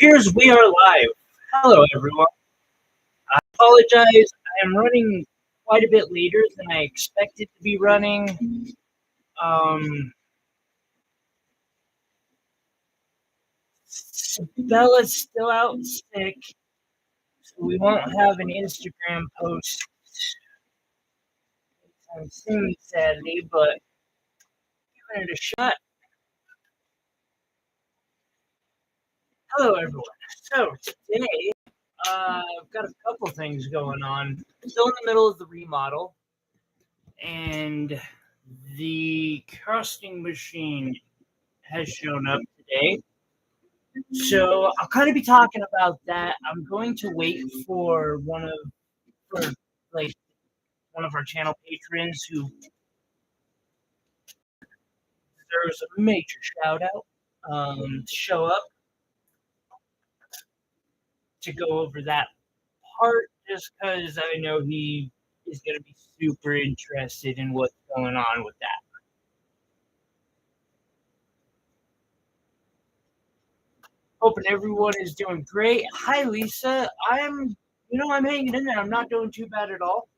appears we are live. Hello, everyone. I apologize. I am running quite a bit later than I expected to be running. Um, Bella's still out sick, so we won't have an Instagram post soon, sadly, but giving it a shot. Hello, everyone. So today, I've got a couple things going on. Still in the middle of the remodel, and the casting machine has shown up today. So I'll kind of be talking about that. I'm going to wait for for like one of our channel patrons who deserves a major shout out to show up to go over that part, just because I know he is going to be super interested in what's going on with that. Hoping everyone is doing great. Hi, Lisa. I'm hanging in there. I'm not doing too bad at all.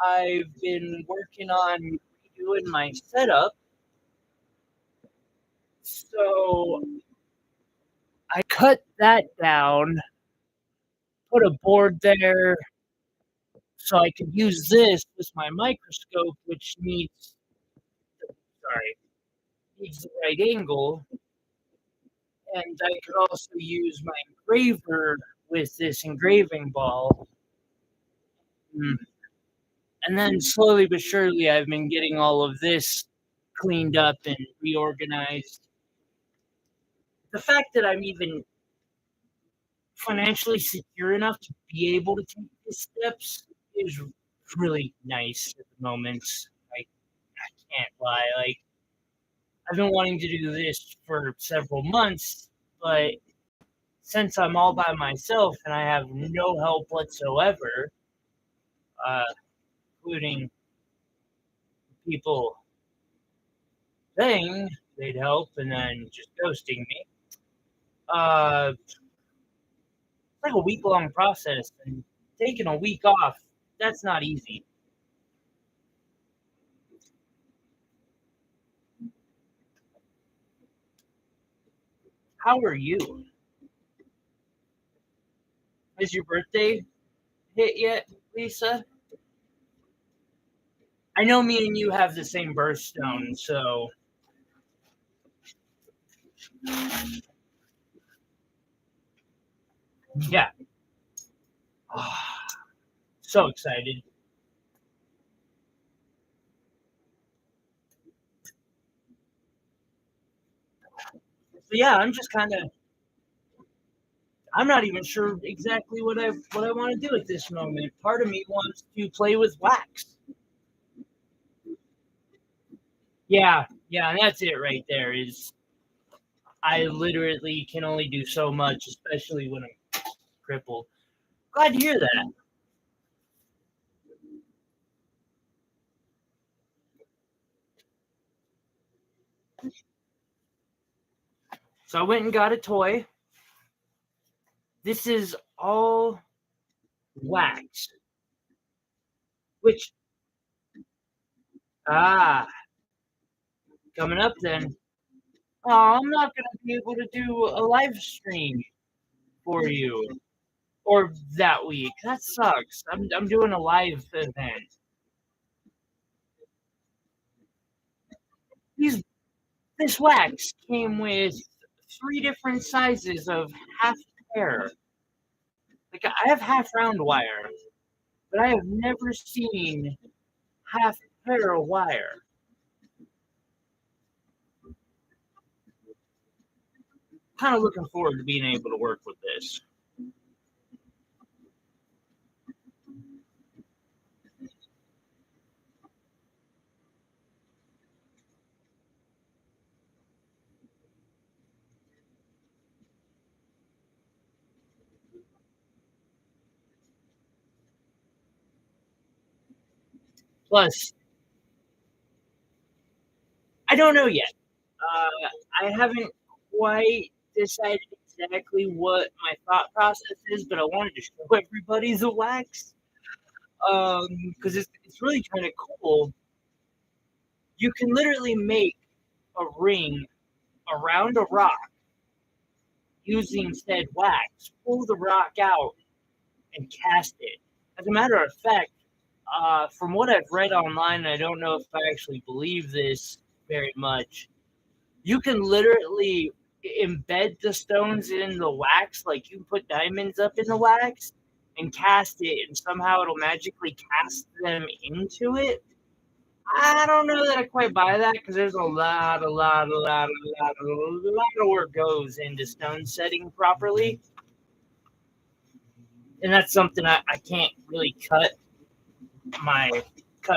I've been working on redoing my setup. So I cut that down, put a board there so I could use this with my microscope, which needs the right angle. And I could also use my engraver with this engraving ball. And then slowly but surely, I've been getting all of this cleaned up and reorganized. The fact that I'm even financially secure enough to be able to take these steps is really nice at the moment. I can't lie. Like, I've been wanting to do this for several months, but since I'm all by myself and I have no help whatsoever, including people saying they'd help and then just ghosting me, it's like a week-long process, and taking a week off, that's not easy. How are you? Has your birthday hit yet, Lisa? I know me and you have the same birthstone, so yeah. So excited. So yeah, I'm not even sure exactly what I want to do at this moment. Part of me wants to play with wax. Yeah, and that's it right there. Is I literally can only do so much, especially when I'm crippled. Glad to hear that. So I went and got a toy. This is all wax, which ah coming up then. Oh, I'm not gonna be able to do a live stream for you or that week. That sucks. I'm doing a live event. These This wax came with 3 different sizes of half hair. Like, I have half round wire, but I have never seen half hair wire. Kind of looking forward to being able to work with this. Plus, I don't know yet. I haven't quite decided exactly what my thought process is, but I wanted to show everybody the wax. Because it's really kind of cool. You can literally make a ring around a rock using said wax, pull the rock out, and cast it. As a matter of fact, from what I've read online, I don't know if I actually believe this very much. You can literally embed the stones in the wax, like you put diamonds up in the wax and cast it, and somehow it'll magically cast them into it. I don't know that I quite buy that because there's a lot of work goes into stone setting properly, and that's something I can't really cut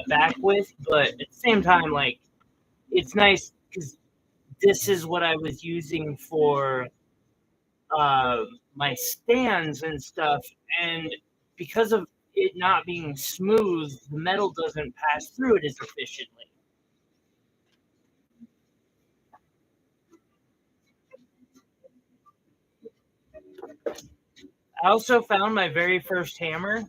back with. But at the same time, like it's nice because this is what I was using for my stands and stuff, and because of it not being smooth, the metal doesn't pass through it as efficiently. I also found my very first hammer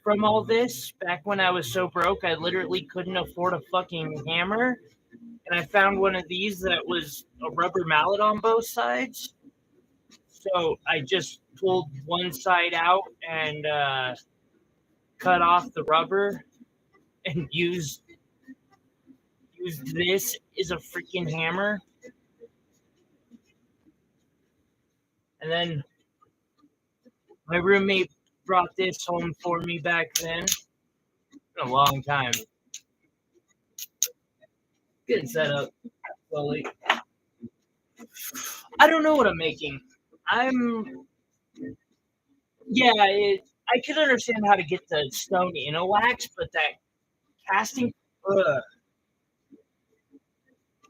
from all this back when I was so broke I literally couldn't afford a fucking hammer. And I found one of these that was a rubber mallet on both sides. So I just pulled one side out and cut off the rubber and used this as a freaking hammer. And then my roommate brought this home for me back then. In a long time. Getting set up slowly. I don't know what I'm making. I could understand how to get the stone in a wax, but that casting, ugh,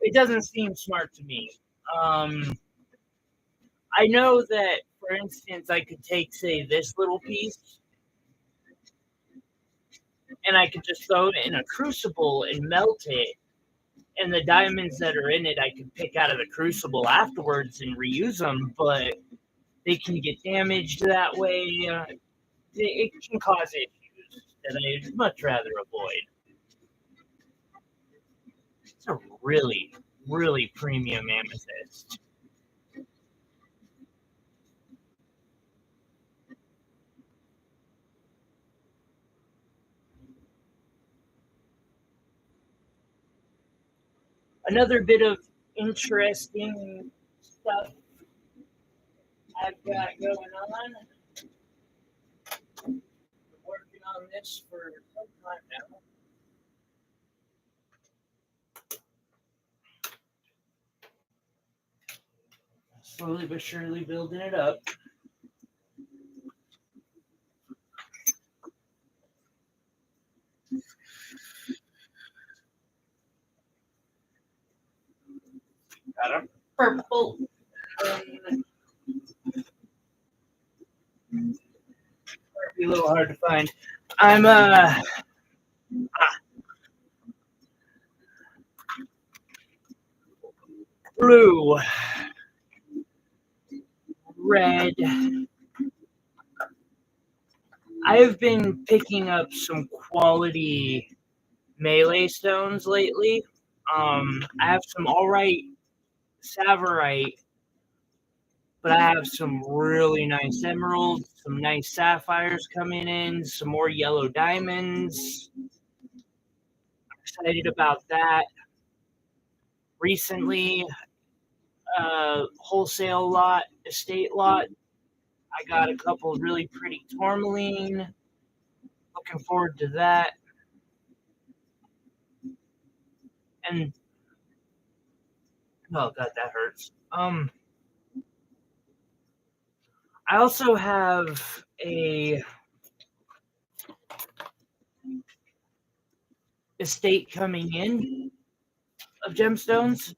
it doesn't seem smart to me. Um, I know that, for instance, I could take, say, this little piece, and I could just throw it in a crucible and melt it, and the diamonds that are in it, I could pick out of the crucible afterwards and reuse them, but they can get damaged that way. It can cause issues that I'd much rather avoid. It's a really, really premium amethyst. Another bit of interesting stuff I've got going on. Been working on this for some time now. Slowly but surely building it up. Got a purple. Be a little hard to find. I'm blue, red. I've been picking up some quality melee stones lately. I have some all right Savorite, but I have some really nice emeralds, some nice sapphires coming in, some more yellow diamonds. I'm excited about that. Recently, wholesale lot, estate lot, I got a couple really pretty tourmaline. Looking forward to that. And oh god, that hurts. I also have a estate coming in of gemstones.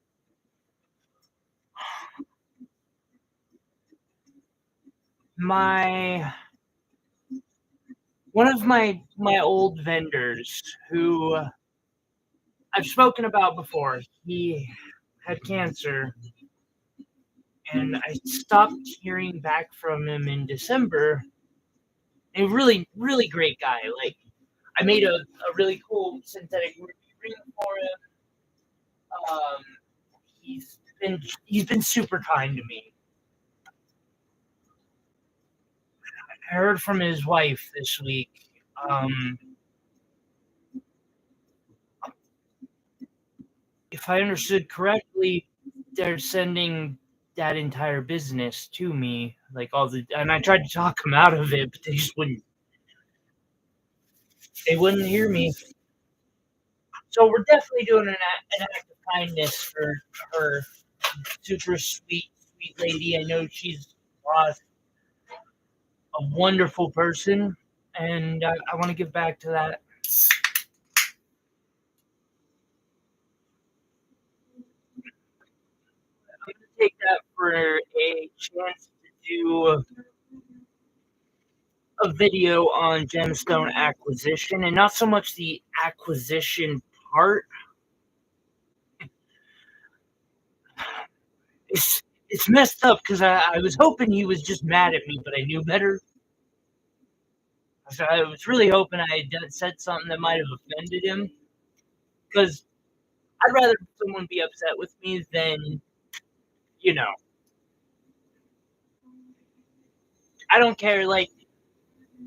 My one of my old vendors who I've spoken about before, he had cancer and I stopped hearing back from him in December. A really, really great guy. Like, I made a really cool synthetic ruby ring for him. Um, he's been super kind to me. I heard from his wife this week. Um, if I understood correctly, they're sending that entire business to me, like all the. And I tried to talk them out of it, but they just wouldn't. They wouldn't hear me. So we're definitely doing an act of kindness for her. Super sweet, sweet lady. I know she's lost a wonderful person, and I want to give back to that. I'm going to take that for a chance to do a video on gemstone acquisition, and not so much the acquisition part. It's messed up because I was hoping he was just mad at me, but I knew better. So I was really hoping I had said something that might have offended him, because I'd rather someone be upset with me than, you know, I don't care. Like,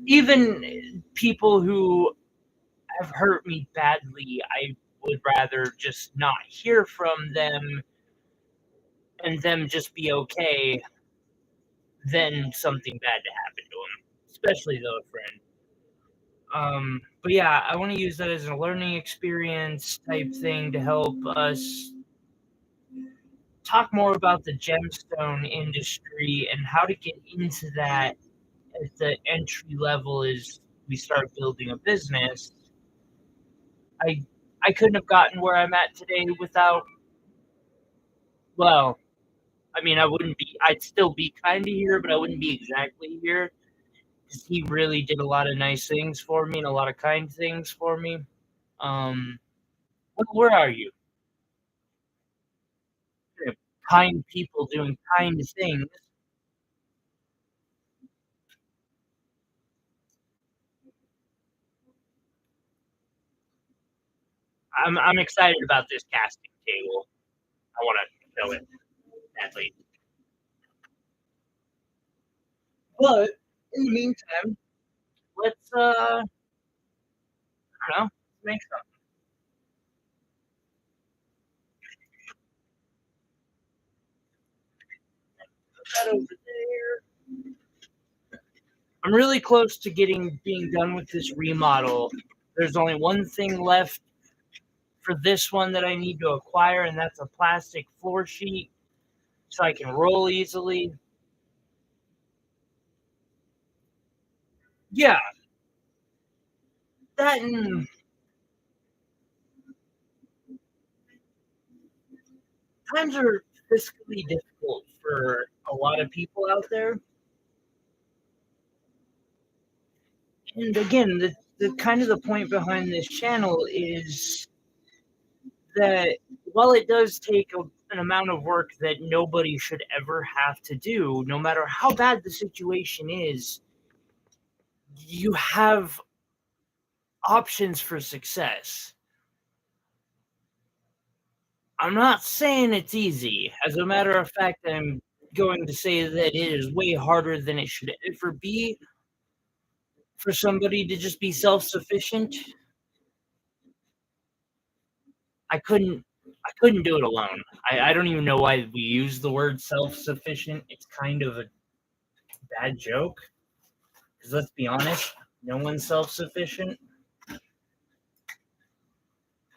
even people who have hurt me badly, I would rather just not hear from them and them just be okay than something bad to happen to them, especially though a friend. But yeah, I want to use that as a learning experience type thing to help us talk more about the gemstone industry and how to get into that at the entry level as we start building a business. I I couldn't have gotten where I'm at today without, well, I mean, I wouldn't be, I'd still be kind of here, but I wouldn't be exactly here because he really did a lot of nice things for me and a lot of kind things for me. Um, where are you? Kind people doing kind things. I'm excited about this casting table. I want to show it badly. But in the meantime, let's I don't know, let's make something. Put that over there. I'm really close to being done with this remodel. There's only one thing left for this one that I need to acquire, and that's a plastic floor sheet so I can roll easily. Yeah, that and times are fiscally difficult for a lot of people out there. And again, the kind of the point behind this channel is that while it does take an amount of work that nobody should ever have to do, no matter how bad the situation is, you have options for success. I'm not saying it's easy. As a matter of fact, I'm going to say that it is way harder than it should ever be for somebody to just be self-sufficient. I couldn't I couldn't do it alone. I don't even know why we use the word self-sufficient. It's kind of a bad joke. Because let's be honest, no one's self-sufficient.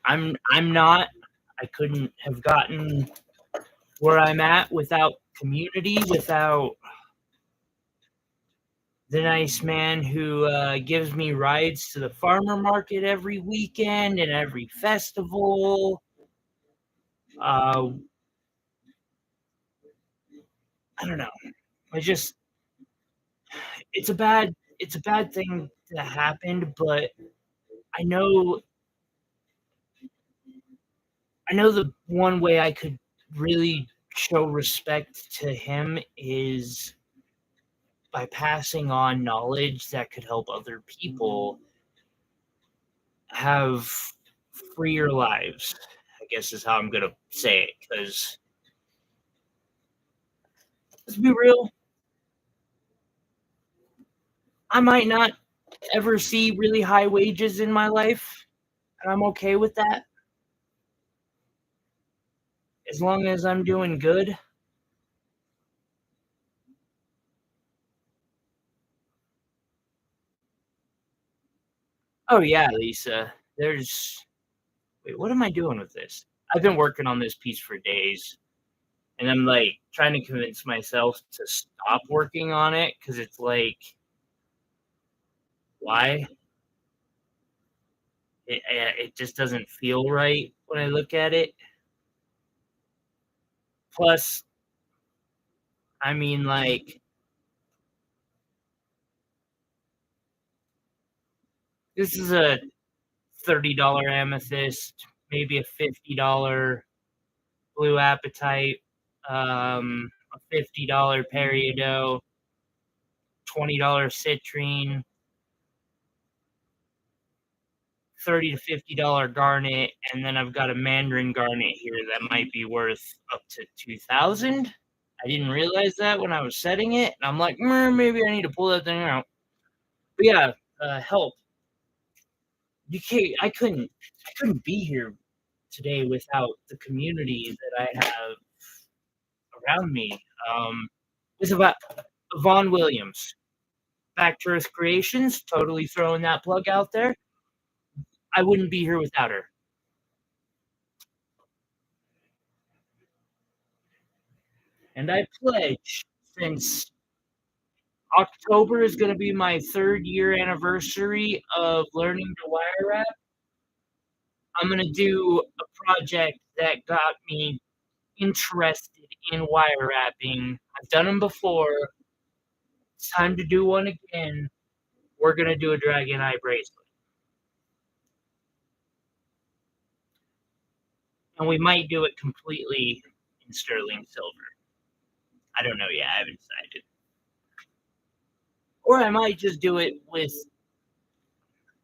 I'm not. I couldn't have gotten where I'm at without community, without the nice man who gives me rides to the farmer market every weekend and every festival. Uh, I don't know. I just it's a bad thing that happened, but I know I know the one way I could really show respect to him is by passing on knowledge that could help other people have freer lives, I guess is how I'm going to say it. Because let's be real, I might not ever see really high wages in my life, and I'm okay with that as long as I'm doing good. Oh, yeah, Lisa. Wait, what am I doing with this? I've been working on this piece for days, and I'm like trying to convince myself to stop working on it because it's like, why? It just doesn't feel right when I look at it. Plus, I mean, like, this is a $30 amethyst, maybe a $50 blue apatite, a $50 peridot, $20 citrine, $30 to $50 garnet, and then I've got a mandarin garnet here that might be worth up to 2,000. I didn't realize that when I was setting it, and I'm like, maybe I need to pull that thing out. But yeah, help. You can't. I couldn't be here today without the community that I have around me. It's about Vaughn Williams, Back to Earth Creations. Totally throwing that plug out there. I wouldn't be here without her. And I pledge, since October is going to be my 3rd-year anniversary of learning to wire wrap, I'm going to do a project that got me interested in wire wrapping. I've done them before. It's time to do one again. We're going to do a dragon eye bracelet. And we might do it completely in sterling silver. I don't know yet. I haven't decided. Or I might just do it with,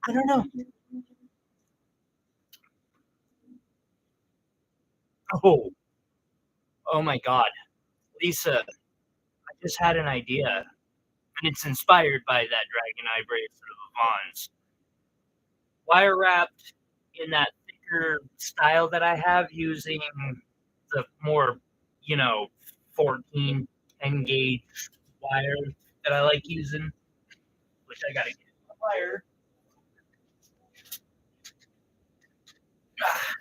I don't know. Oh, oh my God. Lisa, I just had an idea. And it's inspired by that dragon eye bracelet of Vaughn's. Wire wrapped in that thicker style that I have, using the more, you know, 14, 10 gauge wire that I like using, which I gotta get a wire.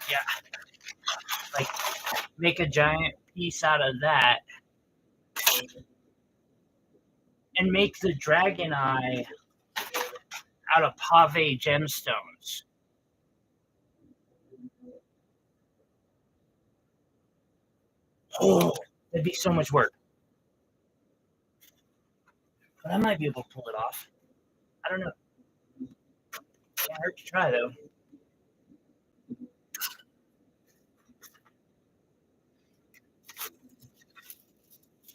Yeah, like make a giant piece out of that and make the dragon eye out of pave gemstones. Oh, that'd be so much work. But I might be able to pull it off. I don't know. Can't hurt to try though.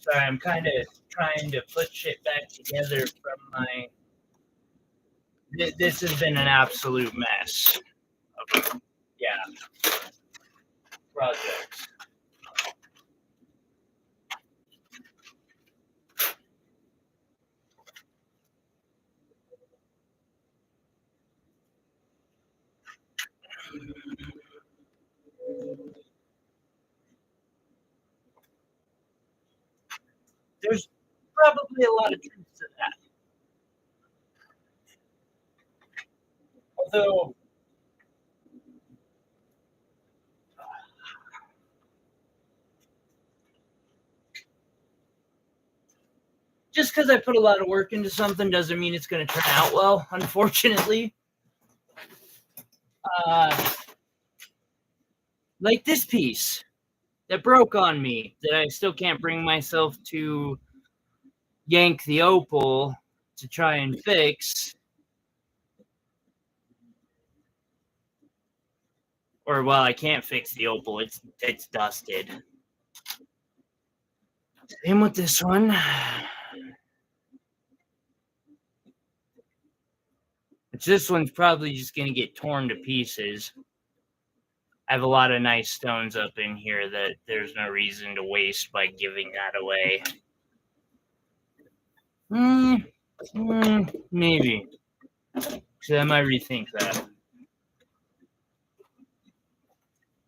Sorry, I'm kind of trying to put shit back together from my. This has been an absolute mess. Of, yeah, projects. There's probably a lot of truth to that. Although, just because I put a lot of work into something doesn't mean it's going to turn out well, unfortunately. Uh, like this piece that broke on me that I still can't bring myself to yank the opal to try and fix. Or, well, I can't fix the opal. It's dusted. Same with this one. This one's probably just going to get torn to pieces. I have a lot of nice stones up in here that there's no reason to waste by giving that away. Maybe. So I might rethink that.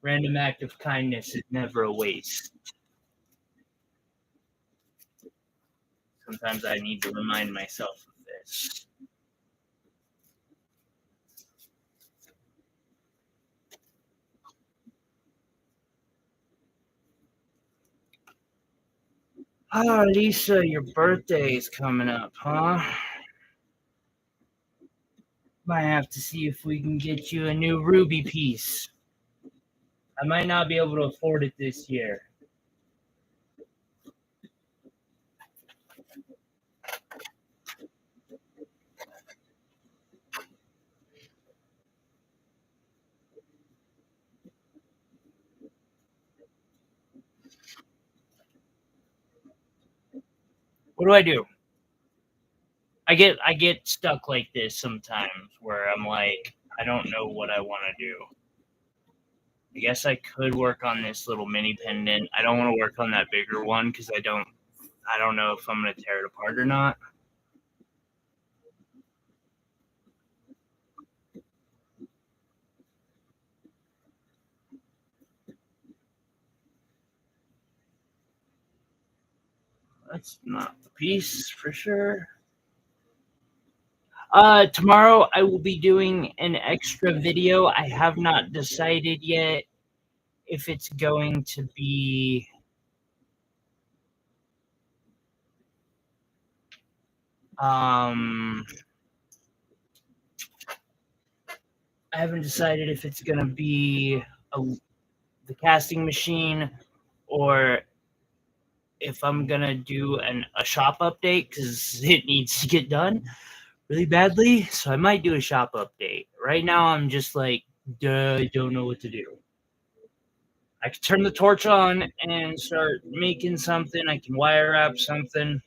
Random act of kindness is never a waste. Sometimes I need to remind myself of this. Ah, Lisa, your birthday is coming up, huh? Might have to see if we can get you a new ruby piece. I might not be able to afford it this year. What do I do? I get stuck like this sometimes where I'm like, I don't know what I want to do. I guess I could work on this little mini pendant. I don't want to work on that bigger one because I don't know if I'm gonna tear it apart or not. That's not the piece for sure. Tomorrow I will be doing an extra video. I have not decided yet if it's going to be I haven't decided if it's gonna be the casting machine or if I'm gonna do a shop update because it needs to get done really badly. So I might do a shop update. Right now I'm just like, I don't know what to do. I could turn the torch on and start making something. I can wire wrap something.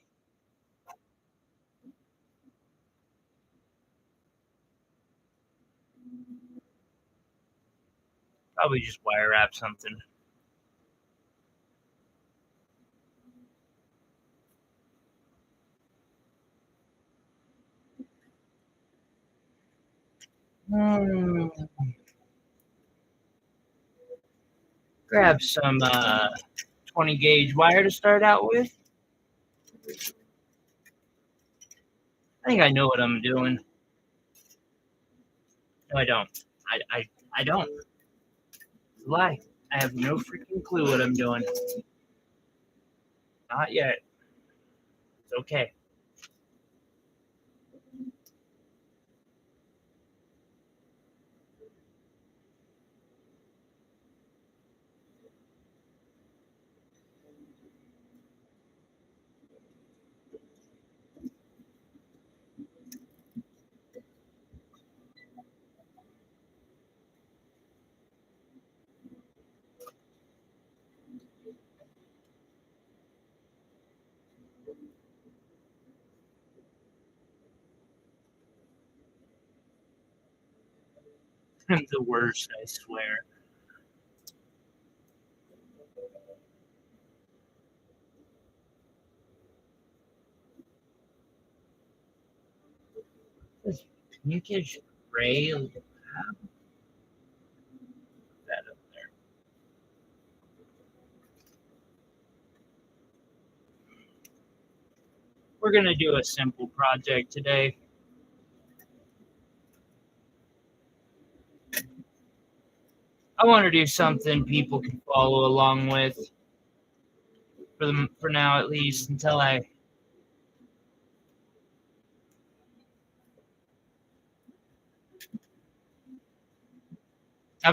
Probably just wire wrap something. Grab some 20 gauge wire to start out with. I think I know what I'm doing. No, I don't. I don't. Lie. I have no freaking clue what I'm doing. Not yet. It's okay. I'm the worst, I swear. Can you get Ray that up there? We're gonna do a simple project today. I want to do something people can follow along with for now at least until I've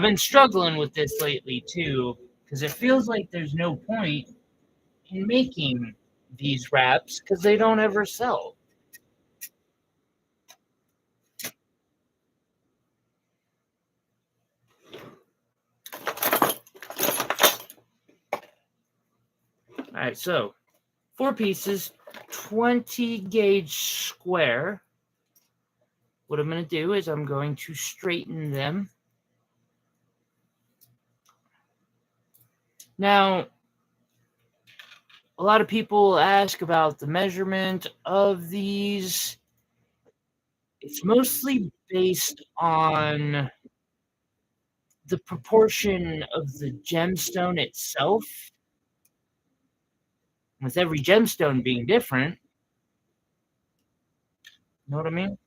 been struggling with this lately too because it feels like there's no point in making these wraps because they don't ever sell. All right, so 4 pieces, 20 gauge square. What I'm going to do is I'm going to straighten them. Now, a lot of people ask about the measurement of these. It's mostly based on the proportion of the gemstone itself, with every gemstone being different. You know what I mean?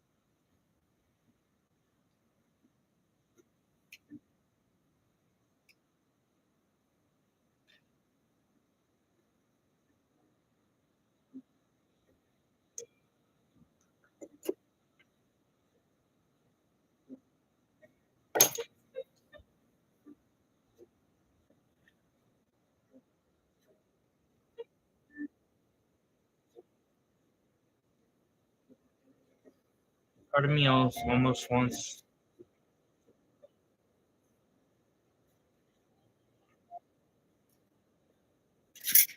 Part of me almost wants.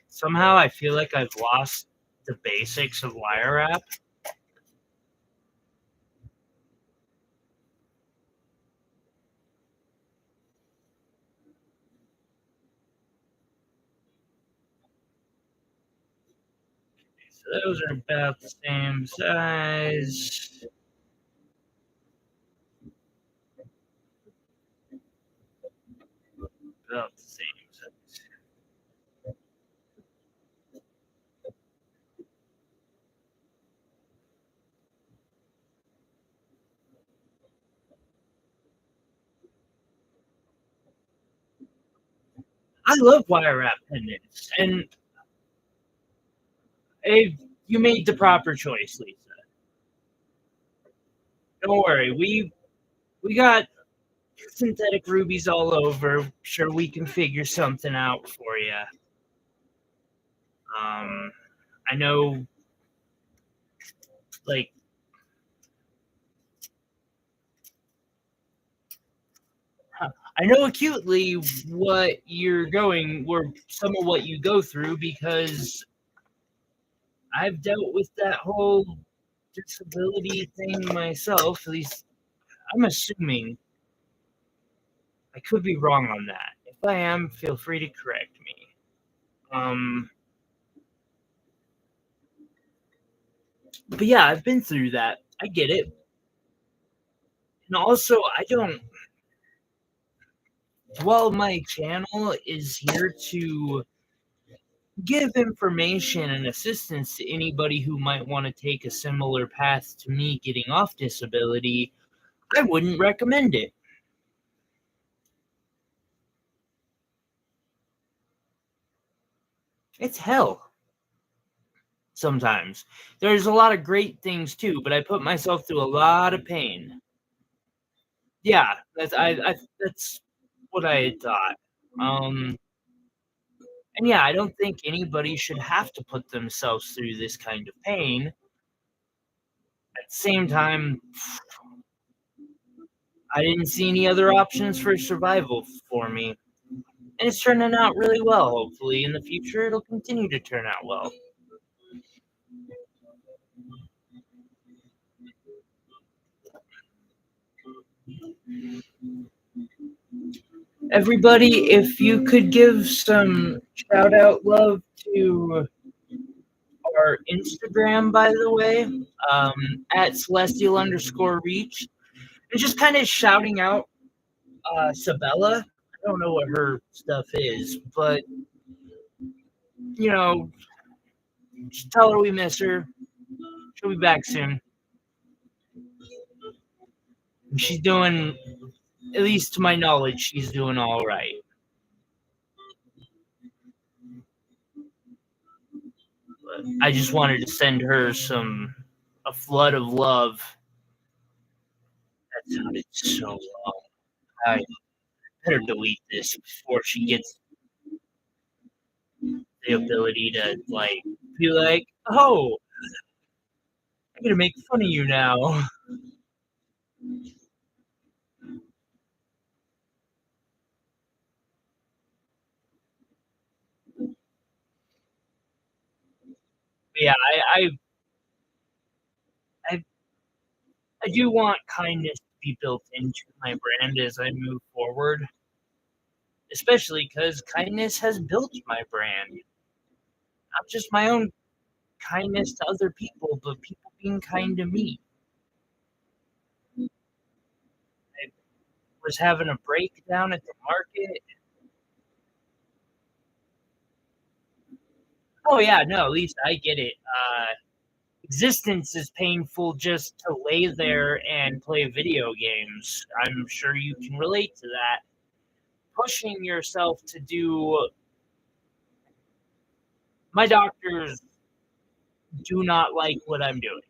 Somehow I feel like I've lost the basics of wire wrap. So those are about the same size. About the same size. I love wire wrap pendants, and you made the proper choice, Lisa. Don't worry, we got synthetic rubies all over. Sure, we can figure something out for you. I know, like, I know acutely what you're going, or some of what you go through, because I've dealt with that whole disability thing myself. At least I'm assuming. I could be wrong on that. If I am, feel free to correct me. Um, but yeah, I've been through that. I get it. And also, I don't. While my channel is here to give information and assistance to anybody who might want to take a similar path to me getting off disability, I wouldn't recommend it. It's hell sometimes. There's a lot of great things too, but I put myself through a lot of pain. Yeah, that's what I had thought. Um, and yeah, I don't think anybody should have to put themselves through this kind of pain. At the same time, I didn't see any other options for survival for me. And it's turning out really well. Hopefully, in the future, it'll continue to turn out well. Everybody, if you could give some shout out love to our Instagram, by the way, at celestial_reach, and just kind of shouting out Sabella. I don't know what her stuff is, but you know, just tell her we miss her. She'll be back soon. She's doing, at least to my knowledge, she's doing all right. But I just wanted to send her a flood of love. That sounded so long. I better delete this before she gets the ability to be like, oh, I'm gonna make fun of you now. Yeah, I I do want kindness to be built into my brand as I move forward, especially because kindness has built my brand. Not just my own kindness to other people, but people being kind to me. I was having a breakdown at the market. Oh, yeah, no, at least I get it. Existence is painful just to lay there and play video games. I'm sure you can relate to that. Pushing yourself to do my doctors do not like what I'm doing.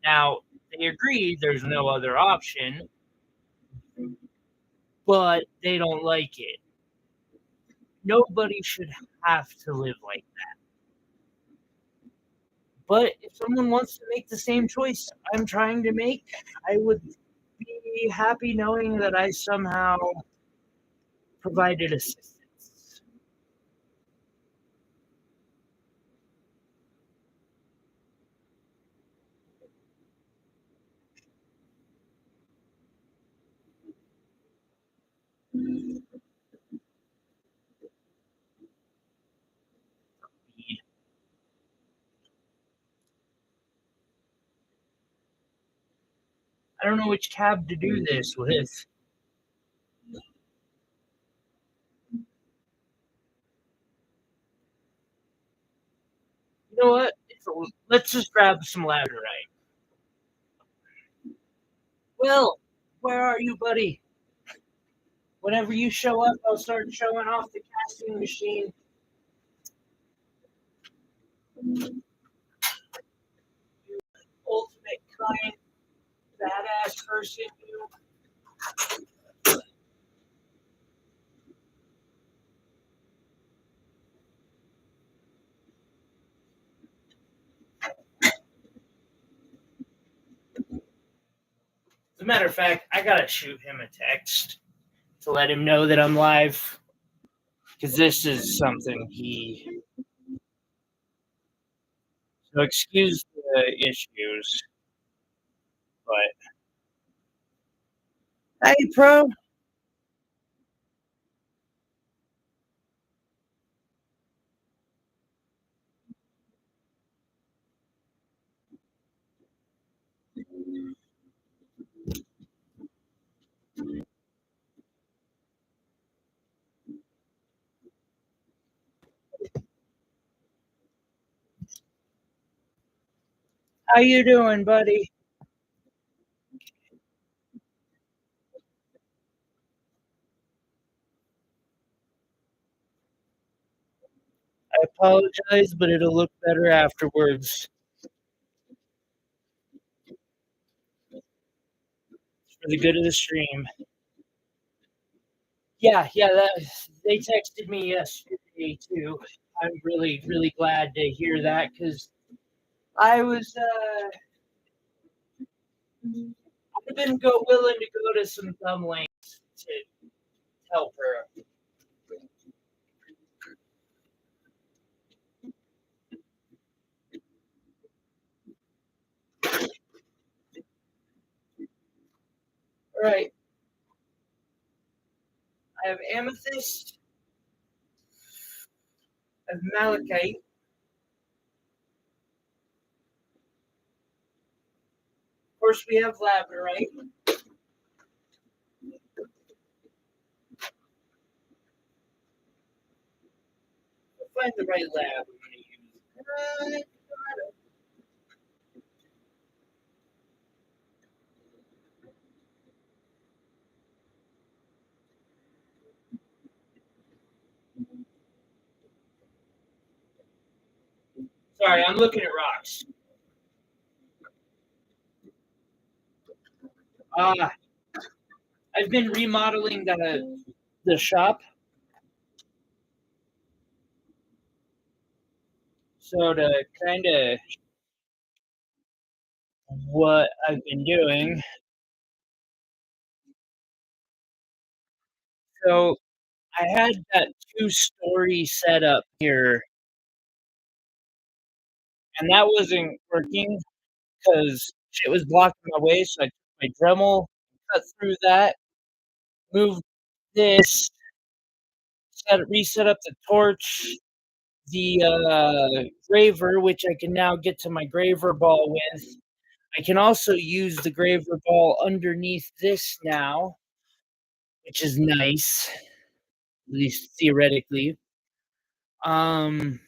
Now, they agree there's no other option, but they don't like it. Nobody should have to live like that. But if someone wants to make the same choice I'm trying to make, I would be happy knowing that I somehow provided assistance. I don't know which cab to do this with. You know what? Let's just grab some labradorite. Will, where are you, buddy? Whenever you show up, I'll start showing off the casting machine. Ultimate kind, badass person. You. As a matter of fact, I gotta shoot him a text to let him know that I'm live because this is something he. So excuse the issues, but hey, pro. How you doing, buddy? I apologize, but it'll look better afterwards. It's for the good of the stream. Yeah, yeah. They texted me yesterday too. I'm really, really glad to hear that because I was I've been willing to go to some dumb lengths to help her. All right, I have amethyst, I have malachite. Of course, we have labradorite. We'll find the right lab I'm going to use. Sorry, I'm looking at rocks. Uh, I've been remodeling the shop, so to kind of what I've been doing. So I had that two-story setup here, and that wasn't working because shit was blocking my way, so I took my Dremel, cut through that, moved this, reset up the torch, the graver, which I can now get to my graver ball with. I can also use the graver ball underneath this now, which is nice, at least theoretically. Um,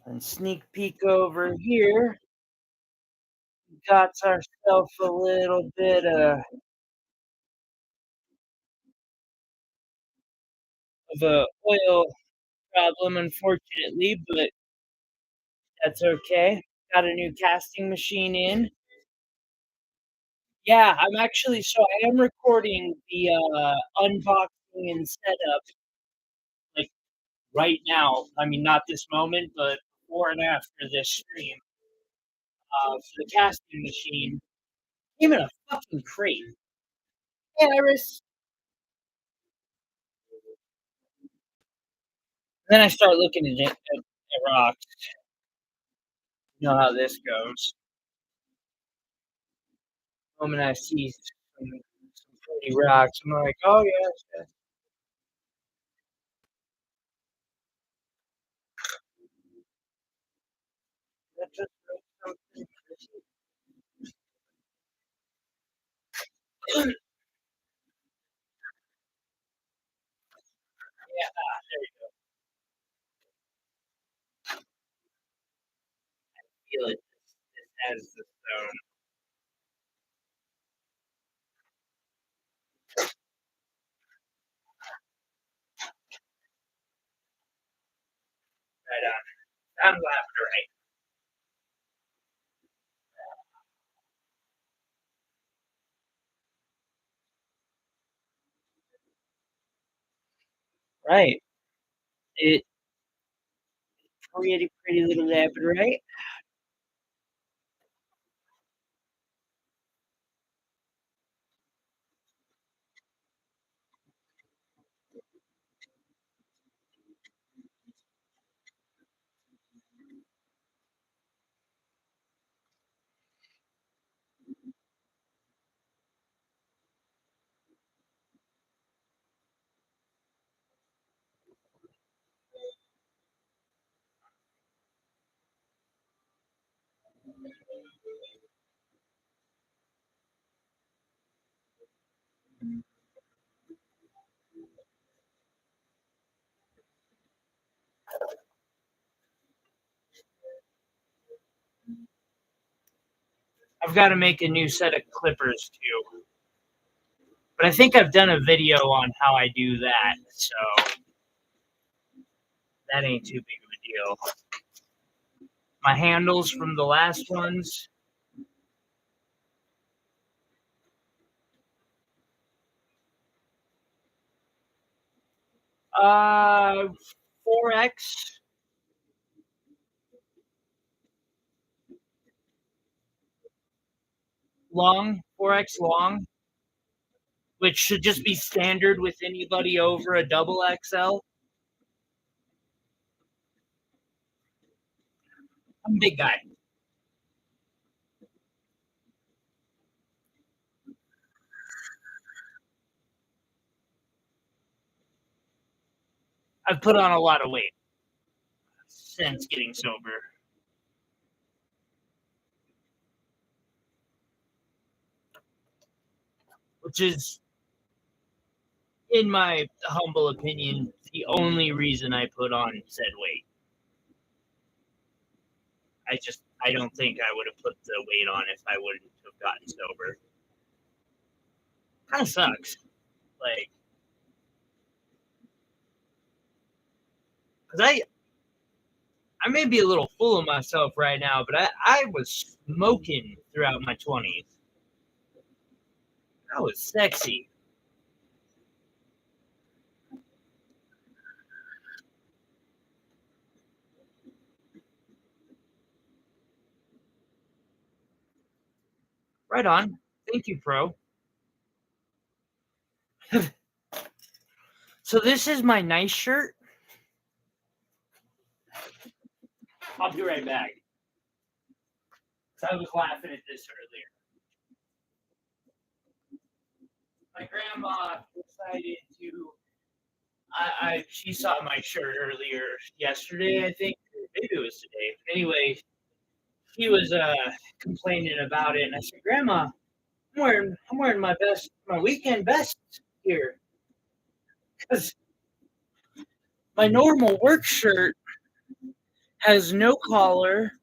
and sneak peek over here. Got ourselves a little bit of a oil problem, unfortunately, but that's okay. Got a new casting machine in. Yeah, I'm actually so I am recording the unboxing and setup like right now. I mean, not this moment, but before and after this stream. For the casting machine came in a fucking crate. Hey, Iris. Then I start looking at rocks. You know how this goes. The moment I see some pretty rocks, I'm like, oh yes, yes. That just something. Yeah, there you feel it. This has the stone. Right on. I'm laughing right. It pretty little labradorite. I've got to make a new set of clippers too. But I think I've done a video on how I do that, so that ain't too big of a deal. My handles from the last ones, uh, 4x long, 4x long, which should just be standard with anybody over a double XL. I'm a big guy. I've put on a lot of weight since getting sober, which is, in my humble opinion, the only reason I put on said weight. I don't think I would have put the weight on if I wouldn't have gotten sober. Kind of sucks. Like, because I may be a little full of myself right now, but I was smoking throughout my 20s. I was sexy. Right on. Thank you, Pro. So this is my nice shirt. I'll be right back. So I was laughing at this earlier. My grandma decided to. She saw my shirt earlier yesterday, I think. Maybe it was today. Anyway, she was complaining about it, and I said, "Grandma, I'm wearing my weekend best here, because my normal work shirt has no collar.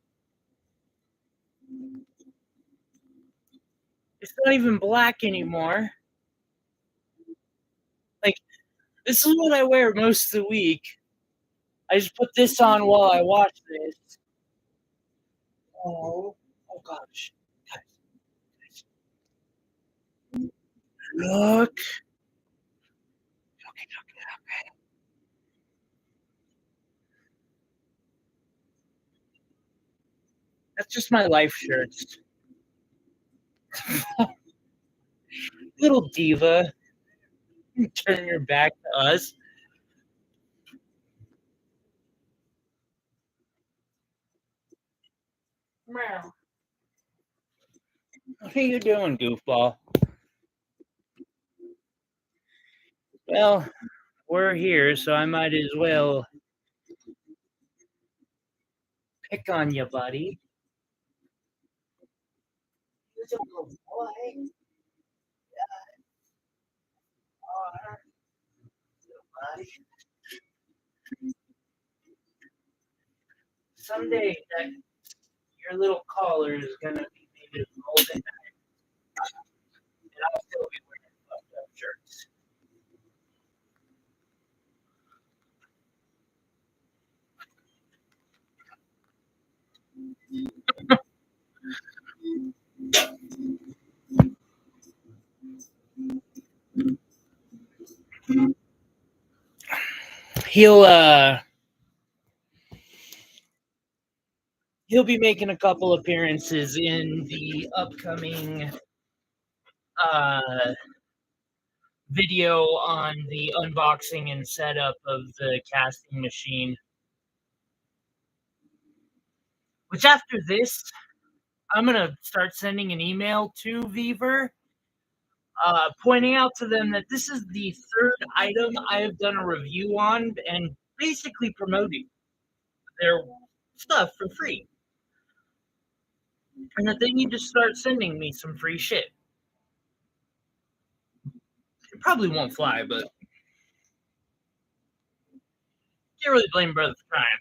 It's not even black anymore. Like, this is what I wear most of the week. I just put this on while I watch this." Oh gosh, guys, look. Okay, okay. That's just my life shirts. Little diva, turn your back to us. Meow. What are you doing, goofball? Well, we're here, so I might as well pick on you, buddy. You're a little boy. Are, buddy. Someday that your little collar is gonna be made of golden, and I'll still be wearing fucked up shirts. He'll uh he'll be making a couple appearances in the upcoming uh video on the unboxing and setup of the casting machine. Which after this, I'm gonna start sending an email to Viver, pointing out to them that this is the third item I have done a review on, and basically promoting their stuff for free, and that they need to start sending me some free shit. It probably won't fly, but can't really blame Brother for trying.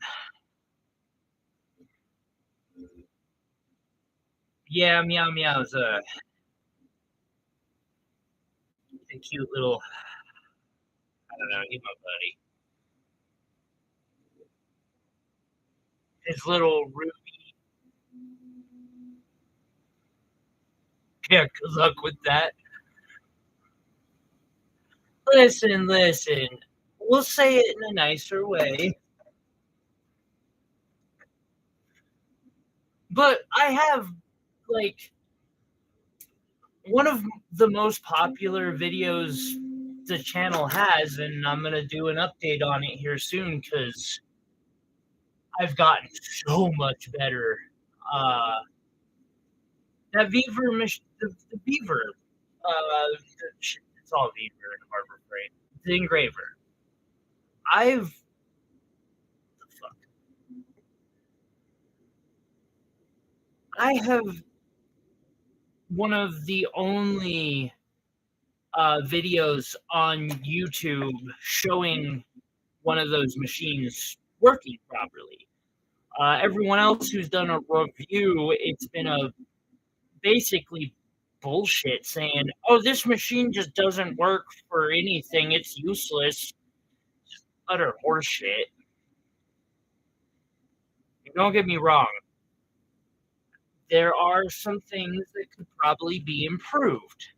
Yeah, Meow Meow's a cute little, I don't know, he's my buddy. His little Ruby. Yeah, good luck with that. Listen. We'll say it in a nicer way. But I have, like, one of the most popular videos the channel has, and I'm gonna do an update on it here soon because I've gotten so much better. Uh, that the Beaver, it's all Beaver in Harbor Freight. The engraver. I've the fuck. I have one of the only videos on YouTube showing one of those machines working properly. Everyone else who's done a review, it's been a basically bullshit saying, "Oh, this machine just doesn't work for anything. It's useless." Just utter horseshit. Don't get me wrong. There are some things that could probably be improved,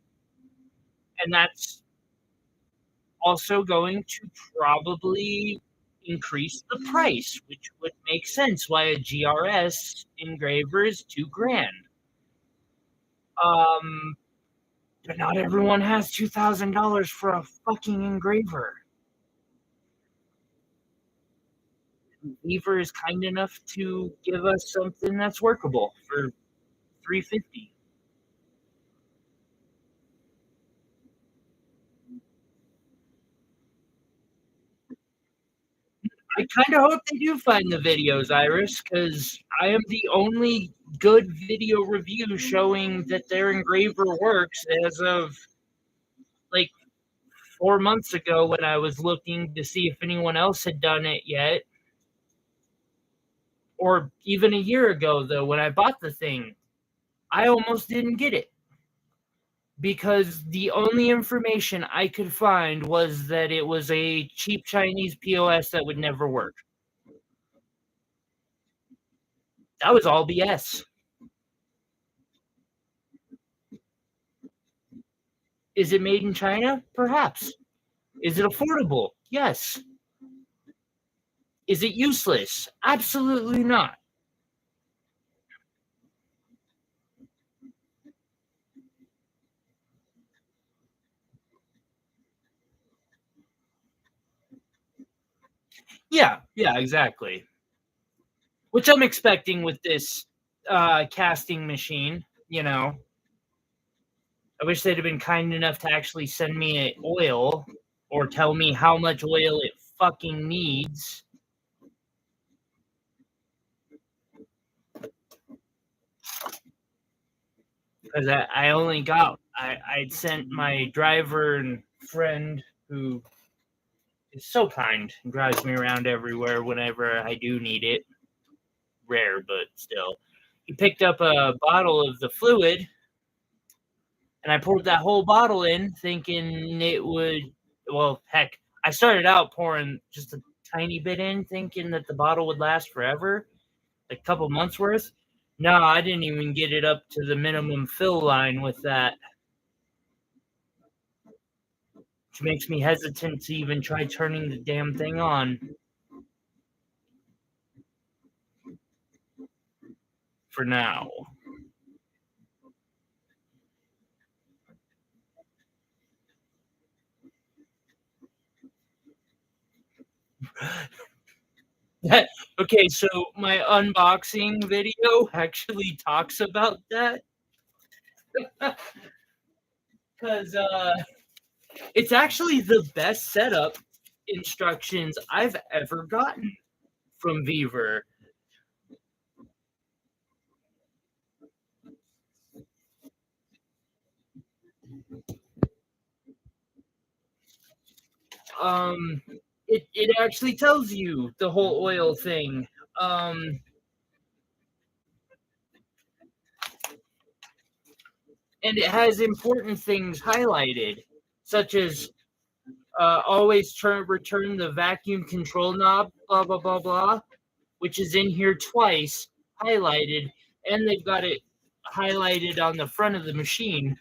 and that's also going to probably increase the price, which would make sense why a GRS engraver is $2,000. Um, but not everyone has $2,000 for a fucking engraver. Beaver is kind enough to give us something that's workable for $350. I kind of hope they do find the videos, Iris, because I am the only good video review showing that their engraver works as of like 4 months ago when I was looking to see if anyone else had done it yet. Or even a year ago, though, when I bought the thing, I almost didn't get it because the only information I could find was that it was a cheap Chinese POS that would never work. That was all BS. Is it made in China? Perhaps. Is it affordable? Yes. Is it useless? Absolutely not. Yeah, yeah, exactly. Which I'm expecting with this casting machine, you know. I wish they'd have been kind enough to actually send me oil or tell me how much oil it fucking needs. Because I only got, I'd sent my driver and friend who is so kind and drives me around everywhere whenever I do need it. Rare, but still. He picked up a bottle of the fluid, and I poured that whole bottle in, thinking it would. Well, heck, I started out pouring just a tiny bit in, thinking that the bottle would last forever, like a couple months worth. No, I didn't even get it up to the minimum fill line with that, which makes me hesitant to even try turning the damn thing on for now. Okay, so my unboxing video actually talks about that because it's actually the best setup instructions I've ever gotten from Beaver. Um, it actually tells you the whole oil thing. Um, and it has important things highlighted, such as always return the vacuum control knob, blah blah blah blah, which is in here twice, highlighted, and they've got it highlighted on the front of the machine.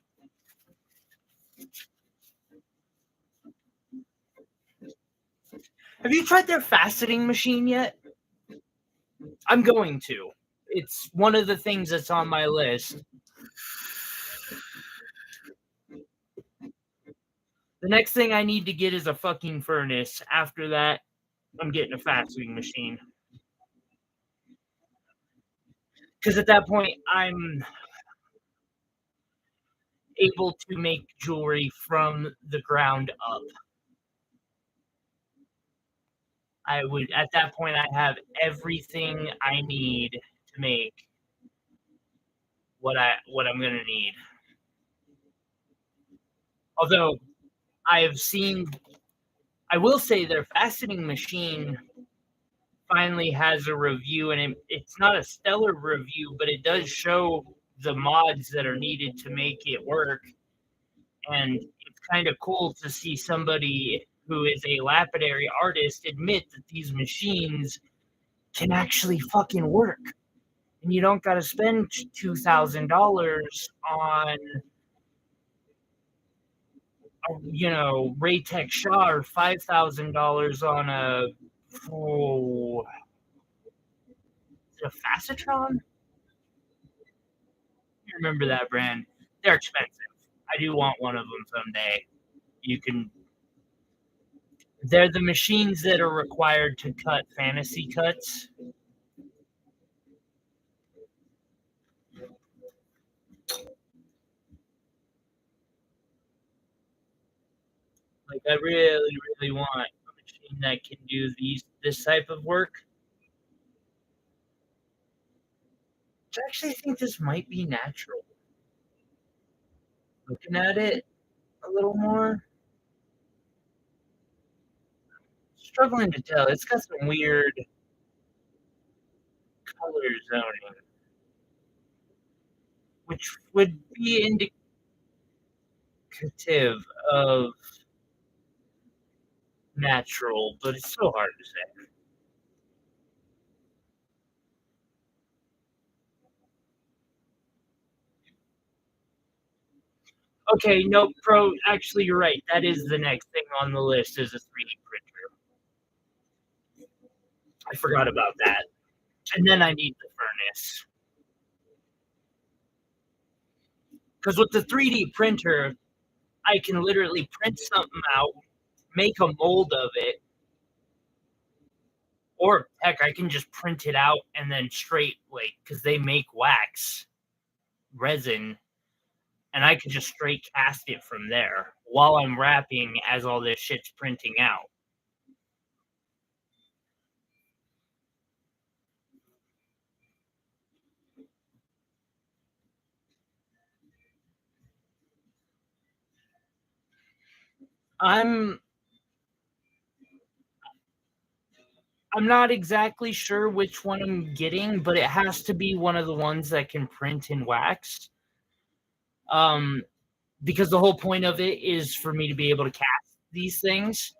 Have you tried their faceting machine yet? I'm going to. It's one of the things that's on my list. The next thing I need to get is a fucking furnace. After that, I'm getting a faceting machine. Because at that point, I'm able to make jewelry from the ground up. I would at that point I have everything I need to make what I'm gonna need. Although I have seen, I will say their faceting machine finally has a review, and it's not a stellar review, but it does show the mods that are needed to make it work. And it's kind of cool to see somebody who is a lapidary artist admit that these machines can actually fucking work. And you don't got to spend $2,000 on, Raytech Shaw or $5,000 on oh, a Facetron. You remember that brand? They're expensive. I do want one of them someday. You can. They're the machines that are required to cut fantasy cuts. Like, I really, really want a machine that can do this type of work. I actually think this might be natural. Looking at it a little more, struggling to tell. It's got some weird color zoning, which would be indicative of natural, but it's so hard to say. Okay, no, actually, you're right. That is the next thing on the list is a 3D printer. I forgot about that. And then I need the furnace. Because with the 3D printer, I can literally print something out, make a mold of it, or heck, I can just print it out and then straight, like, because they make wax resin, and I could just straight cast it from there while I'm wrapping as all this shit's printing out. I'm I'm not exactly sure which one I'm getting, but it has to be one of the ones that can print in wax. Um, because the whole point of it is for me to be able to cast these things.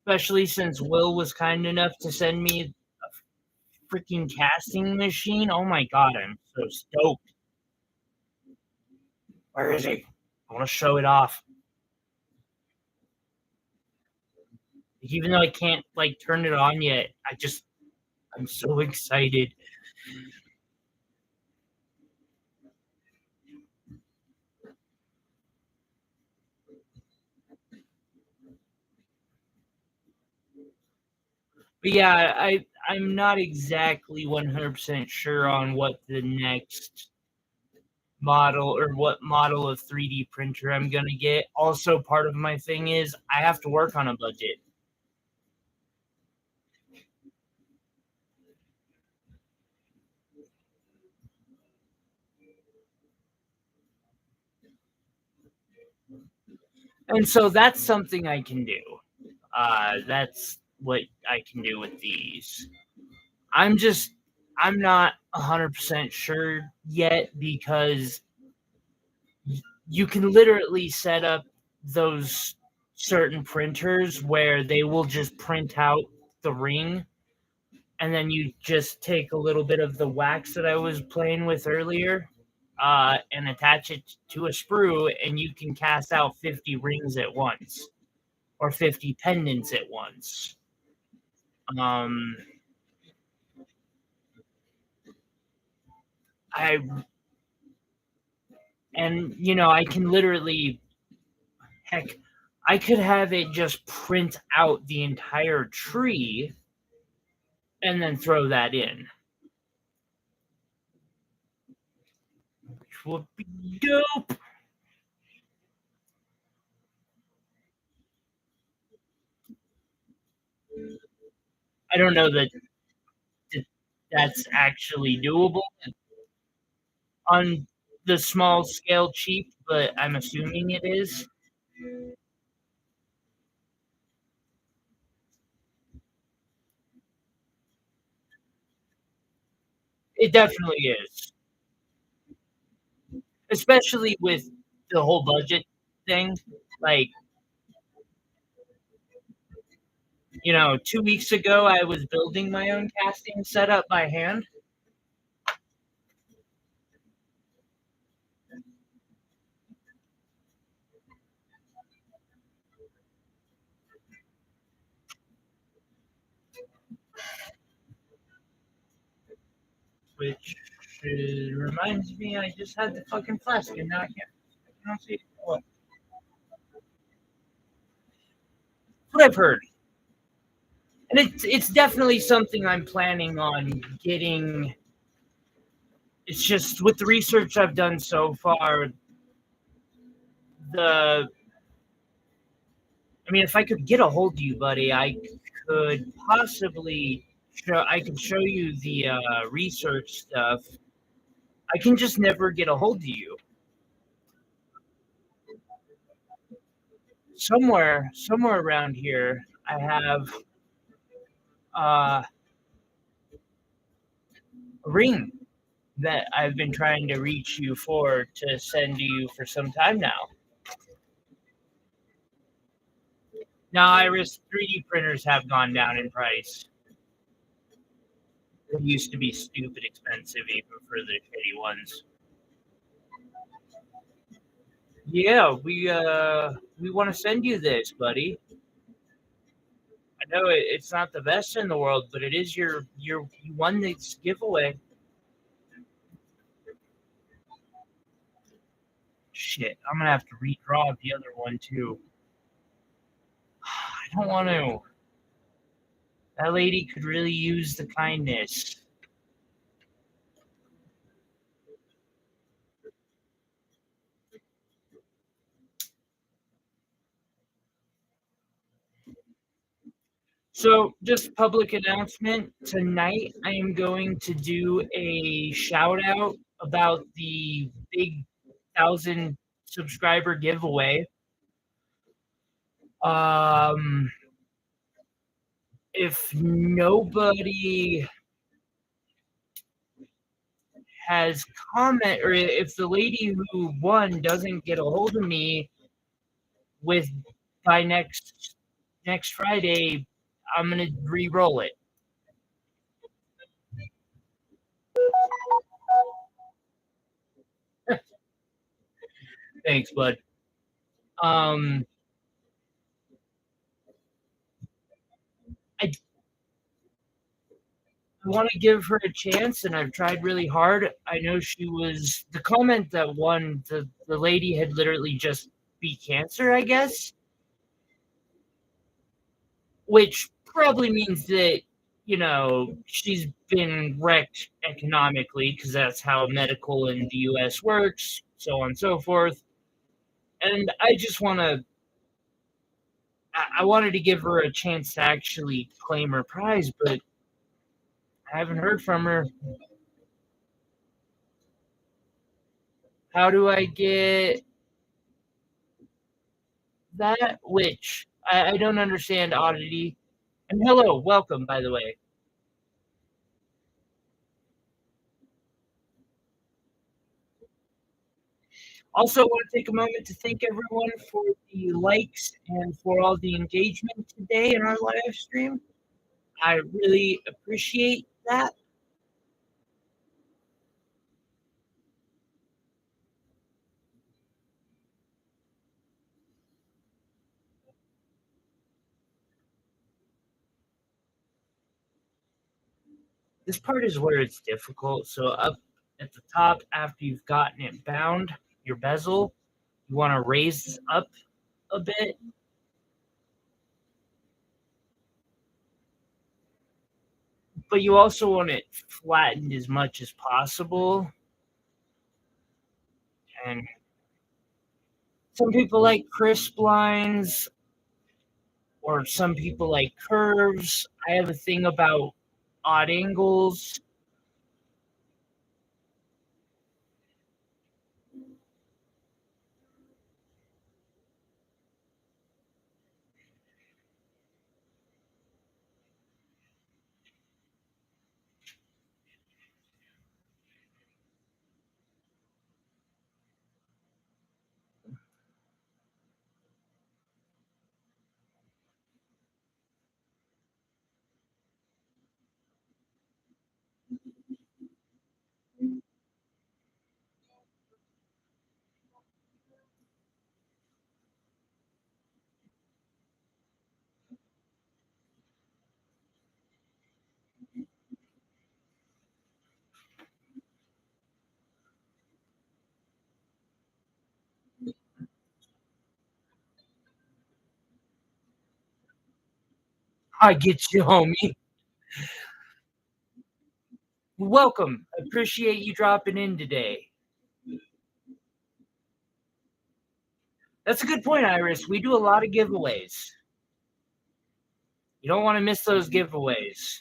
Especially since Will was kind enough to send me a freaking casting machine. Oh my god, I'm so stoked. Where is he? I want to show it off. Even though I can't like turn it on yet, I'm so excited. But yeah, I'm not exactly 100% sure on what the next model or what model of 3D printer I'm going to get. Also, part of my thing is I have to work on a budget. And so that's something I can do. That's what I can do with these. I'm just, I'm not 100% sure yet because you can literally set up those certain printers where they will just print out the ring and then you just take a little bit of the wax that I was playing with earlier and attach it to a sprue and you can cast out 50 rings at once or 50 pendants at once. Um, I and I can literally heck I could have it just print out the entire tree and then throw that in, which would be dope. I don't know that that's actually doable on the small scale cheap, but I'm assuming it is. It definitely is, especially with the whole budget thing. Like, 2 weeks ago, I was building my own casting setup by hand. which reminds me I just had the fucking flask and now I can't see it. What I've heard. And it's definitely something I'm planning on getting. It's just with the research I've done so far, the I mean, if I could get a hold of you, buddy, I could possibly I could show you the research stuff. I can just never get a hold of you. Somewhere around here, I have a ring that I've been trying to reach you for to send to you for some time now. Now, Iris, 3D printers have gone down in price. They used to be stupid expensive, even for the shitty ones. Yeah, we want to send you this, buddy. I know it's not the best in the world, but it is you won this giveaway. Shit, I'm gonna have to redraw the other one too. I don't want to. That lady could really use the kindness. So, just public announcement tonight, I am going to do a shout out about the big 1,000 subscriber giveaway. Um, if nobody has comment, or if the lady who won doesn't get a hold of me with by next Friday, I'm gonna re-roll it. Thanks, bud. Um, I I want to give her a chance, and I've tried really hard. I know she was the comment that won. The lady had literally just beat cancer, I guess, which probably means that she's been wrecked economically because that's how medical in the U.S. works, so on and so forth. And I just want to. I wanted to give her a chance to actually claim her prize, but I haven't heard from her. How do I get that? Which I don't understand, oddity. And hello, welcome, by the way. Also, I want to take a moment to thank everyone for the likes and for all the engagement today in our live stream. I really appreciate that. This part is where it's difficult. So, up at the top, after you've gotten it bound, your bezel, you want to raise up a bit, but you also want it flattened as much as possible. And some people like crisp lines, or some people like curves. I have a thing about odd angles. I get you, homie. Welcome. Appreciate you dropping in today. That's a good point, Iris. We do a lot of giveaways. You don't want to miss those giveaways.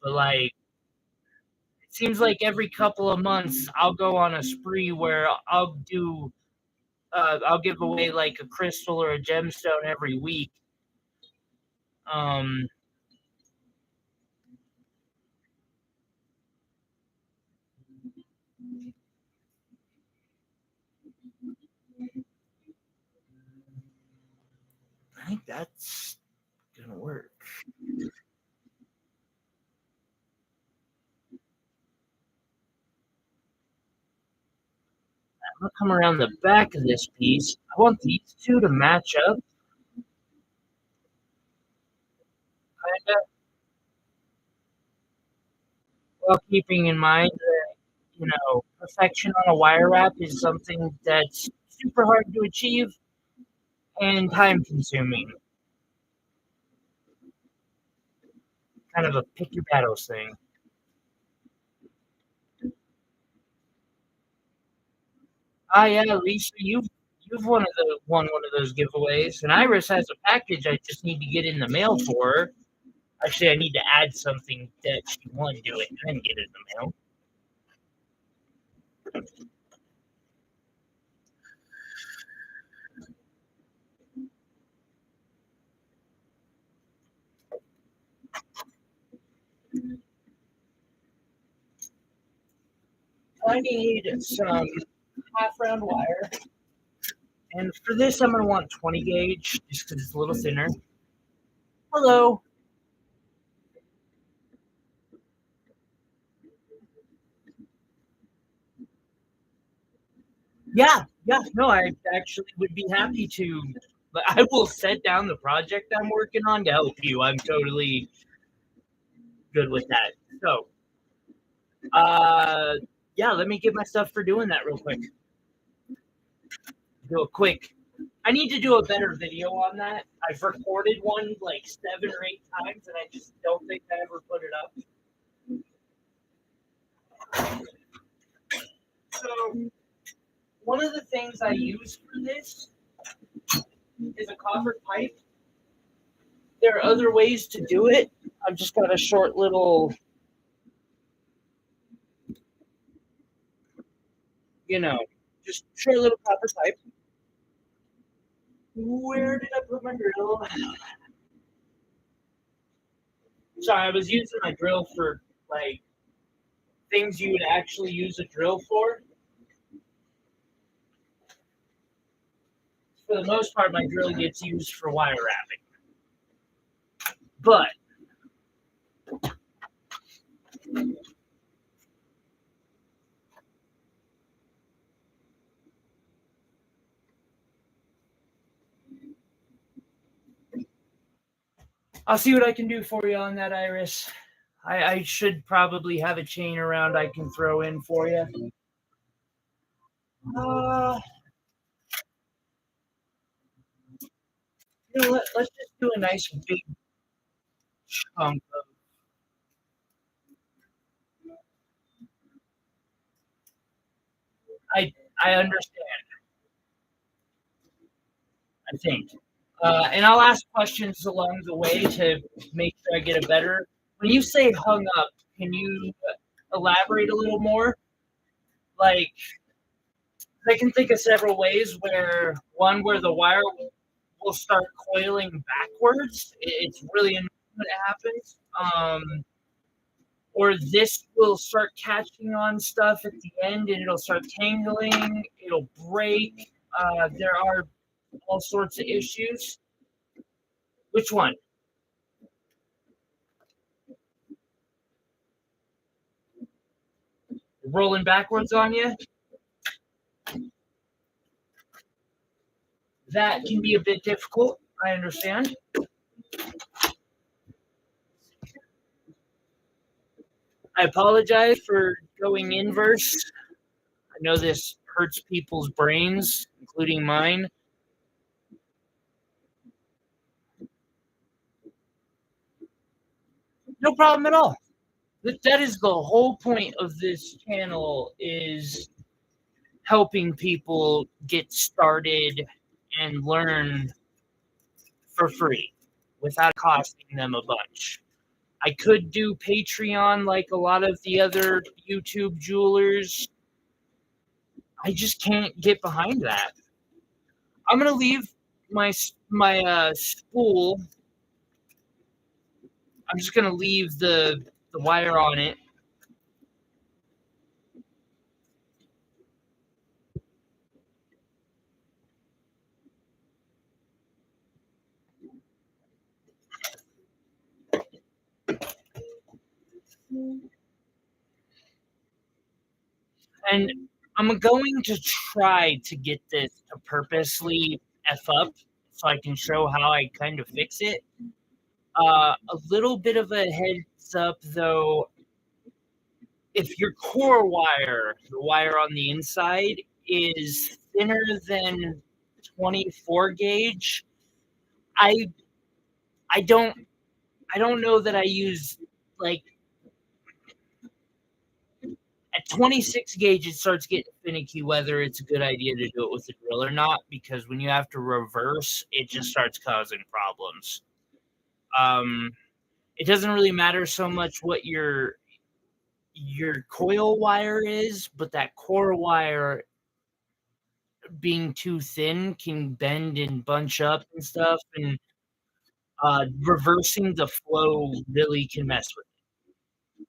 But like, it seems like every couple of months I'll go on a spree where I'll give away like a crystal or a gemstone every week. Um, I think that's gonna work. I'm gonna come around the back of this piece. I want these two to match up, kind of, while keeping in mind that perfection on a wire wrap is something that's super hard to achieve and time consuming. Kind of a pick your battles thing. Ah, yeah, Lisa, you've won one of those giveaways, and Iris has a package I just need to get in the mail for her. Actually, I need to add something that she won to it and then get it in the mail. I need some half round wire, and for this, I'm gonna want 20 gauge just because it's a little thinner. Hello. Yeah, yeah. No, I actually would be happy to. But I will set down the project I'm working on to help you. I'm totally good with that. So, uh, yeah, let me get my stuff for doing that real quick. Do a quick. I need to do a better video on that. I've recorded one like 7 or 8 times, and I just don't think I ever put it up. So, one of the things I use for this is a copper pipe. There are other ways to do it. I've just got a short little, you know, just short little copper pipe. Where did I put my drill? Sorry, I was using my drill for like things you would actually use a drill for. For the most part, my drill gets used for wire wrapping. But I'll see what I can do for you on that, Iris. I should probably have a chain around I can throw in for you. Uh, let's just do a nice big chunk of. I I understand. I think, and I'll ask questions along the way to make sure I get a better. When you say hung up, can you elaborate a little more? Like, I can think of several ways where the wire will start coiling backwards. It's really annoying when it happens. Or this will start catching on stuff at the end and it'll start tangling, it'll break. There are all sorts of issues. Which one? Rolling backwards on you? That can be a bit difficult. I understand. I apologize for going inverse. I know this hurts people's brains, including mine. No problem at all. That is the whole point of this channel, is helping people get started and learn for free without costing them a bunch. I could do Patreon like a lot of the other YouTube jewelers. I just can't get behind that. I'm gonna leave my spool. I'm just gonna leave the wire on it. And I'm going to try to get this to purposely F up so I can show how I kind of fix it. A little bit of a heads up though, if your core wire, the wire on the inside, is thinner than 24 gauge, I I don't I don't know that I use, like, at 26 gauge, it starts getting finicky whether it's a good idea to do it with a drill or not, because when you have to reverse, it just starts causing problems. Um, it doesn't really matter so much what your coil wire is, but that core wire being too thin can bend and bunch up and stuff, and reversing the flow really can mess with it.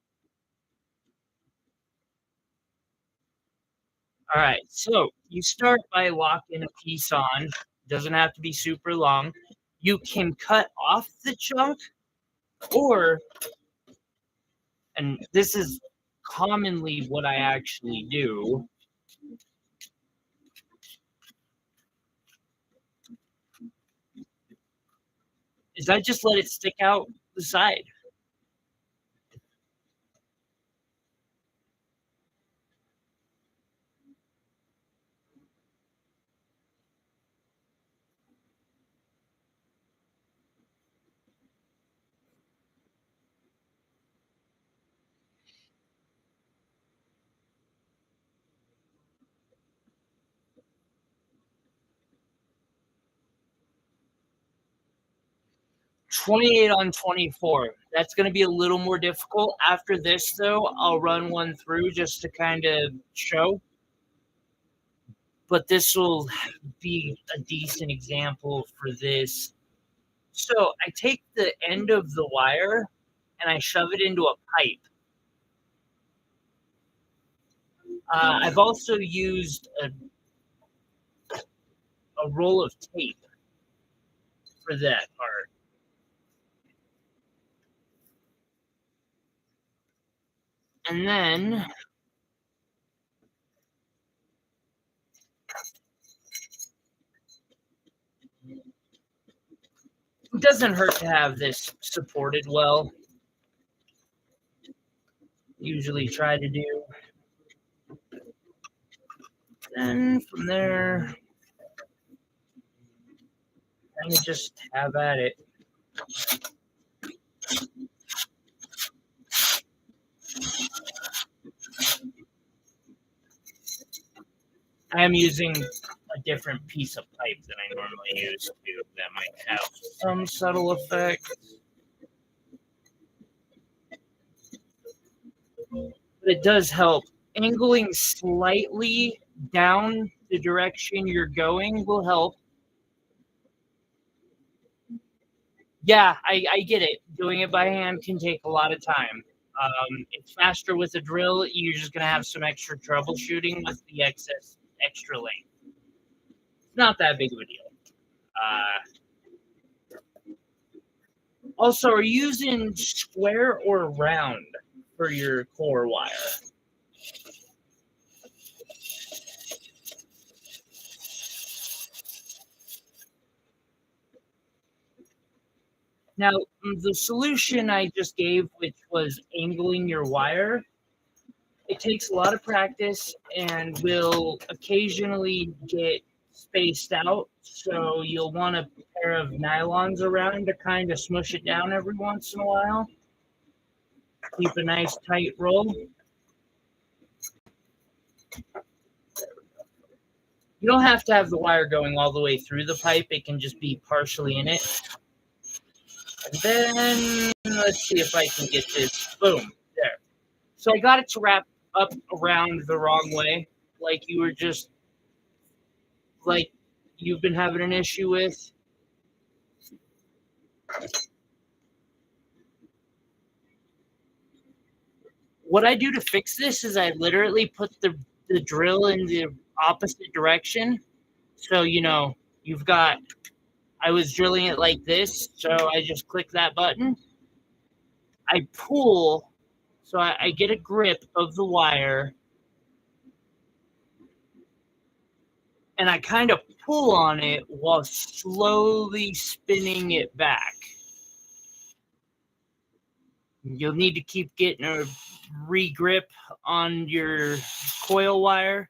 All right, so you start by locking a piece on. Doesn't have to be super long. You can cut off the chunk, or, and this is commonly what I actually do, is I just let it stick out the side. 28 on 24. That's going to be a little more difficult. After this, though, I'll run one through just to kind of show. But this will be a decent example for this. So I take the end of the wire and I shove it into a pipe. I've also used a roll of tape for that part. And then it doesn't hurt to have this supported well. Usually try to do. Then from there, kind of just have at it. I am using a different piece of pipe than I normally use too. That might have some subtle effect. But it does help. Angling slightly down the direction you're going will help. Yeah, I get it. Doing it by hand can take a lot of time. It's faster with a drill. You're just going to have some extra troubleshooting with the extra length. It's not that big of a deal. Also, are you using square or round for your core wire? Now, the solution I just gave, which was angling your wire, it takes a lot of practice and will occasionally get spaced out. So you'll want a pair of nylons around to kind of smush it down every once in a while. Keep a nice tight roll. You don't have to have the wire going all the way through the pipe. It can just be partially in it. And then let's see if I can get this. Boom. There. So I got it to wrap up around the wrong way, like you were just, like you've been having an issue with. What I do to fix this is I literally put the drill in the opposite direction. So, you've got, I was drilling it like this. So I just click that button. I pull, so I get a grip of the wire. And I kind of pull on it while slowly spinning it back. You'll need to keep getting a re-grip on your coil wire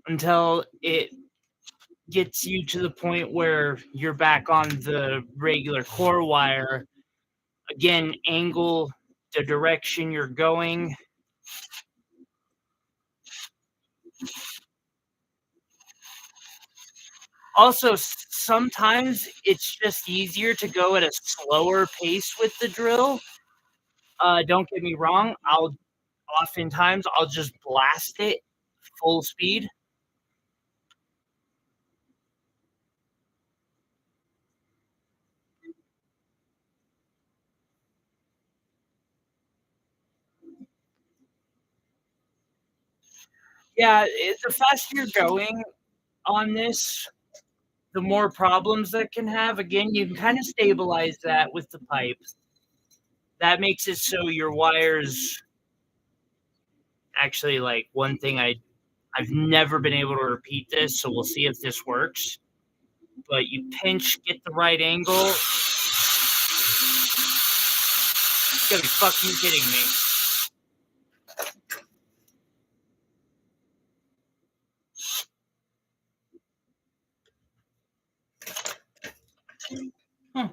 until it gets you to the point where you're back on the regular core wire. Again, angle the direction you're going. Also, sometimes it's just easier to go at a slower pace with the drill. Don't get me wrong, oftentimes I'll just blast it full speed. Yeah, the faster you're going on this, the more problems that can have. Again, you can kind of stabilize that with the pipe. That makes it so your wires actually, like, one thing I've never been able to repeat this, so we'll see if this works. But you pinch, get the right angle. You gotta be fucking kidding me. Huh.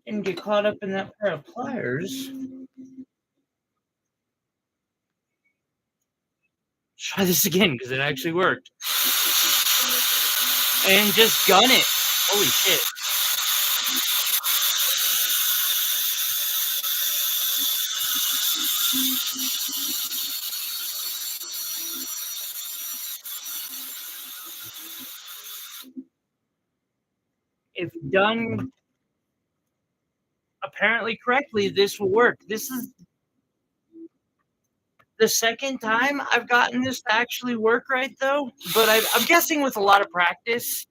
Didn't get caught up in that pair of pliers. Try this again because it actually worked. And just gun it. Holy shit. If done apparently correctly, this will work. This is the second time I've gotten this to actually work right, though. But I'm guessing with a lot of practice,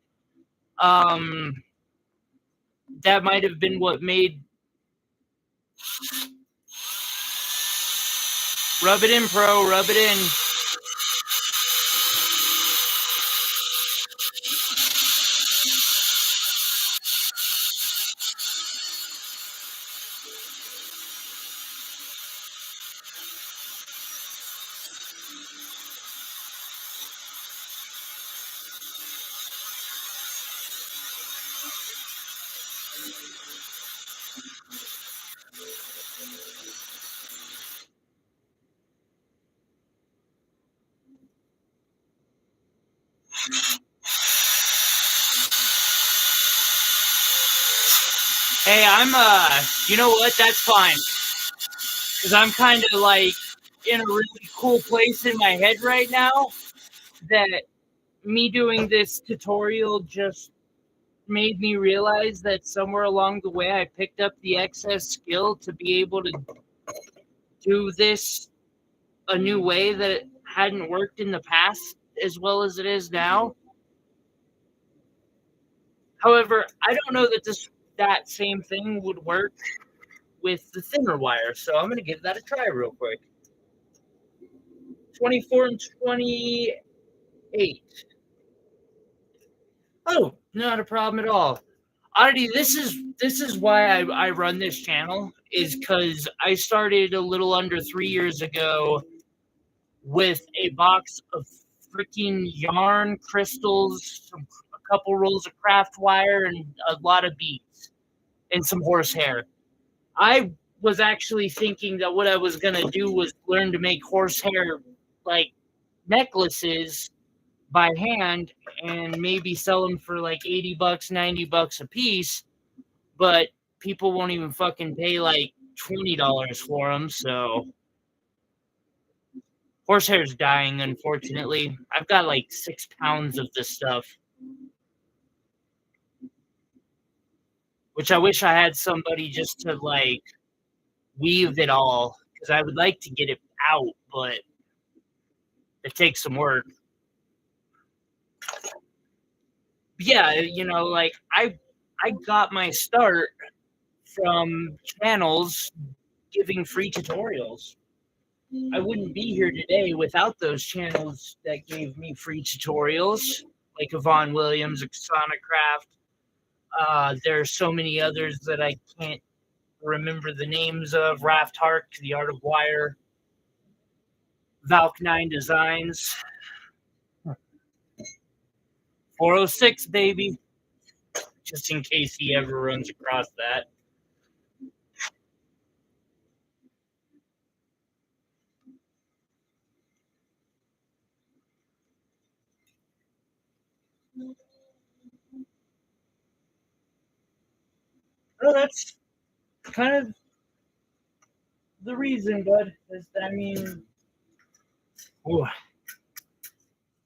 that might have been what made. Rub it in, pro. Rub it in. Hey, you know what? That's fine. Because I'm kind of like in a really cool place in my head right now that me doing this tutorial just made me realize that somewhere along the way I picked up the excess skill to be able to do this a new way that hadn't worked in the past as well as it is now. However, I don't know that that same thing would work with the thinner wire, so I'm going to give that a try real quick. 24 and 28. Oh, not a problem at all. Oddity, this is why I run this channel, is because I started a little under 3 years ago with a box of freaking yarn, crystals, a couple rolls of craft wire, and a lot of beads and some horsehair. I was actually thinking that what I was gonna do was learn to make horsehair like necklaces by hand and maybe sell them for like $80, $90 a piece, but people won't even fucking pay like $20 for them. So horsehair's dying, unfortunately. I've got like 6 pounds of this stuff, which I wish I had somebody just to like weave it all, because I would like to get it out, but it takes some work. Yeah, like I got my start from channels giving free tutorials. I wouldn't be here today without those channels that gave me free tutorials, like Yvonne Williams, Exonacraft. There's so many others that I can't remember the names of. Raft Hark, The Art of Wire, Valk 9 Designs, 406, baby, just in case he ever runs across that. Well, that's kind of the reason, bud. Ooh,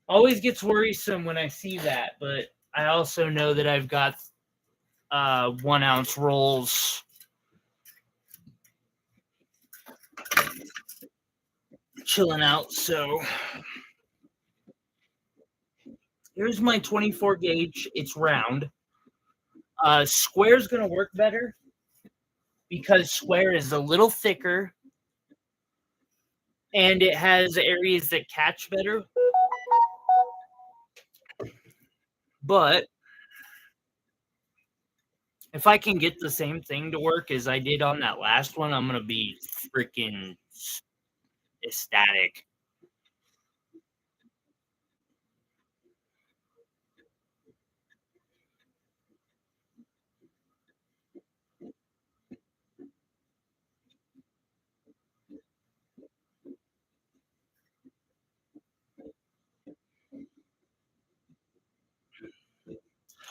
always gets worrisome when I see that, but I also know that I've got 1 ounce rolls chilling out. So here's my 24 gauge. It's round. Square's gonna work better because square is a little thicker and it has areas that catch better. But if I can get the same thing to work as I did on that last one, I'm gonna be freaking ecstatic.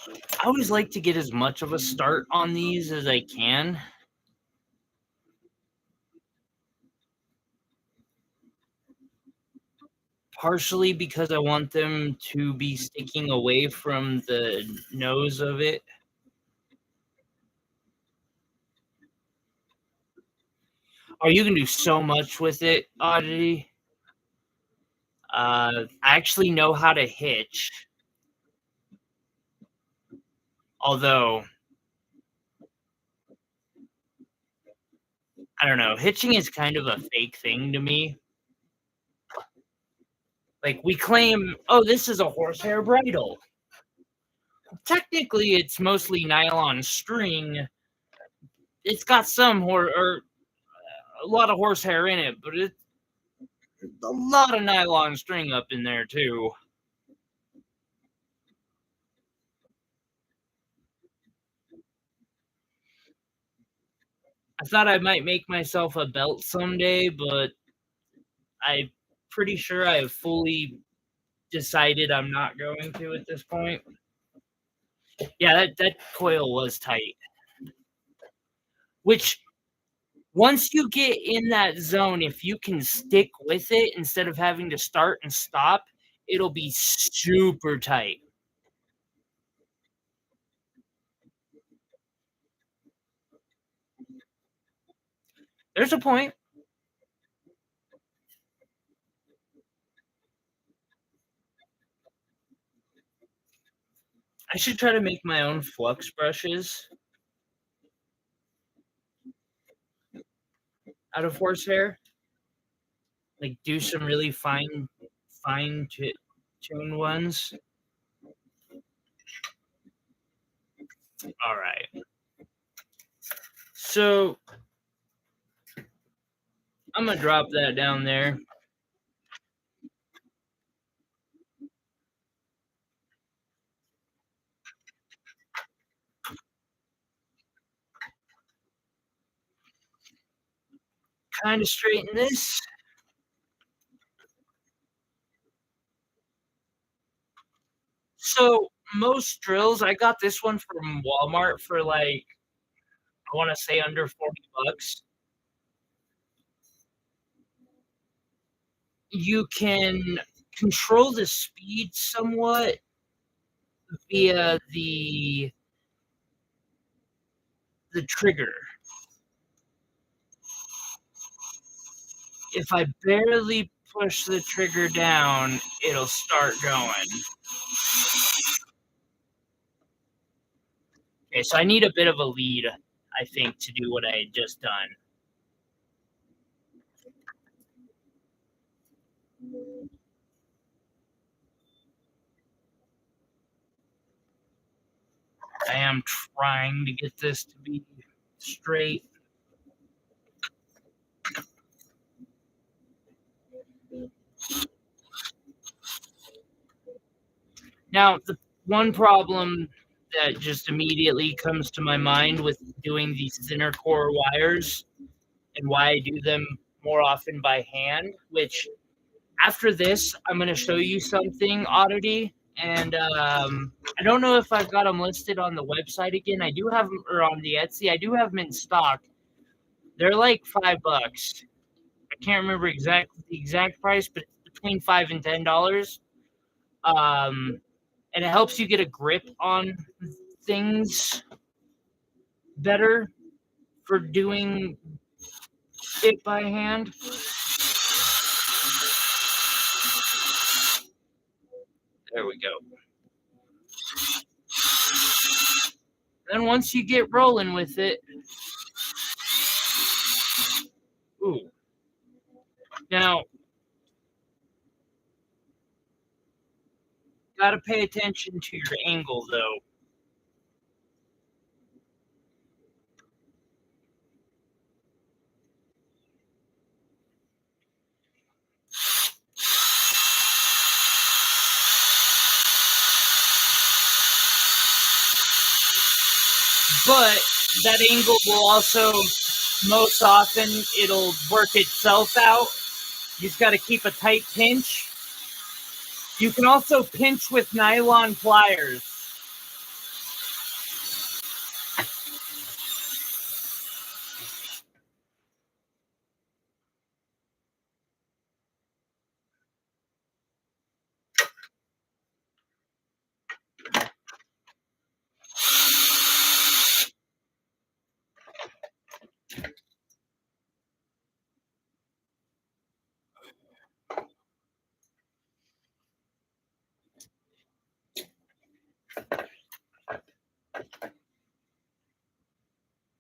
I always like to get as much of a start on these as I can. Partially because I want them to be sticking away from the nose of it. Oh, you can do so much with it, Oddity. I actually know how to hitch. Although, I don't know, hitching is kind of a fake thing to me. Like, we claim, oh, this is a horsehair bridle. Technically, it's mostly nylon string. It's got some or a lot of horsehair in it, but it's a lot of nylon string up in there, too. I thought I might make myself a belt someday, but I'm pretty sure I have fully decided I'm not going to at this point. Yeah, that coil was tight. Which, once you get in that zone, if you can stick with it instead of having to start and stop, it'll be super tight. There's a point. I should try to make my own flux brushes out of horsehair. Like, do some really fine tune ones. All right. So I'm gonna drop that down there. kind of straighten this. So most drills, I got this one from Walmart for like, I want to say under 40 bucks. You can control the speed somewhat via the trigger. If I barely push the trigger down, it'll start going. Okay, so I need a bit of a lead, I think, to do what I had just done. I am trying to get this to be straight. Now, the one problem that just immediately comes to my mind with doing these thinner core wires and why I do them more often by hand, which after this, I'm going to show you something, Oddity. And I don't know if I've got them listed on the website again. I do have them, or on the Etsy. I do have them in stock. They're like $5. I can't remember the exact price, but it's between $5 and $10. And it helps you get a grip on things better for doing it by hand. There we go. Then once you get rolling with it, ooh. Now, gotta pay attention to your angle though. But that angle will also, most often, it'll work itself out. You just got to keep a tight pinch. You can also pinch with nylon pliers.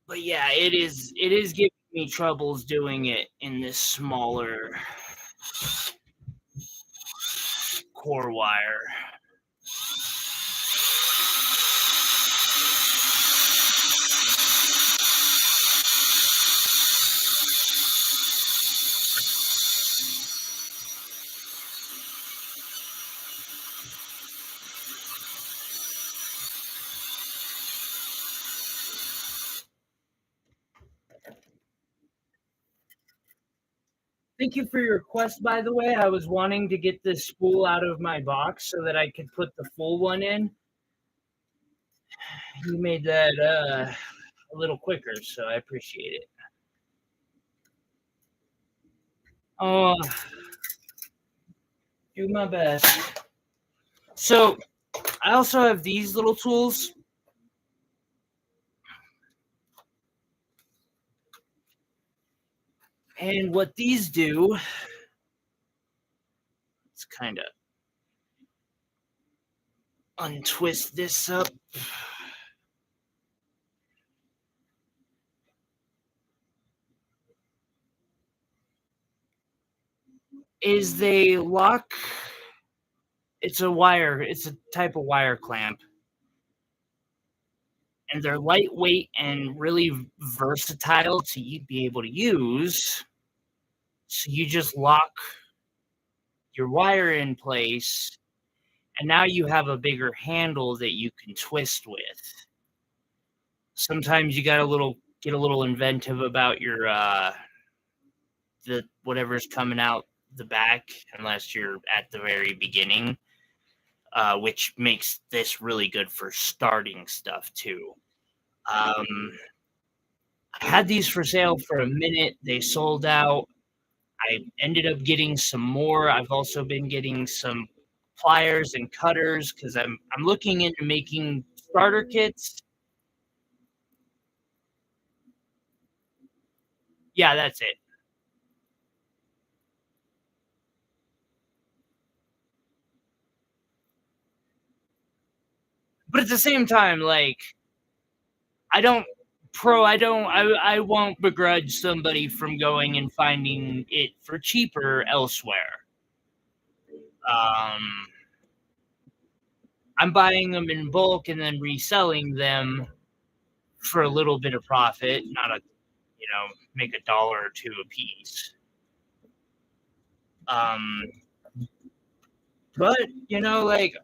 But yeah, it is giving me troubles doing it in this smaller core wire. Thank you for your request, by the way. I was wanting to get this spool out of my box so that I could put the full one in. You made that a little quicker, so I appreciate it. Oh, do my best. So, I also have these little tools. And what these do, let's kind of untwist this up. Is they lock, it's a type of wire clamp. And they're lightweight and really versatile to be able to use. So you just lock your wire in place, and now you have a bigger handle that you can twist with. Sometimes you got get a little inventive about your the whatever's coming out the back unless you're at the very beginning, which makes this really good for starting stuff too. Um, I had these for sale for a minute. They sold out. I ended up getting some more. I've also been getting some pliers and cutters because I'm looking into making starter kits. Yeah, that's it. But at the same time, like I don't I won't begrudge somebody from going and finding it for cheaper elsewhere. Um, I'm buying them in bulk and then reselling them for a little bit of profit, not a make a dollar or two a piece. Um, but like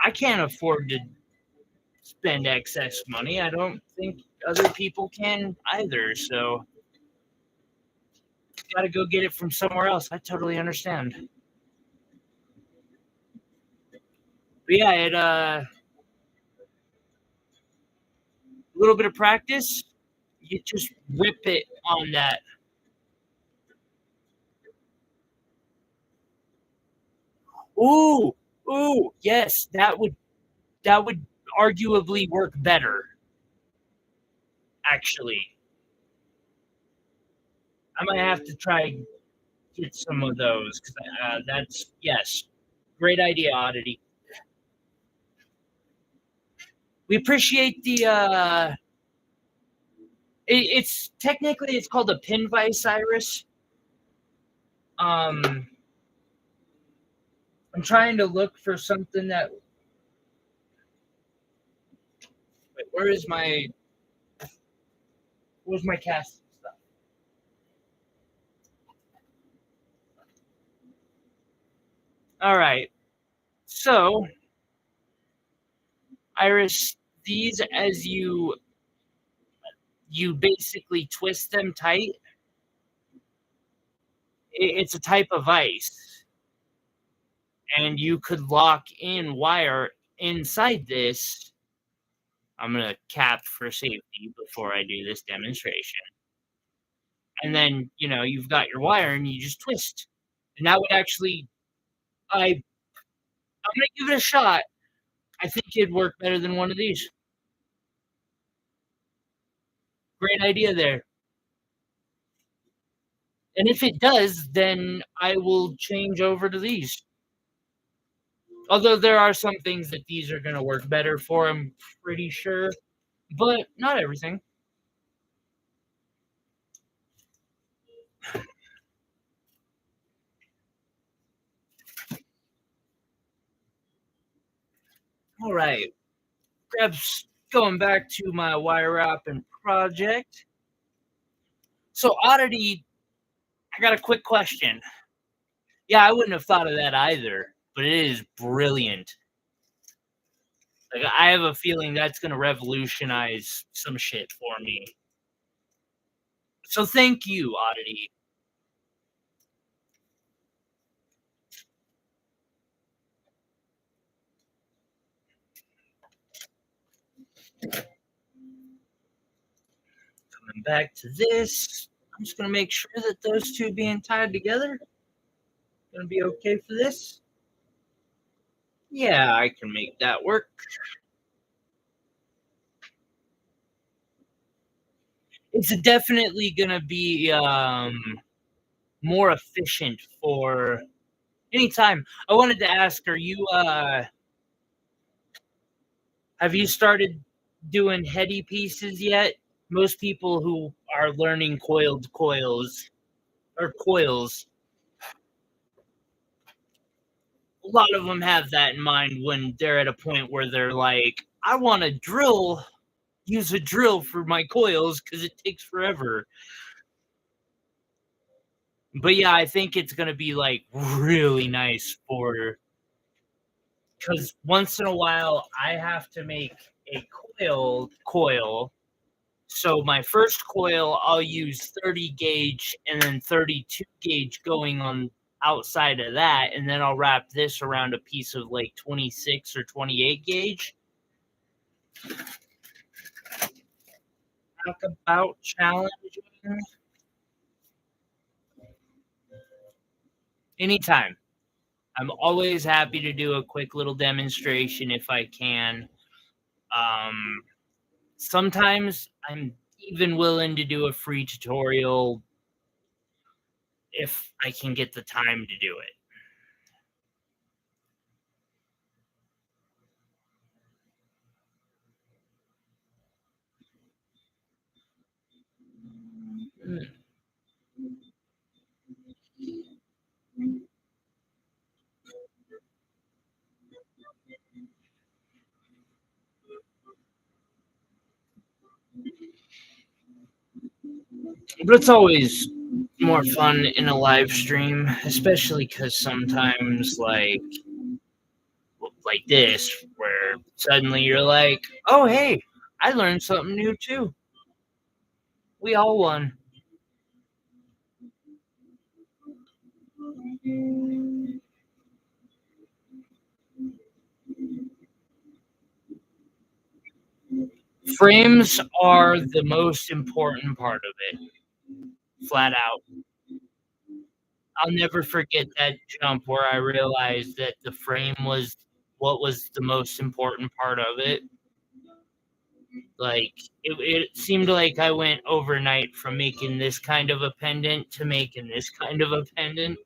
I can't afford to spend excess money. I don't think other people can either. So got to go get it from somewhere else. I totally understand. But yeah, it a little bit of practice, you just rip it on that. Ooh, ooh, yes, that would arguably work better. Actually, I might have to try get some of those because that's yes, great idea, Oddity. We appreciate the. It's technically it's called a pin vice iris. Um, I'm trying to look for something that. Wait, where's my casting stuff? All right, so Iris, these as you basically twist them tight. It's a type of ice, and you could lock in wire inside this. I'm gonna cap for safety before I do this demonstration, and then you've got your wire, and you just twist, and that would actually I'm gonna give it a shot. I think it'd work better than one of these. Great idea there. And if it does, then I will change over to these. Although there are some things that these are going to work better for, I'm pretty sure, but not everything. All right, perhaps going back to my wire wrapping project. So, Oddity, I got a quick question. Yeah, I wouldn't have thought of that either, but it is brilliant. Like, I have a feeling that's going to revolutionize some shit for me. So, thank you, Oddity. Coming back to this, I'm just going to make sure that those two being tied together going to be okay for this. Yeah, I can make that work. It's definitely going to be more efficient for any time. I wanted to ask, are you have you started doing heady pieces yet? Most people who are learning coiled coils or coils, a lot of them have that in mind when they're at a point where they're like, I want to use a drill for my coils because it takes forever. But yeah, I think it's gonna be like really nice for because once in a while I have to make a coil, So my first coil, I'll use 30 gauge and then 32 gauge going on outside of that, and then I'll wrap this around a piece of like 26 or 28 gauge. Talk about challenging. Anytime. I'm always happy to do a quick little demonstration if I can. Sometimes I'm even willing to do a free tutorial if I can get the time to do it. But it's always more fun in a live stream, especially because sometimes, like this, where suddenly you're like, "Oh, hey, I learned something new too. We all won." Frames are the most important part of it, flat out. I'll never forget that jump where I realized that the frame was what was the most important part of it. Like it seemed like I went overnight from making this kind of a pendant to making this kind of a pendant.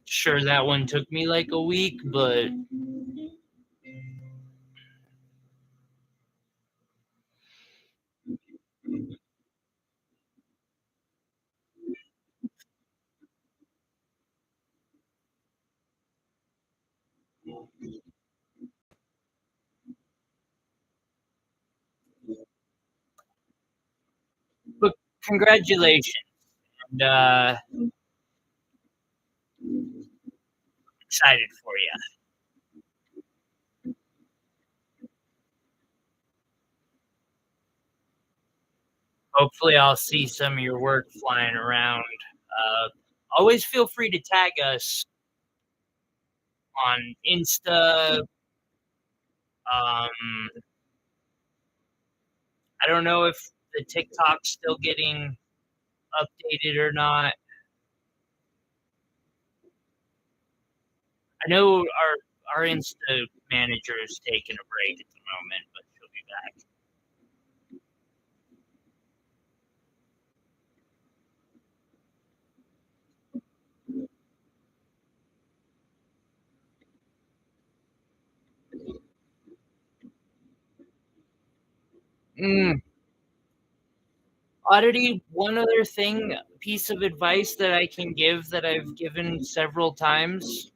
Sure, that one took me like a week, but congratulations. And excited for you. Hopefully, I'll see some of your work flying around. Always feel free to tag us on Insta. Um, I don't know if the TikTok's still getting updated or not. I know our Insta manager is taking a break at the moment, but she'll be back. Mm. Oddity, one other thing, piece of advice that I can give that I've given several times.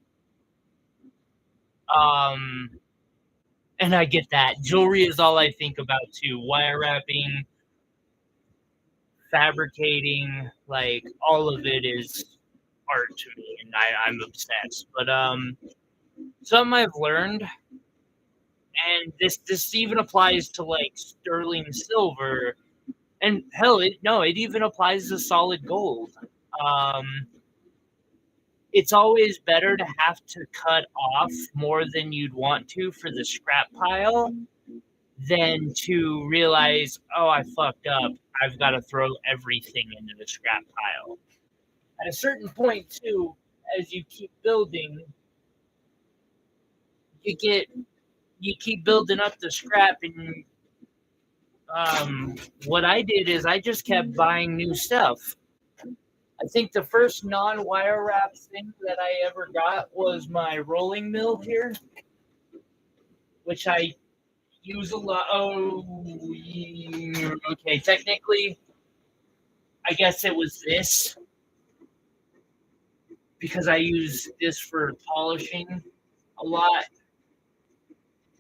Um, and I get that. Jewelry is all I think about too. Wire wrapping, fabricating, like all of it is art to me, and I'm obsessed. But something I've learned, and this even applies to like sterling silver, and hell, it even applies to solid gold. Um, it's always better to have to cut off more than you'd want to for the scrap pile than to realize, oh, I fucked up. I've got to throw everything into the scrap pile. At a certain point, too, as you keep building, you get you keep building up the scrap, and what I did is I just kept buying new stuff. I think the first non-wire wrap thing that I ever got was my rolling mill here, which I use a lot. Oh, okay. Technically, I guess it was this because I use this for polishing a lot.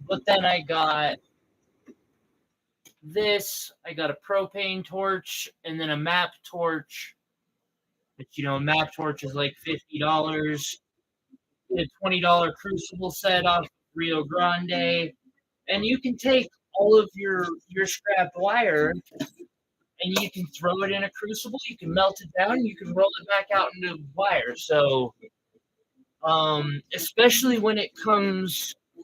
But then I got this. I got a propane torch and then a map torch. But a map torch is like $50. A $20 crucible set off Rio Grande, and you can take all of your scrap wire, and you can throw it in a crucible. You can melt it down. You can roll it back out into wire. So, especially when it comes to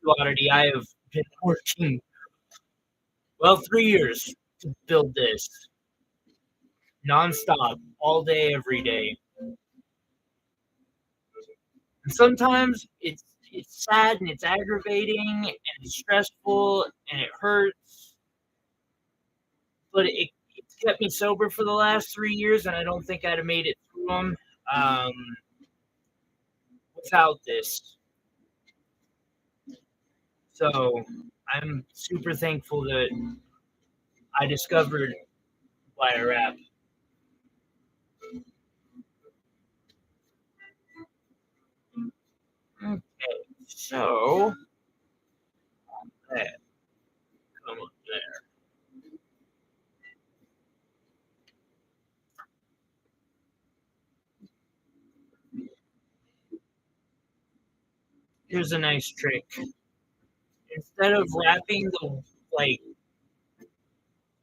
commodity, I have been working 3 years to build this nonstop, all day, every day. And sometimes it's sad and it's aggravating and it's stressful and it hurts, but it's kept me sober for the last 3 years, and I don't think I'd have made it through them um, without this. So I'm super thankful that I discovered wire wrap. Okay, so that come up there. Here's a nice trick. Instead of like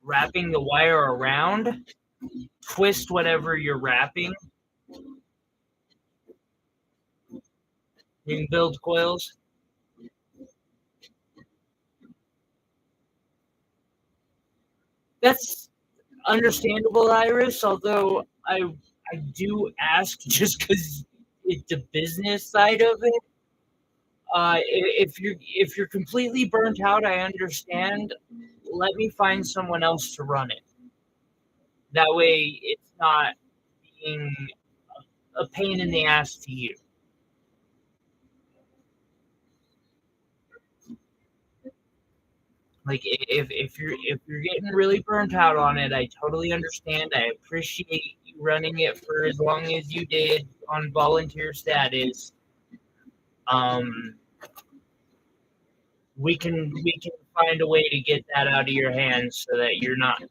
wrapping the wire around, twist whatever you're wrapping. You can build coils. That's understandable, Iris. Although I do ask just because it's the business side of it. If you're completely burnt out, I understand. Let me find someone else to run it. That way, it's not being a pain in the ass to you. Like if you're getting really burnt out on it, I totally understand. I appreciate you running it for as long as you did on volunteer status. Um, we can find a way to get that out of your hands so that you're not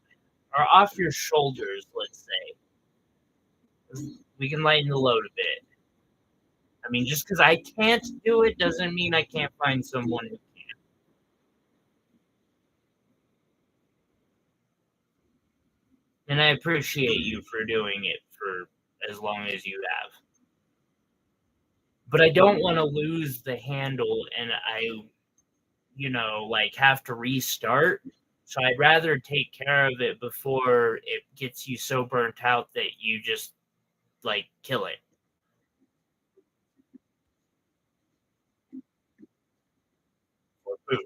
or off your shoulders. Let's say we can lighten the load a bit. I mean, just because I can't do it doesn't mean I can't find someone who can. And I appreciate you for doing it for as long as you have. But I don't want to lose the handle and like have to restart. So I'd rather take care of it before it gets you so burnt out that you just like kill it. Or poof.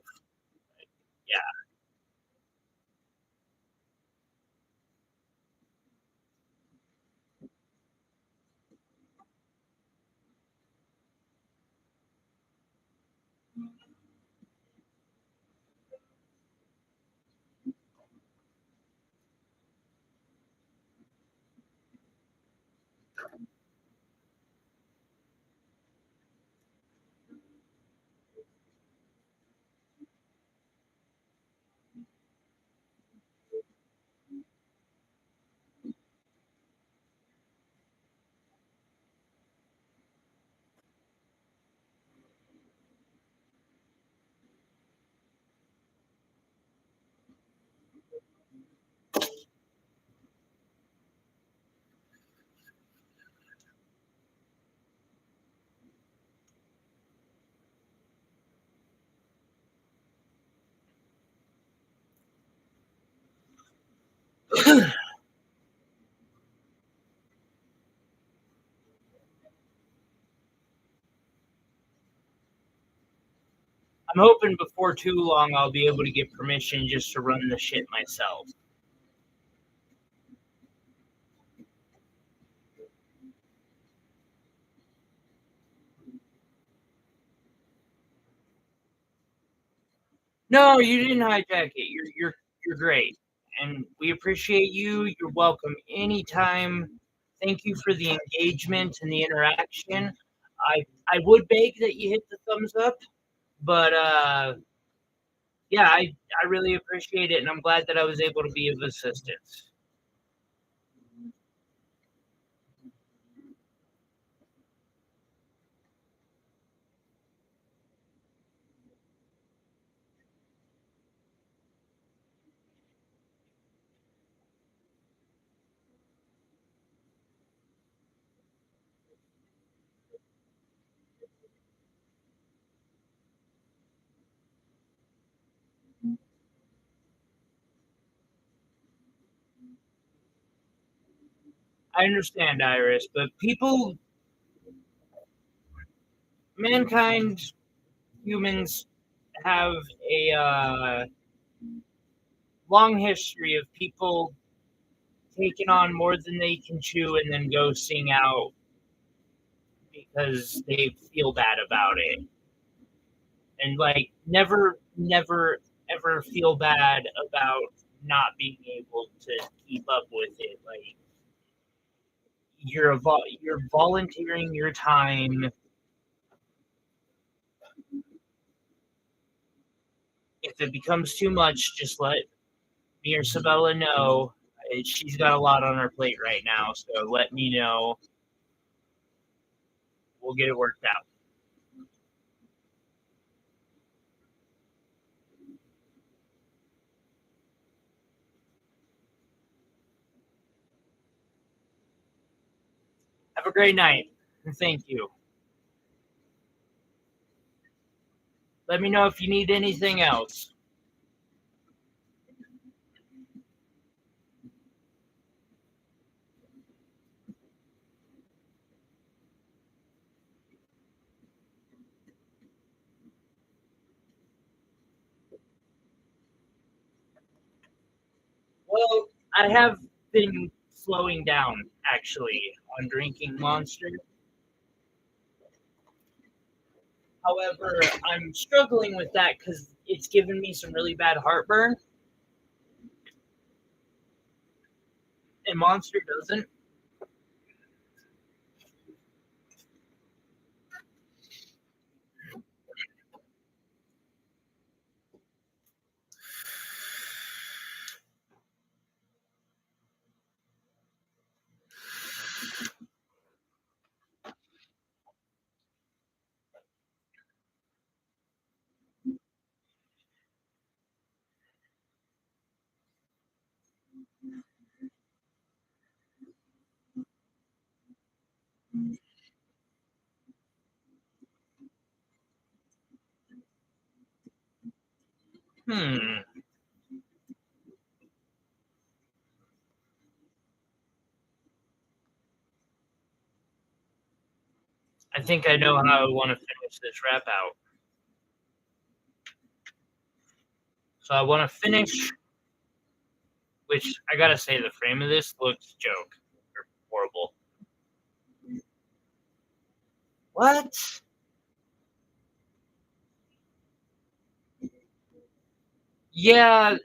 Yeah. I'm hoping before too long I'll be able to get permission just to run the shit myself. No, you didn't hijack it. You're great, and we appreciate you. You're welcome anytime. Thank you for the engagement and the interaction. I would beg that you hit the thumbs up, but yeah, I really appreciate it, and I'm glad that I was able to be of assistance. I understand, Iris, but mankind, humans have a long history of people taking on more than they can chew and then ghosting out because they feel bad about it. And like never ever feel bad about not being able to keep up with it. Like you're volunteering your time. If it becomes too much, just let me or Sabella know. She's got a lot on her plate right now, so let me know. We'll get it worked out. Have a great night, and thank you. Let me know if you need anything else. Well, I have been slowing down actually on drinking Monster. However, I'm struggling with that because it's given me some really bad heartburn, and Monster doesn't. Hmm. I think I know how I want to finish this wrap out. So I want to finish, which I gotta say, the frame of this looks joke or horrible. What? Yeah,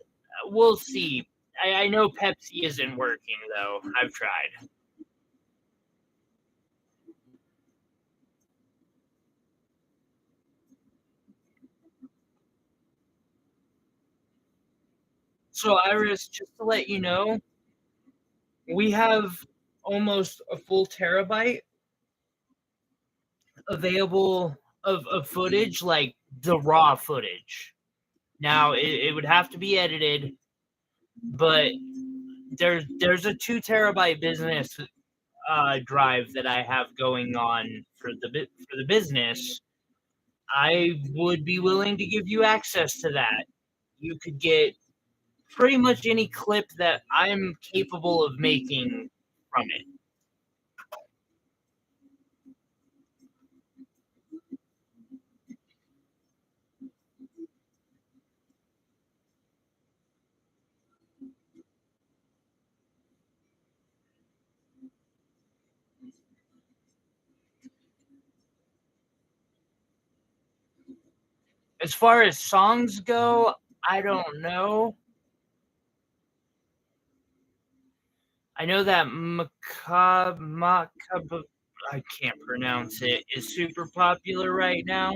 we'll see. I know Pepsi isn't working though. I've tried. So Iris, just to let you know, we have almost a full terabyte available of footage, like the raw footage. Now it would have to be edited, but there's a 2 terabyte business drive that I have going on for the business. I would be willing to give you access to that. You could get pretty much any clip that I'm capable of making from it. As far as songs go, I don't know. I know that Macabre, I can't pronounce it, is super popular right now.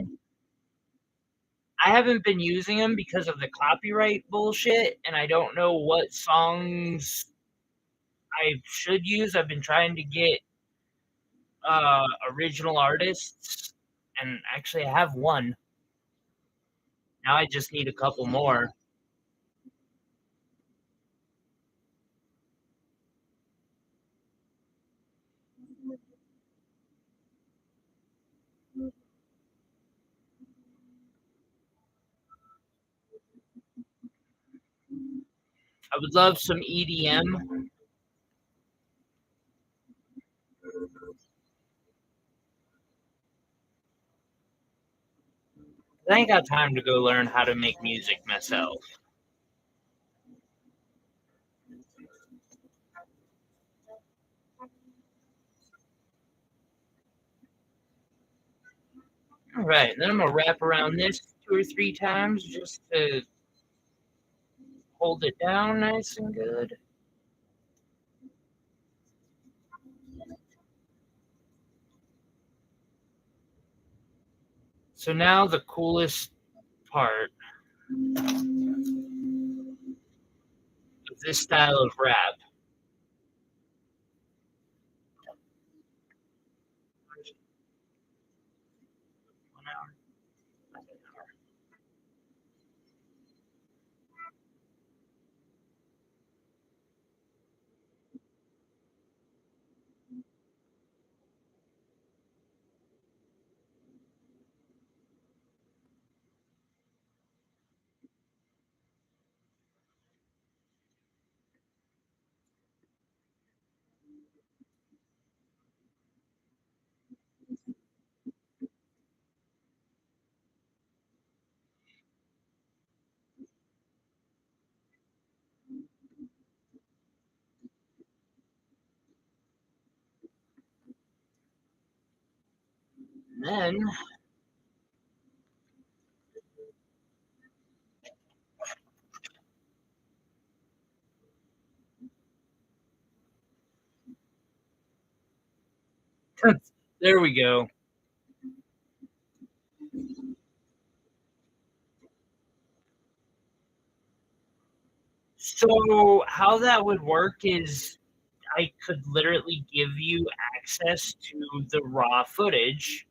I haven't been using them because of the copyright bullshit, and I don't know what songs I should use. I've been trying to get original artists, and actually, I have one. Now I just need a couple more. I would love some EDM. I ain't got time to go learn how to make music myself. All right, then I'm gonna wrap around this 2 or 3 times just to hold it down nice and good. So now the coolest part of this style of wrap. And then there we go. So how that would work is I could literally give you access to the raw footage.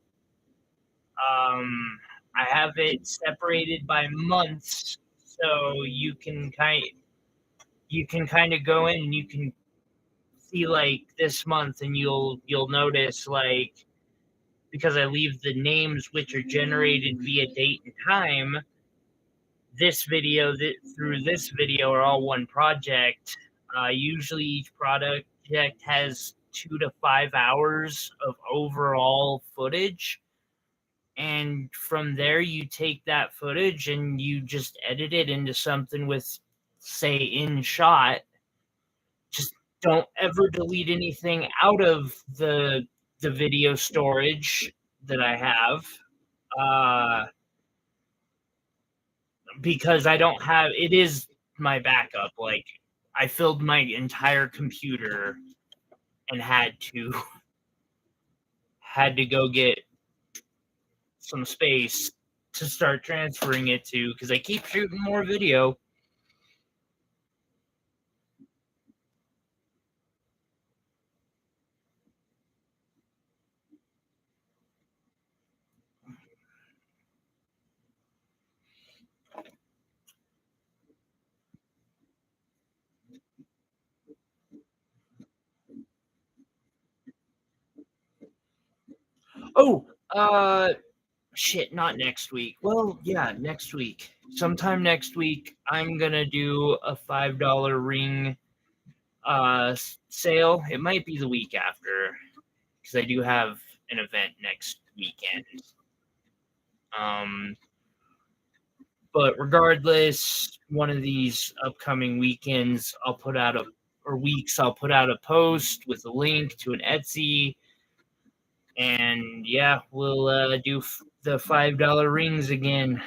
I have it separated by months, so you can kind of go in and you can see like this month, and you'll notice like because I leave the names which are generated via date and time. This video through this video are all one project. Usually each project has 2 to 5 hours of overall footage. And from there, you take that footage and you just edit it into something with, say, in shot. Just don't ever delete anything out of the video storage that I have. Uh, because I don't have it is my backup. Like I filled my entire computer and had to go get some space to start transferring it to because I keep shooting more video. Oh, shit, not next week. Well, yeah, next week. Sometime next week, I'm gonna do a $5 ring sale. It might be the week after because I do have an event next weekend. Um, but regardless, one of these upcoming weekends, I'll put out a post with a link to an Etsy, and yeah, we'll do the $5 rings again.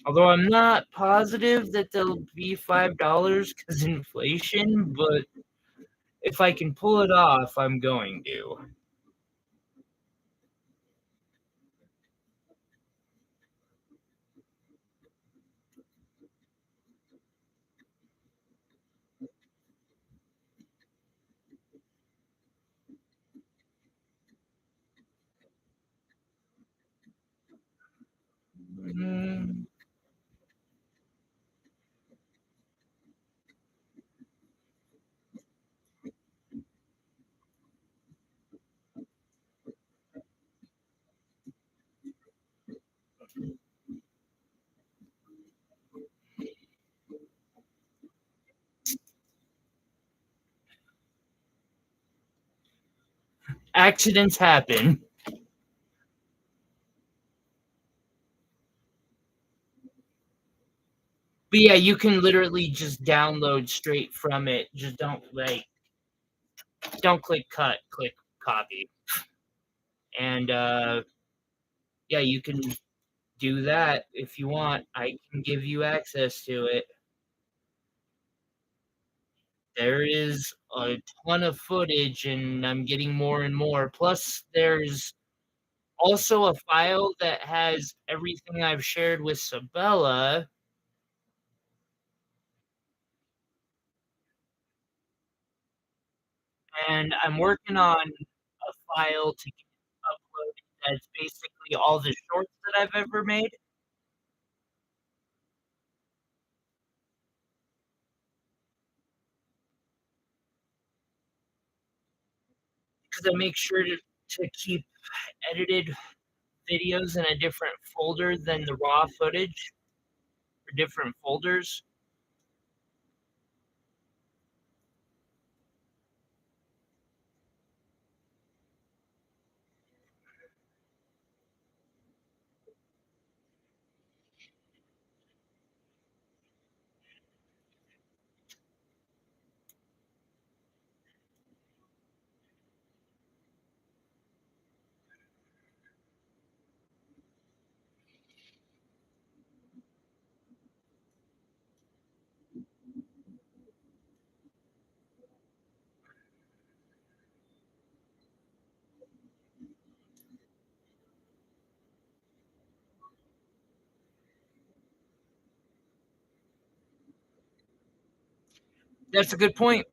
Although I'm not positive that they'll be $5 because inflation, but if I can pull it off, I'm going to. Mm, accidents happen. But yeah, you can literally just download straight from it. Just don't click cut, click copy. And yeah, you can do that if you want. I can give you access to it. There is a ton of footage, and I'm getting more and more. Plus, there's also a file that has everything I've shared with Sabella, and I'm working on a file to get uploaded that's basically all the shorts that I've ever made. Because I make sure to keep edited videos in a different folder than the raw footage, or different folders. That's a good point.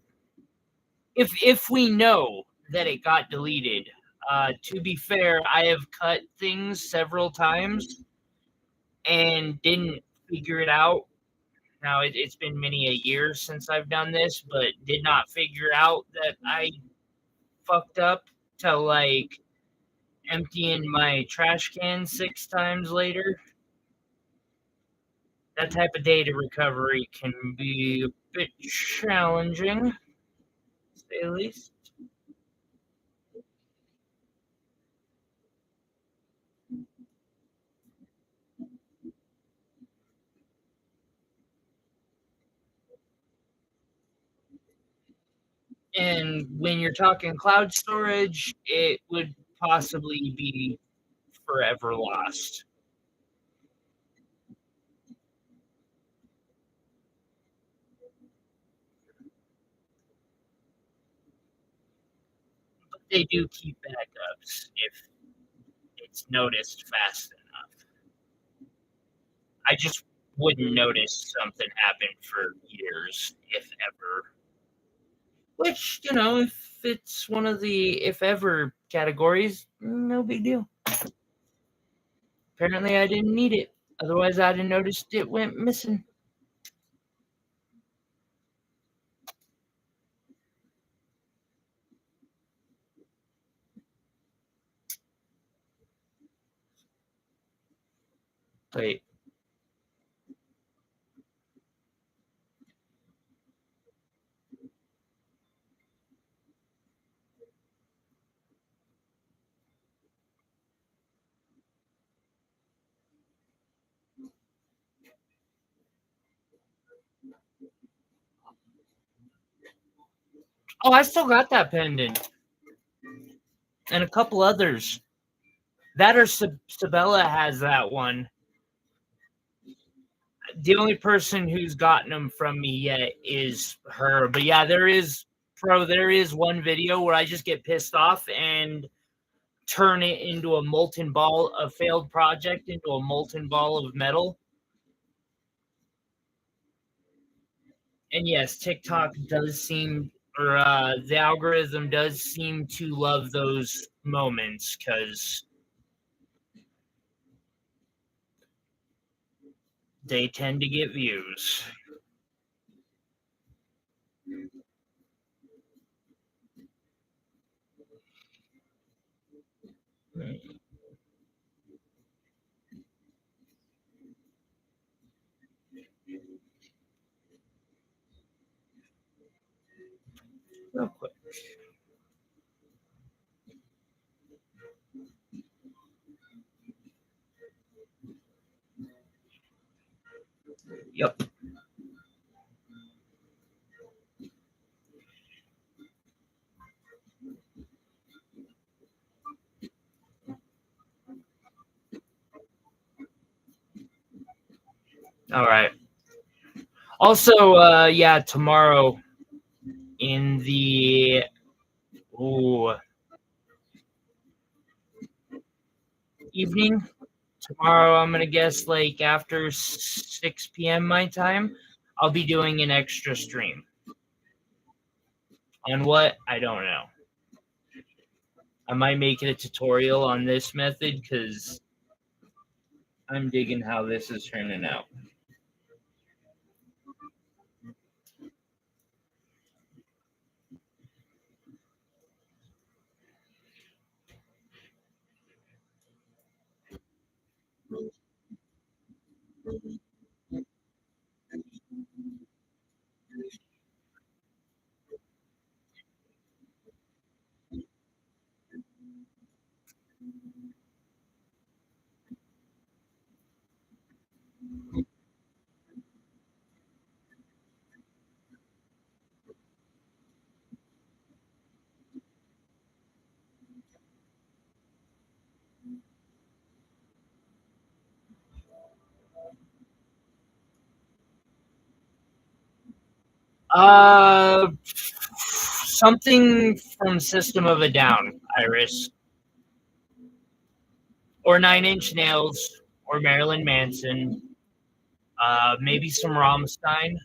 If we know that it got deleted, to be fair, I have cut things several times and didn't figure it out. Now it's been many a year since I've done this, but did not figure out that I fucked up till like emptying my trash can 6 times later. That type of data recovery can be a bit challenging, to say the least. And when you're talking cloud storage, it would possibly be forever lost. But they do keep backups if it's noticed fast enough. I just wouldn't notice something happened for years, if ever. Which, if it's one of the if ever categories, no big deal. Apparently, I didn't need it. Otherwise, I'd have noticed it went missing. Wait. Oh, I still got that pendant. And a couple others. That or Sabella has that one. The only person who's gotten them from me yet is her. But yeah, there is one video where I just get pissed off and turn it into a molten ball, a failed project into a molten ball of metal. And yes, TikTok does seem, or the algorithm does seem to love those moments because they tend to get views. Real quick. Yep. All right. Also, yeah, tomorrow in the ooh, evening, tomorrow I'm gonna guess like after 6 p.m. my time, I'll be doing an extra stream. On what? I don't know. I might make it a tutorial on this method because I'm digging how this is turning out. Something from System of a Down, Iris, or Nine Inch Nails, or Marilyn Manson. Maybe some Rammstein.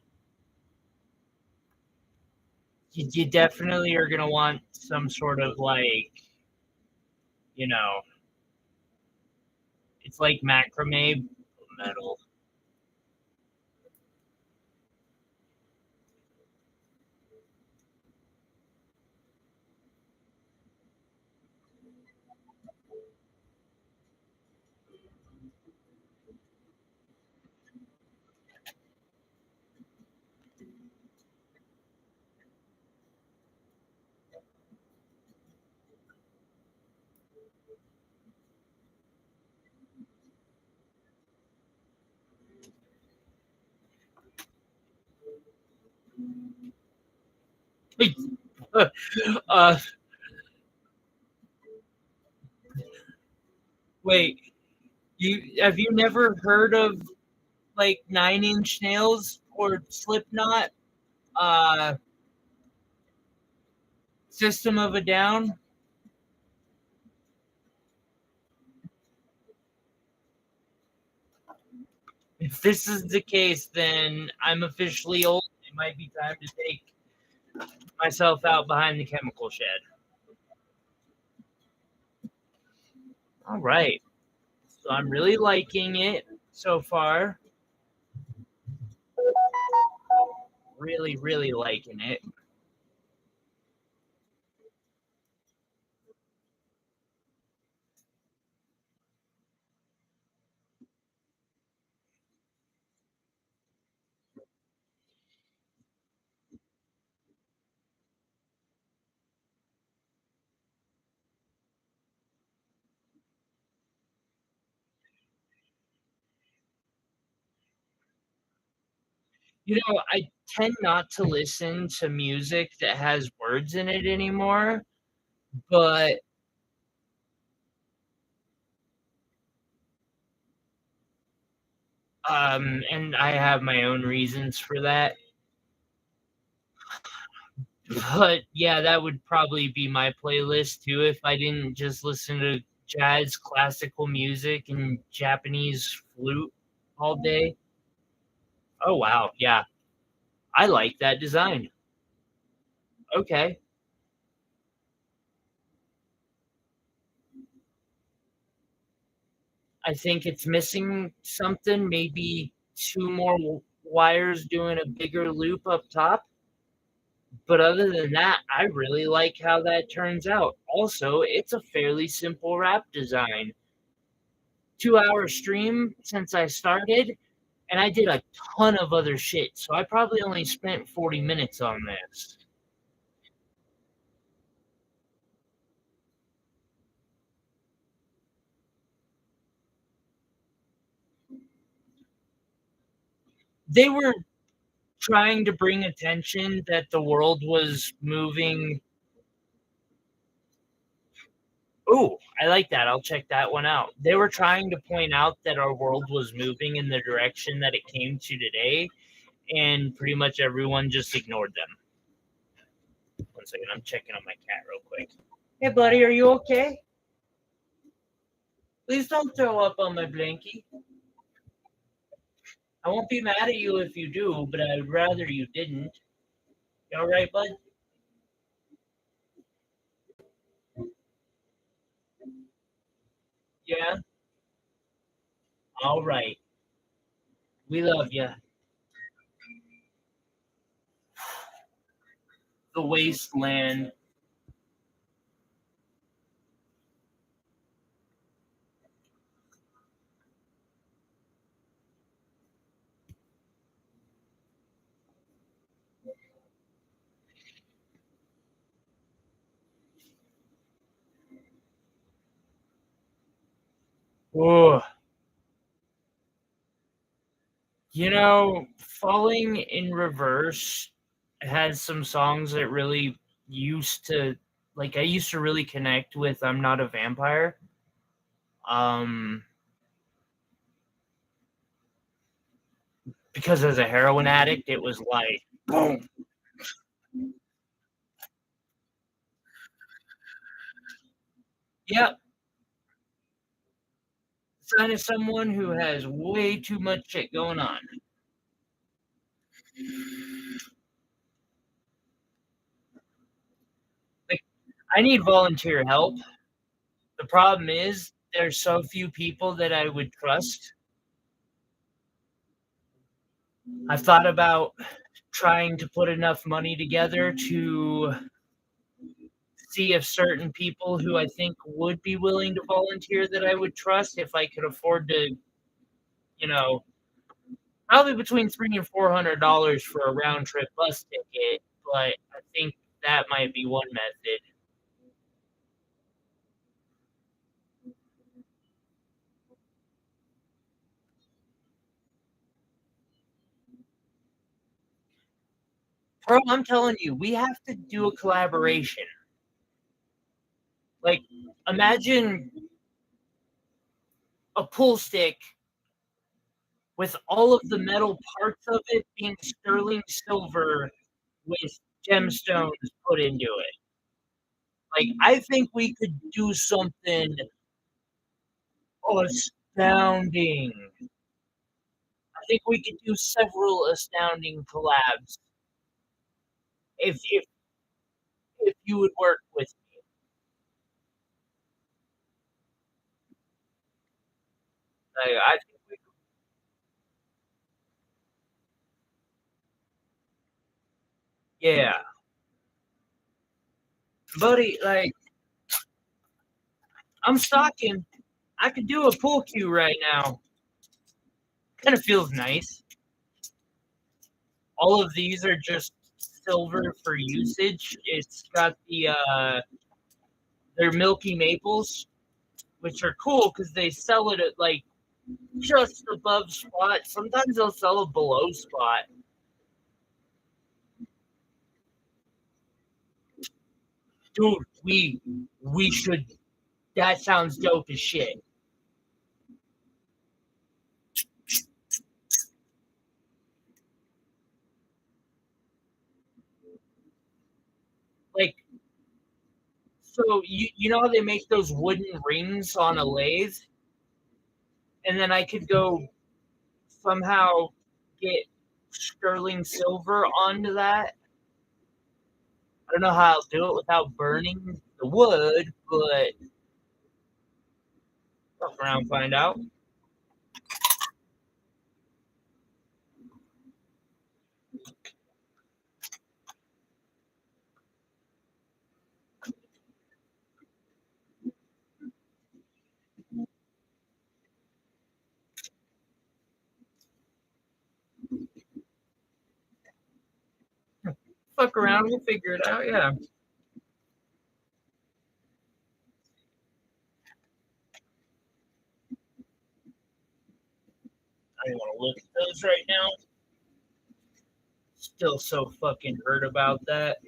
You definitely are gonna want some sort of like, you know, it's like macrame metal. uh, wait, you have you never heard of like Nine Inch Nails or Slipknot? Uh, System of a Down. If this is the case, then I'm officially old. It might be time to take myself out behind the chemical shed. All right. So I'm really liking it so far. Really, really liking it. I tend not to listen to music that has words in it anymore, but and I have my own reasons for that. But yeah, that would probably be my playlist too if I didn't just listen to jazz, classical music, and Japanese flute all day. Oh wow, yeah, I like that design. Okay, I think it's missing something. Maybe two more wires doing a bigger loop up top. But other than that, I really like how that turns out. Also, it's a fairly simple wrap design. 2 hour stream since I started, and I did a ton of other shit. So I probably only spent 40 minutes on this. They were trying to bring attention that the world was moving. Ooh, I like that. I'll check that one out. They were trying to point out that our world was moving in the direction that it came to today, and pretty much everyone just ignored them. 1 second, I'm checking on my cat real quick. Hey, buddy, are you okay? Please don't throw up on my blankie. I won't be mad at you if you do, but I'd rather you didn't. You all right, bud? Yeah? All right. We love you. The wasteland. Oh, Falling in Reverse has some songs that really used to, I used to really connect with I'm Not a Vampire. Um, because as a heroin addict, it was like, boom. Yep. Sign of someone who has way too much shit going on. Like, I need volunteer help. The problem is there's so few people that I would trust. I've thought about trying to put enough money together to see if certain people who I think would be willing to volunteer that I would trust if I could afford to, you know, probably between $300 and $400 for a round trip bus ticket. But I think that might be one method. Bro, I'm telling you, we have to do a collaboration. Like, imagine a pool stick with all of the metal parts of it being sterling silver with gemstones put into it. Like, I think we could do something astounding. I think we could do several astounding collabs if you would work with me. I think we could, yeah, buddy. Like, I'm stocking. I could do a pool cue right now. Kind of feels nice. All of these are just silver for usage. It's got they're milky maples, which are cool because they sell it at like just above spot. Sometimes they'll sell it below spot. Dude, we should. That sounds dope as shit. Like, so you know how they make those wooden rings on a lathe, and then I could go somehow get sterling silver onto that. I don't know how I'll do it without burning the wood, but fuck around, find out. Fuck around, we'll figure it out. Yeah, I don't want to look at those right now. Still so fucking hurt about that.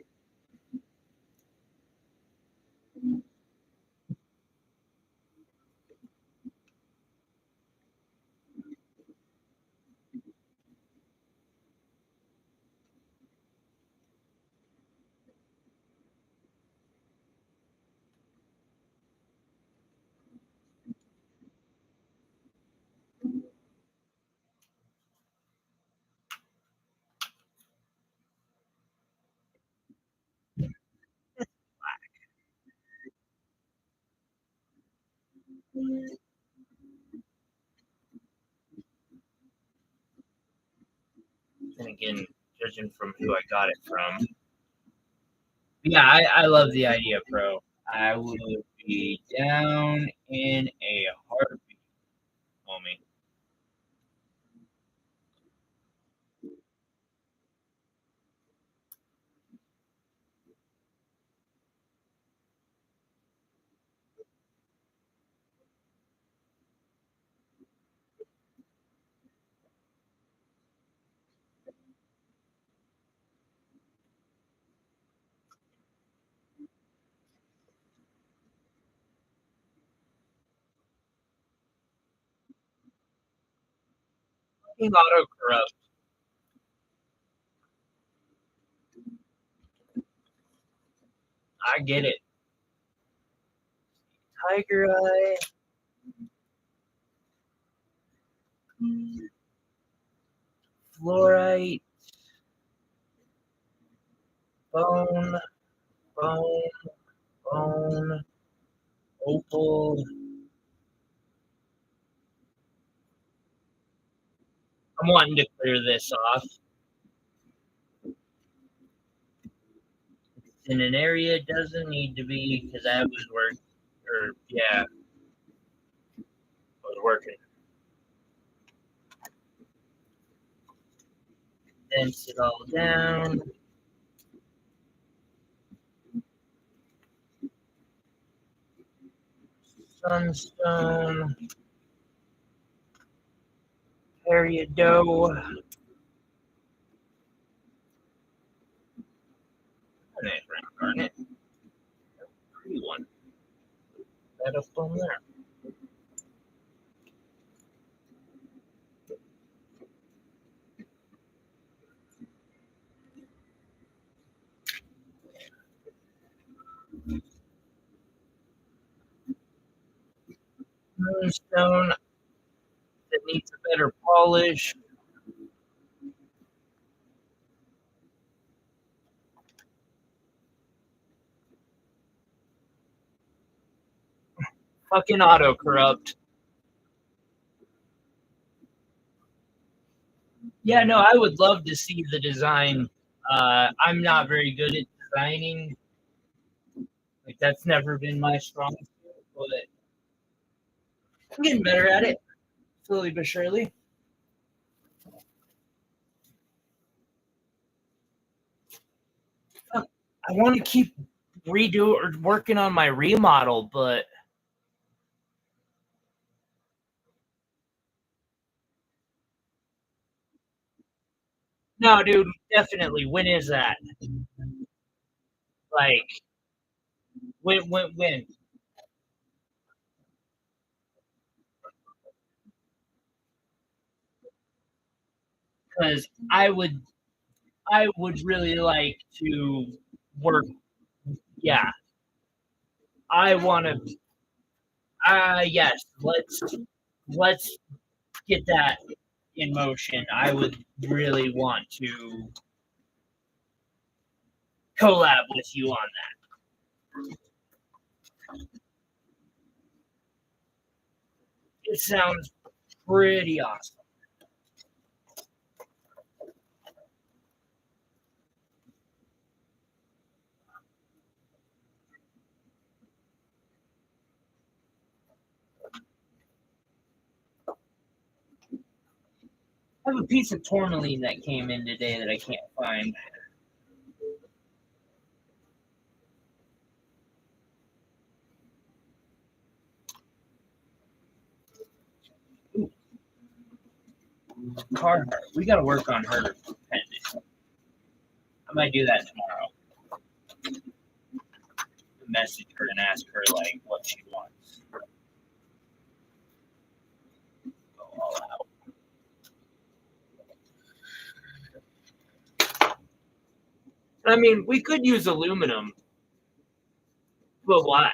And again, judging from who I got it from. Yeah, I love the idea, bro. I would be down in a heartbeat, homie. Fucking autocorrupt. I get it. Tiger eye. Fluorite. Bone. Bone. Bone. Opal. I'm wanting to clear this off. In an area it doesn't need to be because I was working. Or, yeah, I was working. Dense it all down. Sunstone. Peridot. Garnet. Pretty one. That up on there. Moonstone that needs a better polish. Fucking autocorrupt. Yeah, no, I would love to see the design. I'm not very good at designing. Like that's never been my strong suit, but I'm getting better at it, slowly but surely. I want to keep redo or working on my remodel, but no, dude, definitely. When is that? Like, when? Because I would really like to work. Yeah, I want to. Yes, let's get that in motion. I would really want to collab with you on that. It sounds pretty awesome. I have a piece of tourmaline that came in today that I can't find. Ooh, Carhartt. We got to work on her pendant. I might do that tomorrow. Message her and ask her like what she wants. Go all out. I mean, we could use aluminum, but why?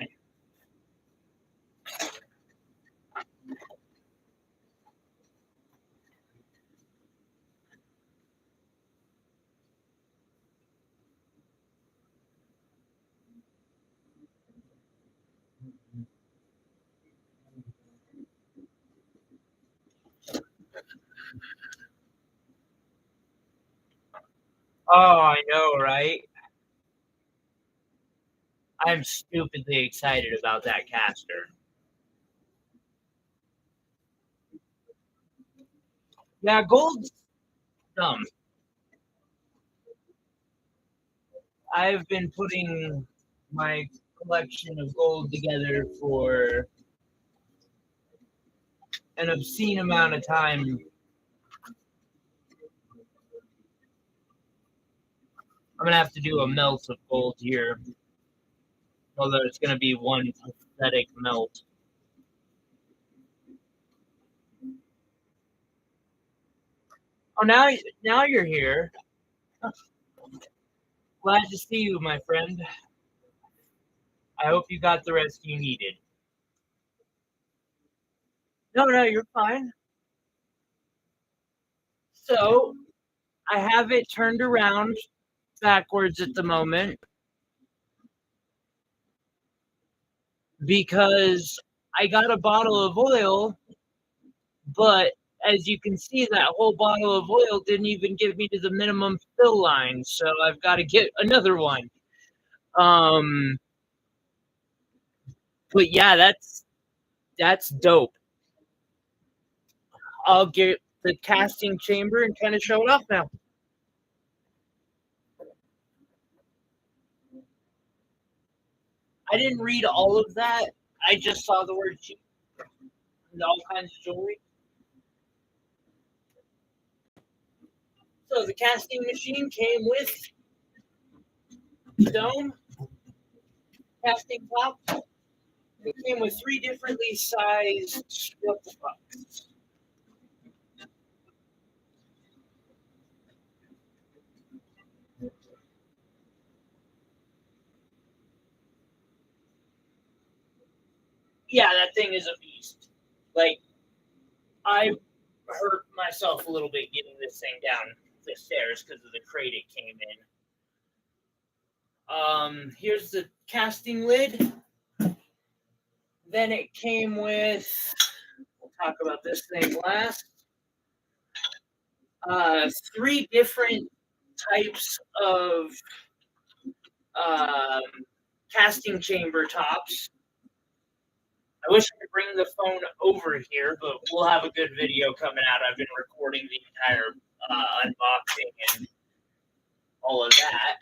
Oh, I know, right? I'm stupidly excited about that caster. Yeah, gold's dumb. I've been putting my collection of gold together for an obscene amount of time. I'm gonna have to do a melt of gold here, although it's gonna be one pathetic melt. Oh, now you're here. Glad to see you, my friend. I hope you got the rest you needed. No, no, you're fine. So I have it turned around backwards at the moment because I got a bottle of oil, but as you can see, that whole bottle of oil didn't even get me to the minimum fill line, so I've got to get another one. Um, but yeah, that's dope. I'll get the casting chamber and kind of show it off now. I didn't read all of that. I just saw the word cheap and all kinds of jewelry. So the casting machine came with dome, casting top. It came with three differently sized what the fuck. Yeah, that thing is a beast. Like I hurt myself a little bit getting this thing down the stairs because of the crate it came in. Here's the casting lid. Then it came with. We'll talk about this thing last. Three different types of um, casting chamber tops. I wish I could bring the phone over here, but we'll have a good video coming out. I've been recording the entire unboxing and all of that.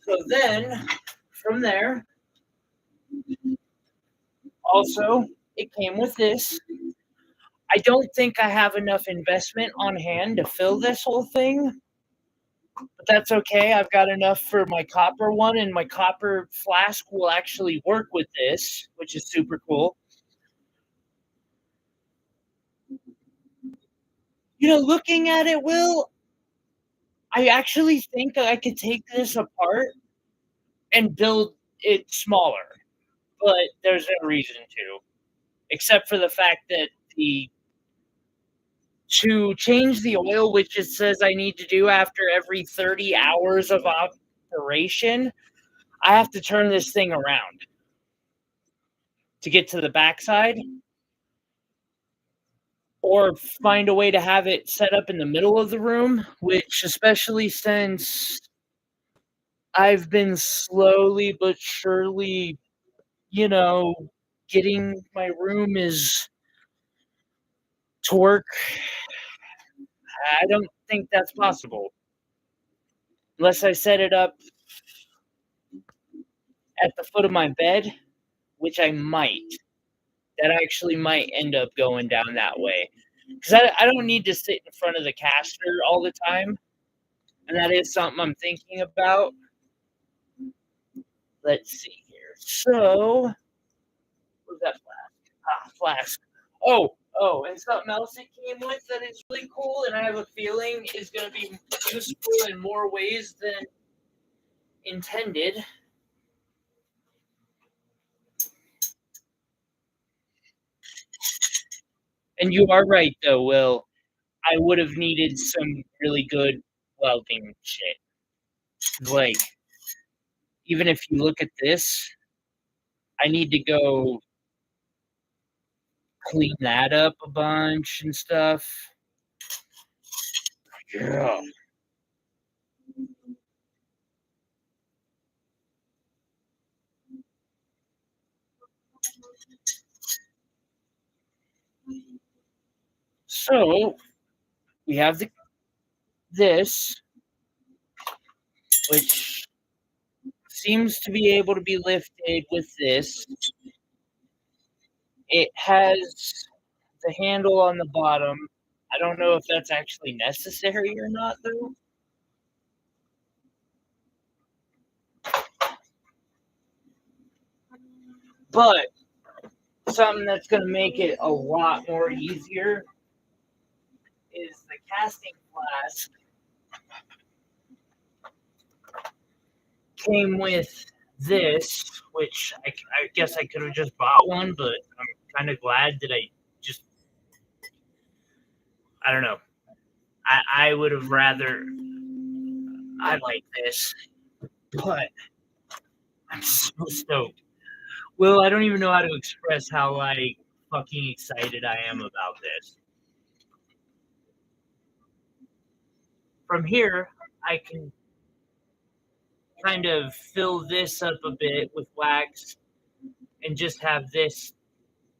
So then, from there, also, it came with this. I don't think I have enough investment on hand to fill this whole thing, but that's okay. I've got enough for my copper one, and my copper flask will actually work with this, which is super cool. Looking at it, Will, I actually think I could take this apart and build it smaller, but there's no reason to, except for the fact that the to change the oil, which it says I need to do after every 30 hours of operation, I have to turn this thing around to get to the backside or find a way to have it set up in the middle of the room, which, especially since I've been slowly but surely, you know, getting my room is to work, I don't think that's possible unless I set it up at the foot of my bed, which I might. That actually might end up going down that way because I don't need to sit in front of the caster all the time, and that is something I'm thinking about. Let's see here. So, what's that flask? Flask. Oh, and something else it came with that is really cool, and I have a feeling is going to be useful in more ways than intended. And you are right, though, Will. I would have needed some really good welding shit. Like, even if you look at this, I need to go clean that up a bunch and stuff. Yeah. So we have this, which seems to be able to be lifted with this. It has the handle on the bottom. I don't know if that's actually necessary or not, though. But something that's going to make it a lot more easier is the casting flask came with this, which I guess I could have just bought one, but I'm kind of glad that I don't know. I would have rather, I like this, but I'm so stoked. Will, I don't even know how to express how like fucking excited I am about this. From here, I can kind of fill this up a bit with wax and just have this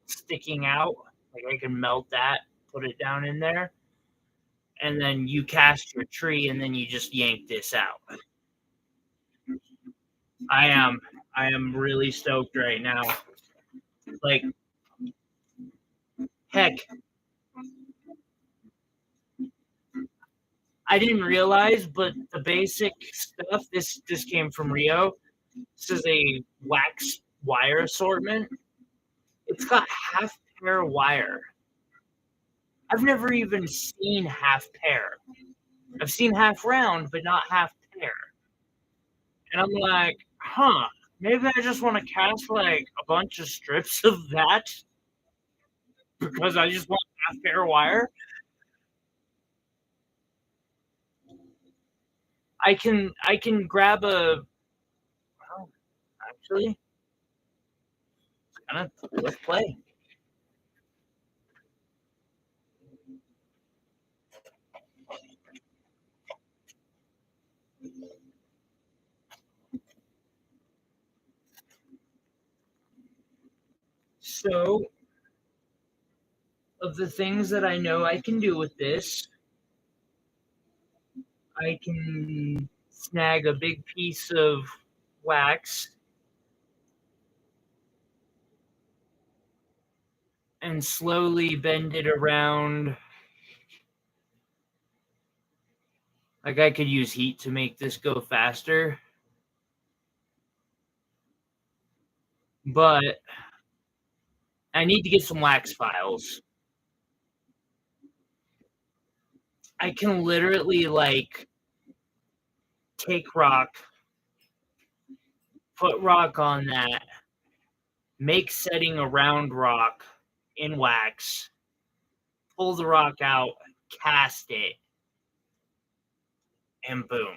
sticking out. Like I can melt that, put it down in there, and then you cast your tree, and then you just yank this out. I am, I am really stoked right now. Like, heck, I didn't realize, but the basic stuff. This came from Rio. This is a wax wire assortment. It's got half pair wire. I've never even seen half pair. I've seen half round, but not half pair. And I'm like, huh, maybe I just want to cast like a bunch of strips of that because I just want half pair wire. I can grab a well, actually kind of let's play. So of the things that I know I can do with this, I can snag a big piece of wax and slowly bend it around. Like I could use heat to make this go faster, but I need to get some wax files. I can literally like take rock, put rock on that, make setting around rock in wax, pull the rock out, cast it, and boom.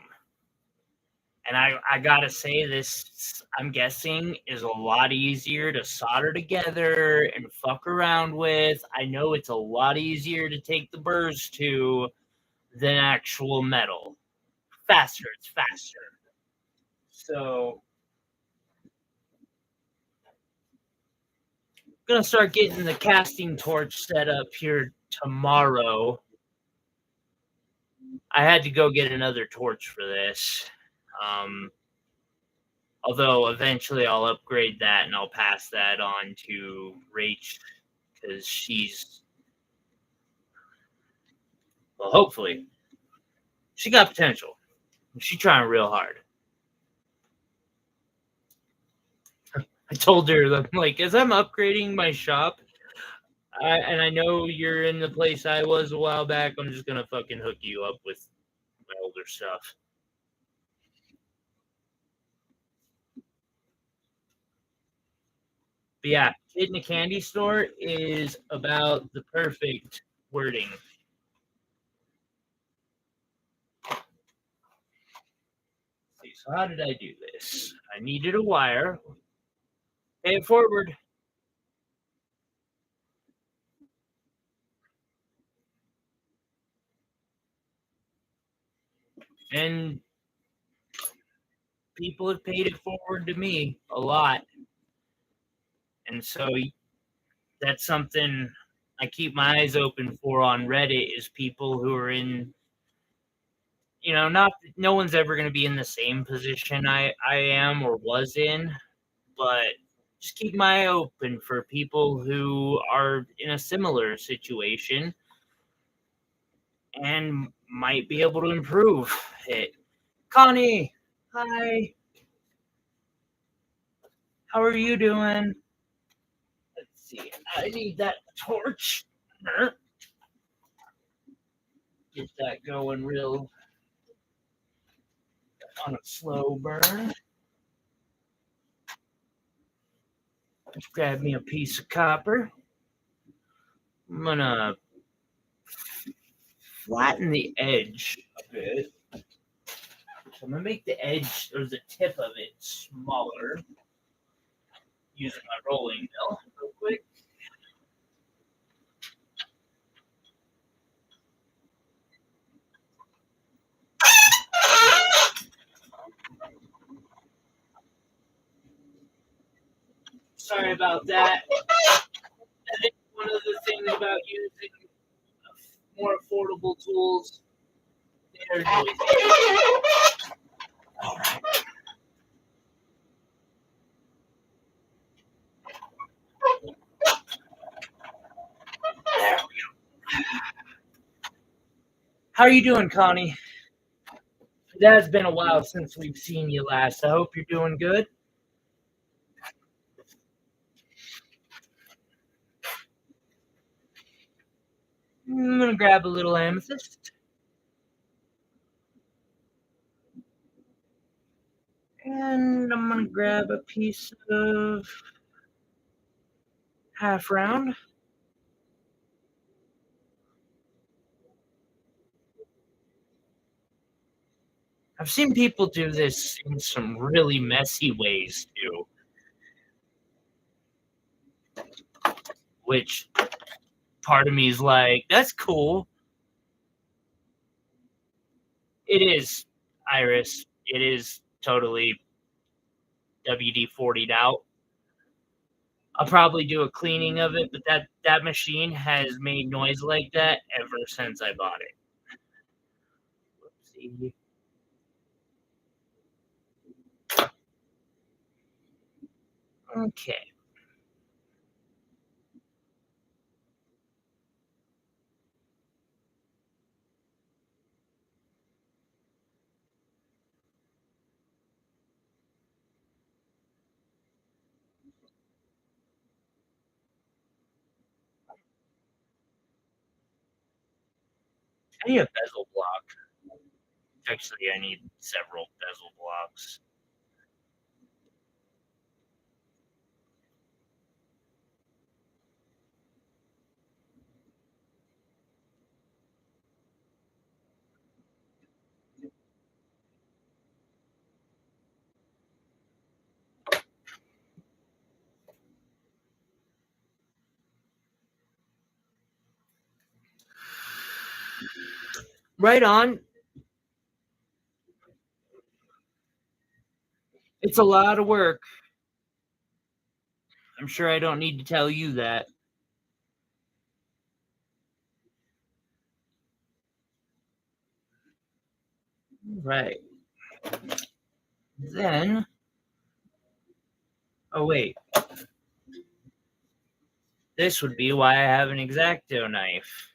And I gotta say, this, I'm guessing, is a lot easier to solder together and fuck around with. I know it's a lot easier to take the burrs to than actual metal. Faster, it's faster. So, I'm gonna start getting the casting torch set up here tomorrow. I had to go get another torch for this. Um, Although eventually I'll upgrade that and I'll pass that on to Rach because well, hopefully, she got potential. She's trying real hard. I told her, I'm like, as I'm upgrading my shop, and I know you're in the place I was a while back, I'm just going to fucking hook you up with my older stuff. But yeah, Kid in a Candy Store is about the perfect wording. See, so how did I do this? I needed a wire. Pay it forward. And people have paid it forward to me a lot. And so that's something I keep my eyes open for on Reddit is people who are in, not no one's ever going to be in the same position I am or was in, but just keep my eye open for people who are in a similar situation and might be able to improve it. Connie, hi. How are you doing? Let's see. I need that torch. Get that going real on a slow burn. Let's grab me a piece of copper. I'm gonna flatten the edge a bit. So I'm gonna make the edge or the tip of it smaller using my rolling mill real quick. Sorry about that. I think one of the things about using more affordable tools, they're noisy. All right. There we go. How are you doing, Connie? It has been a while since we've seen you last. I hope you're doing good. I'm gonna grab a little amethyst. And I'm gonna grab a piece of half round. I've seen people do this in some really messy ways too, which part of me is like, that's cool. It is, Iris. It is totally WD-40'd out. I'll probably do a cleaning of it, but that machine has made noise like that ever since I bought it. Whoopsie. Okay. I need a bezel block. Actually, I need several bezel blocks. Right on. It's a lot of work. I'm sure I don't need to tell you that. Right. Then, oh wait, this would be why I have an X-Acto knife.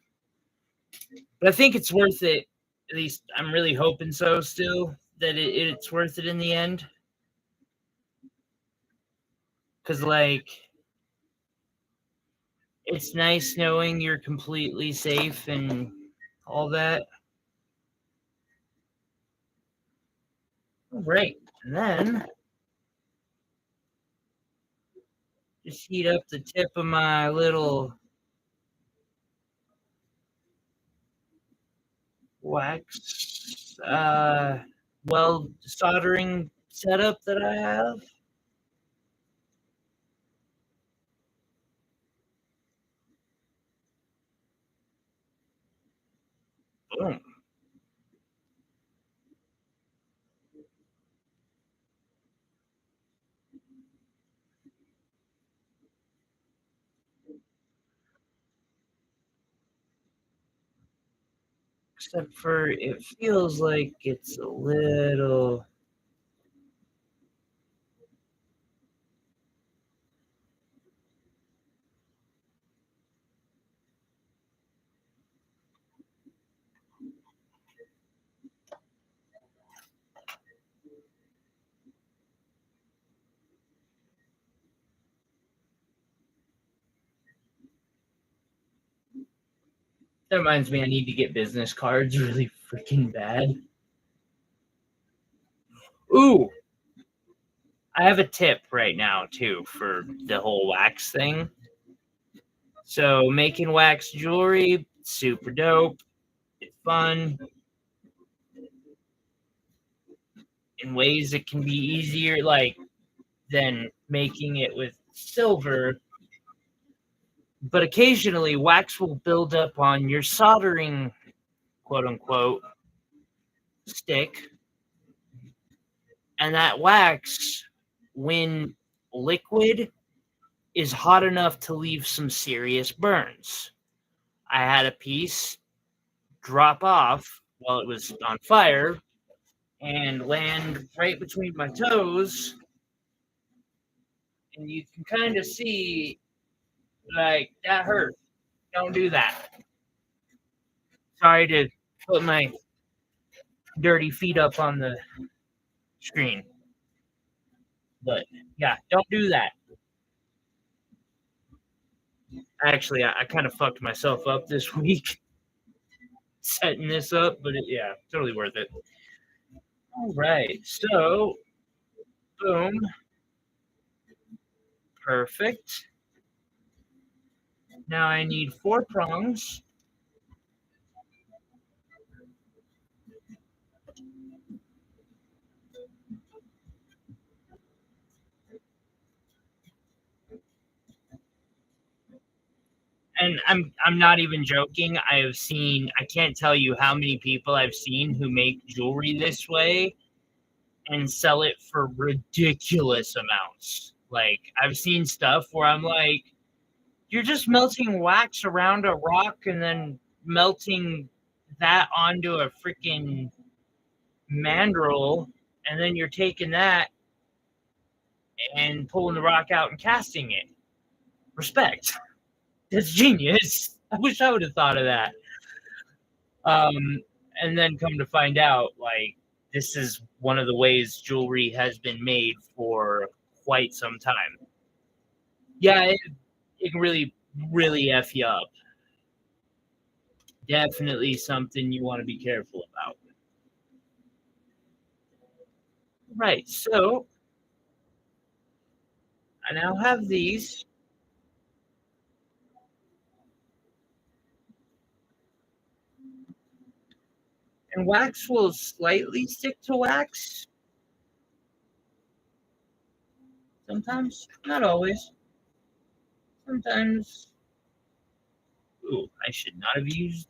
But I think it's worth it. At least I'm really hoping so still, that it's worth it in the end. Because, like, it's nice knowing you're completely safe and all that. Right. And then just heat up the tip of my little wax weld soldering setup that I have. Boom. except for it feels like it's a little. That reminds me, I need to get business cards really freaking bad. Ooh, I have a tip right now too for the whole wax thing. So making wax jewelry, super dope. It's fun. In ways it can be easier, like than making it with silver. But occasionally, wax will build up on your soldering, quote unquote, stick, and that wax, when liquid, is hot enough to leave some serious burns. I had a piece drop off while it was on fire and land right between my toes, and you can kind of see, like, that hurt. Don't do that. Sorry to put my dirty feet up on the screen, but yeah, don't do that. Actually, I kind of fucked myself up this week setting this up, but yeah, totally worth it. All right, so boom, perfect. Now I need 4 prongs. And I'm not even joking. I can't tell you how many people I've seen who make jewelry this way and sell it for ridiculous amounts. Like I've seen stuff where I'm like, you're just melting wax around a rock and then melting that onto a freaking mandrel, and then you're taking that and pulling the rock out and casting it. Respect. That's genius. I wish I would have thought of that. Um, and then come to find out, like, this is one of the ways jewelry has been made for quite some time. Yeah, it can really, really F you up. Definitely something you want to be careful about. Right, so I now have these. And wax will slightly stick to wax. Sometimes, not always. Sometimes. Ooh, I should not have used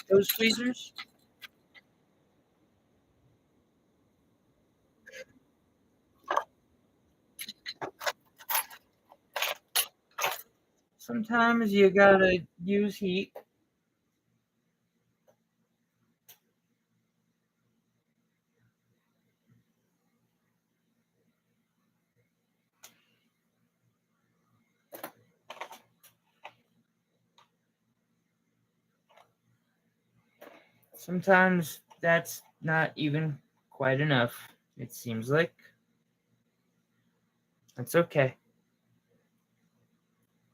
those tweezers. Sometimes you gotta use heat. Sometimes that's not even quite enough, it seems like. That's okay.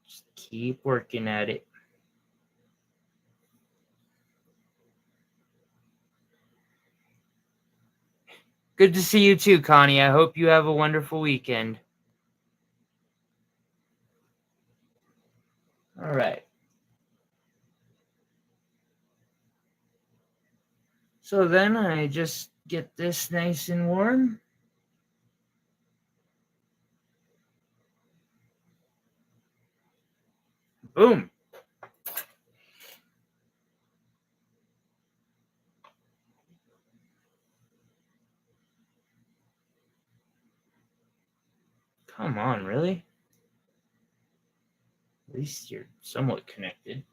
Just keep working at it. Good to see you too, Connie. I hope you have a wonderful weekend. All right. So then I just get this nice and warm. Boom. Come on, really? At least you're somewhat connected.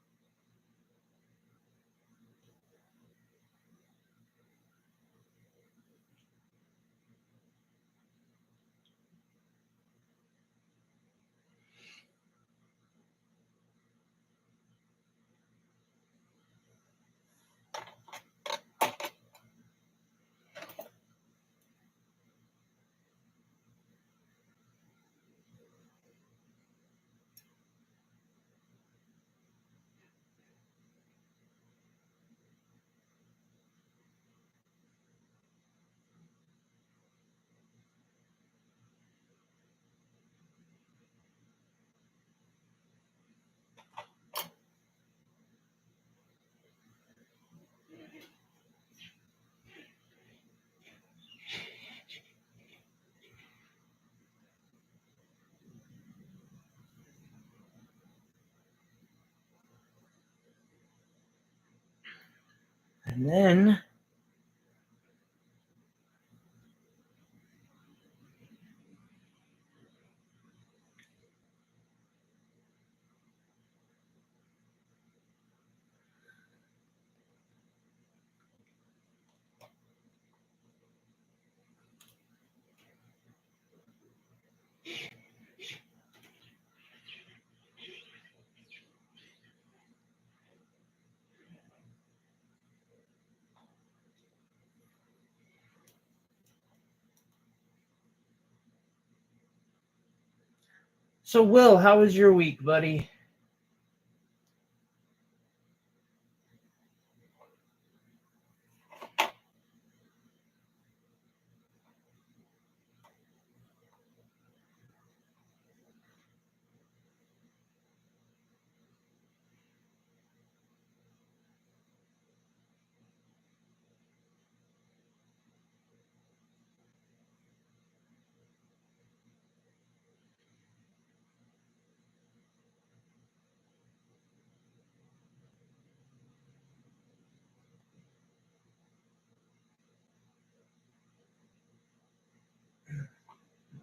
And then so Will, how was your week, buddy?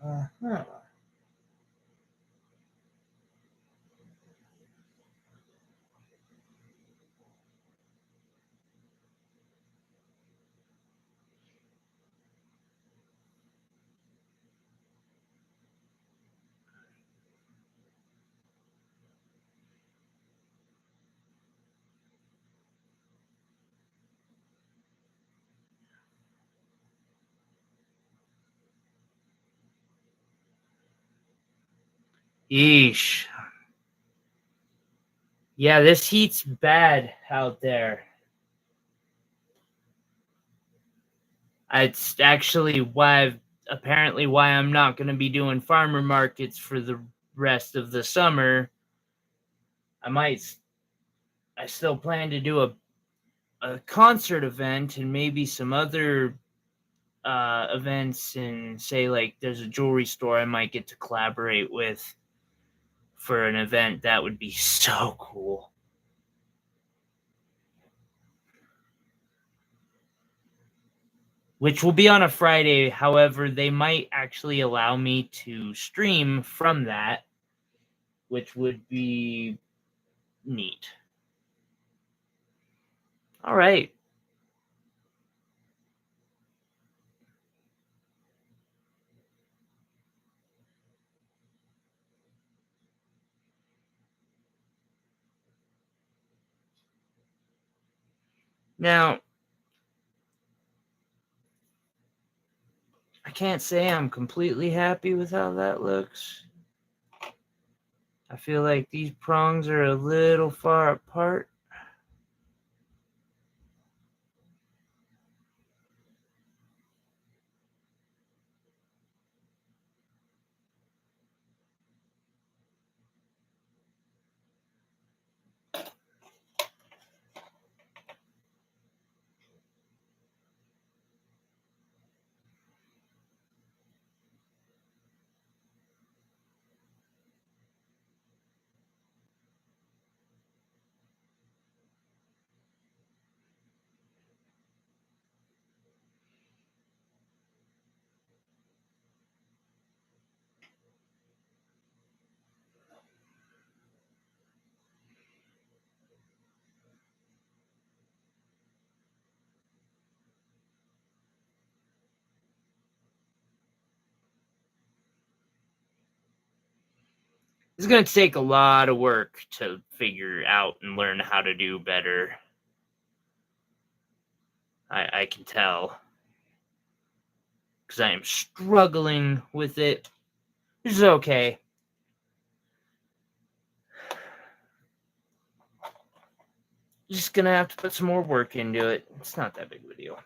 Uh-huh. Yeesh. Yeah, this heat's bad out there. It's actually why I'm not going to be doing farmer markets for the rest of the summer. I still plan to do a concert event and maybe some other events, and say like there's a jewelry store I might get to collaborate with for an event. That would be so cool. Which will be on a Friday. However, they might actually allow me to stream from that, which would be neat. All right. Now, I can't say I'm completely happy with how that looks. I feel like these prongs are a little far apart. It's going to take a lot of work to figure out and learn how to do better. I can tell. Because I am struggling with it. Which is okay. Just going to have to put some more work into it. It's not that big of a deal.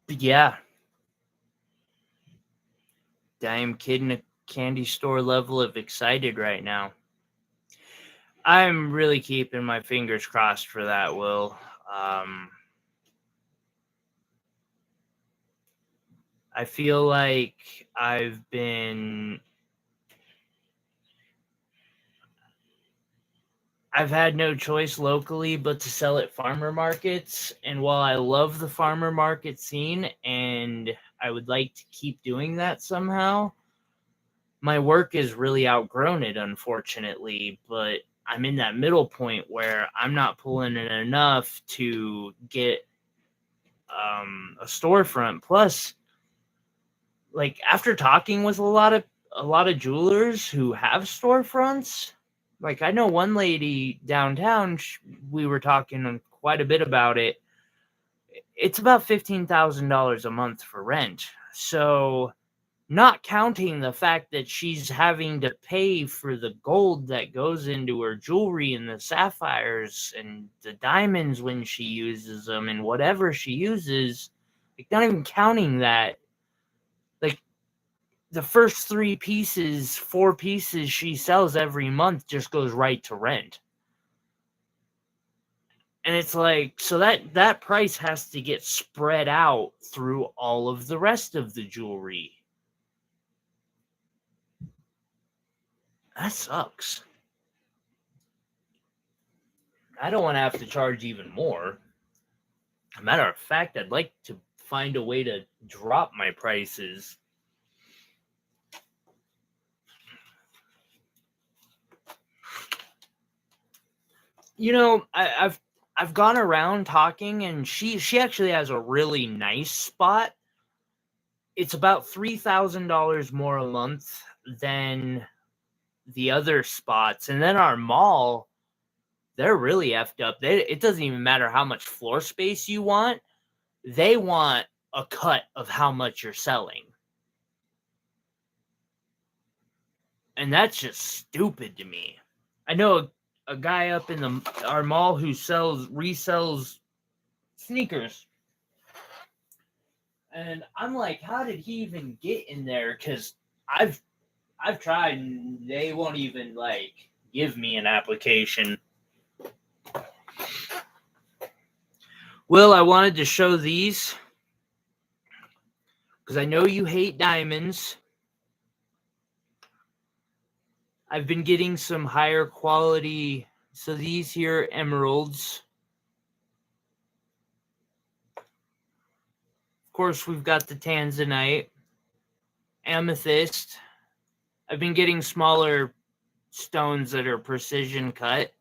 But yeah. I am kidding a candy store level of excited right now. I'm really keeping my fingers crossed for that, Will. I feel like I've been I've had no choice locally but to sell at farmer markets. And while I love the farmer market scene and I would like to keep doing that somehow, my work has really outgrown it, unfortunately. But I'm in that middle point where I'm not pulling in enough to get a storefront. Plus, like after talking with a lot of jewelers who have storefronts, like I know one lady downtown, we were talking quite a bit about it. It's about $15,000 a month for rent. So, not counting the fact that she's having to pay for the gold that goes into her jewelry and the sapphires and the diamonds when she uses them and whatever she uses, like not even counting that, like the first 4 pieces she sells every month just goes right to rent. And it's like, so that price has to get spread out through all of the rest of the jewelry. That sucks. I don't want to have to charge even more. As a matter of fact, I'd like to find a way to drop my prices. You know, I've gone around talking, and she actually has a really nice spot. It's about $3,000 more a month than the other spots, and then our mall, they're really effed up. It doesn't even matter how much floor space you want; they want a cut of how much you're selling, and that's just stupid to me. I know a guy up in our mall who resells sneakers. And I'm like, how did he even get in there? Because I've tried, and they won't even like give me an application. Well, I wanted to show these because I know you hate diamonds. I've been getting some higher quality. So these here emeralds. Of course, we've got the tanzanite, amethyst. I've been getting smaller stones that are precision cut.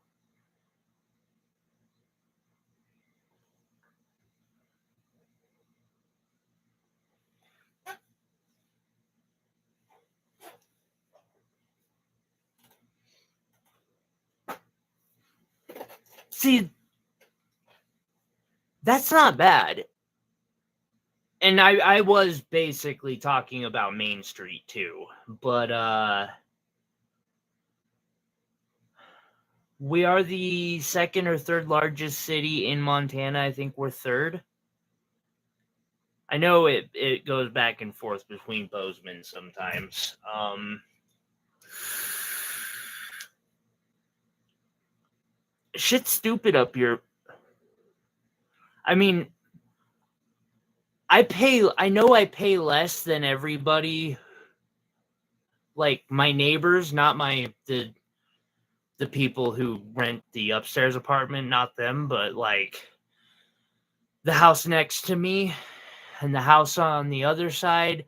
See, that's not bad. And I was basically talking about Main Street too, but we are the second or third largest city in Montana. I think we're third. I know it goes back and forth between Bozeman sometimes. Shit's stupid up here. I mean, I know I pay less than everybody, like my neighbors, not the people who rent the upstairs apartment, not them, but like the house next to me and the house on the other side.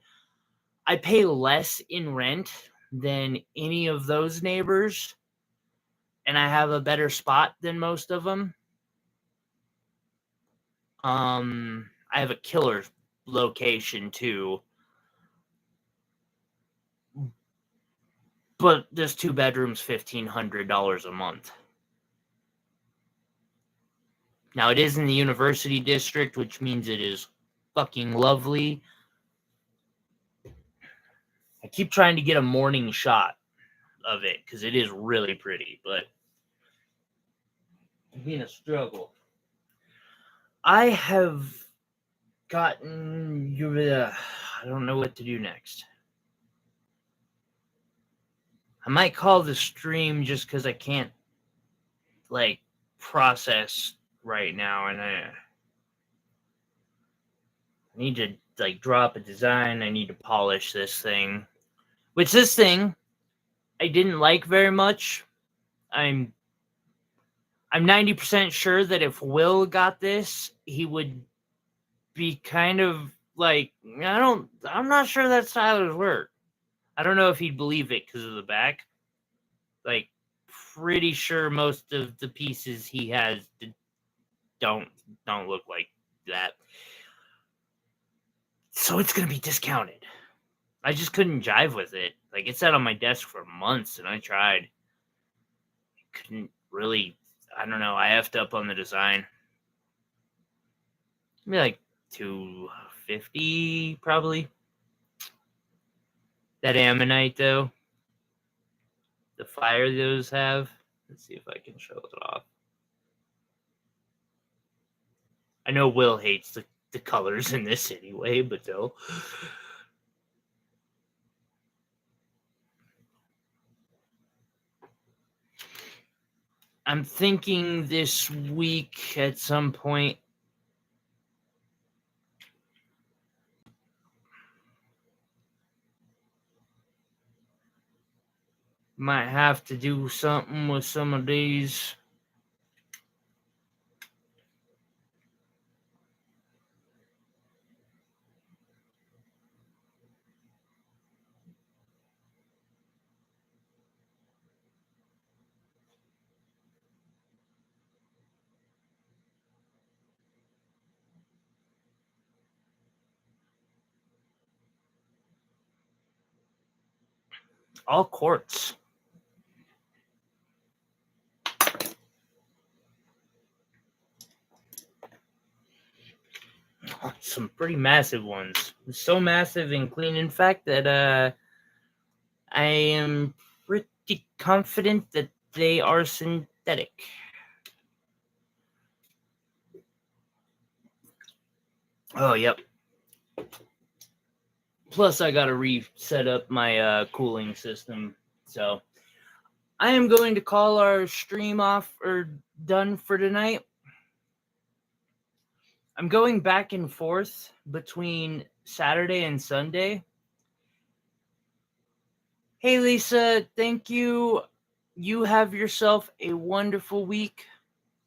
I pay less in rent than any of those neighbors, and I have a better spot than most of them. I have a killer location too, but this 2 bedrooms, $1,500 a month. Now it is in the University District, which means it is fucking lovely. I keep trying to get a morning shot of it because it is really pretty, but it's been a struggle. I have gotten I don't know what to do next. I might call the stream just because I can't like process right now, and I need to like drop a design. I need to polish this thing, which this thing I didn't like very much. I'm I'm 90% sure that if Will got this, he would be kind of like, I'm not sure that's Tyler's work. I don't know if he'd believe it because of the back. Like, pretty sure most of the pieces he has don't look like that. So it's going to be discounted. I just couldn't jive with it. Like, it sat on my desk for months, and I tried. Couldn't really, I don't know, I effed up on the design. Maybe like $250, probably. That ammonite, though. The fire those have. Let's see if I can show it off. I know Will hates the colors in this anyway, but though. I'm thinking this week at some point. Might have to do something with some of these. All quartz. Some pretty massive ones. So massive and clean, in fact, that I am pretty confident that they are synthetic. Oh, yep. Plus, I got to reset up my cooling system. So, I am going to call our stream off or done for tonight. I'm going back and forth between Saturday and Sunday. Hey, Lisa, thank you. You have yourself a wonderful week.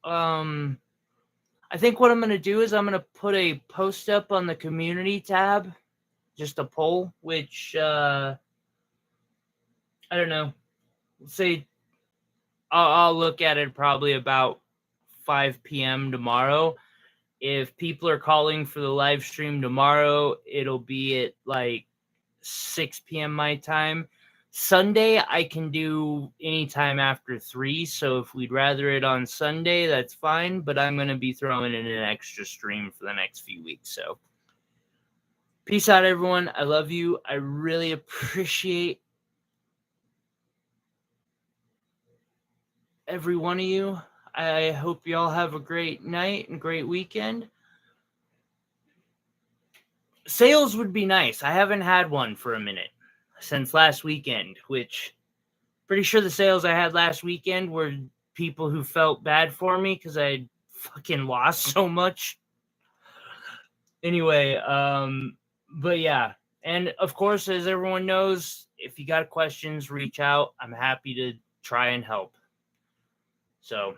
I think what I'm going to do is I'm going to put a post up on the community tab, just a poll, which, I don't know, say I'll look at it probably about 5 p.m. tomorrow. If people are calling for the live stream tomorrow, it'll be at like 6 p.m. my time. Sunday, I can do anytime after 3, so if we'd rather it on Sunday, that's fine, but I'm going to be throwing in an extra stream for the next few weeks, so. Peace out, everyone. I love you. I really appreciate every one of you. I hope you all have a great night and great weekend. Sales would be nice. I haven't had one for a minute since last weekend, which pretty sure the sales I had last weekend were people who felt bad for me because I fucking lost so much. Anyway, but yeah. And of course, as everyone knows, if you got questions, reach out. I'm happy to try and help. So,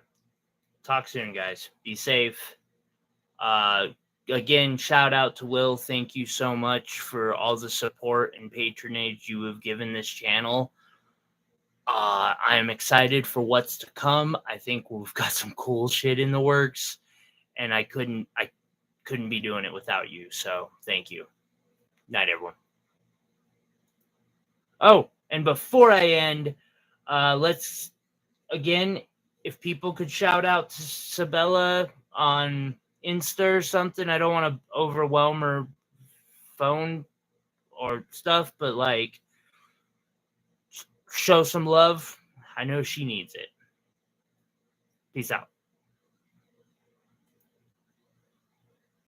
talk soon, guys. Be safe. Again, shout out to Will. Thank you so much for all the support and patronage you have given this channel. I am excited for what's to come. I think we've got some cool shit in the works, and I couldn't be doing it without you. So thank you. Night, everyone. Oh, and before I end, let's again, if people could shout out to Sabella on Insta or something. I don't want to overwhelm her phone or stuff, but like show some love. I know she needs it. Peace out.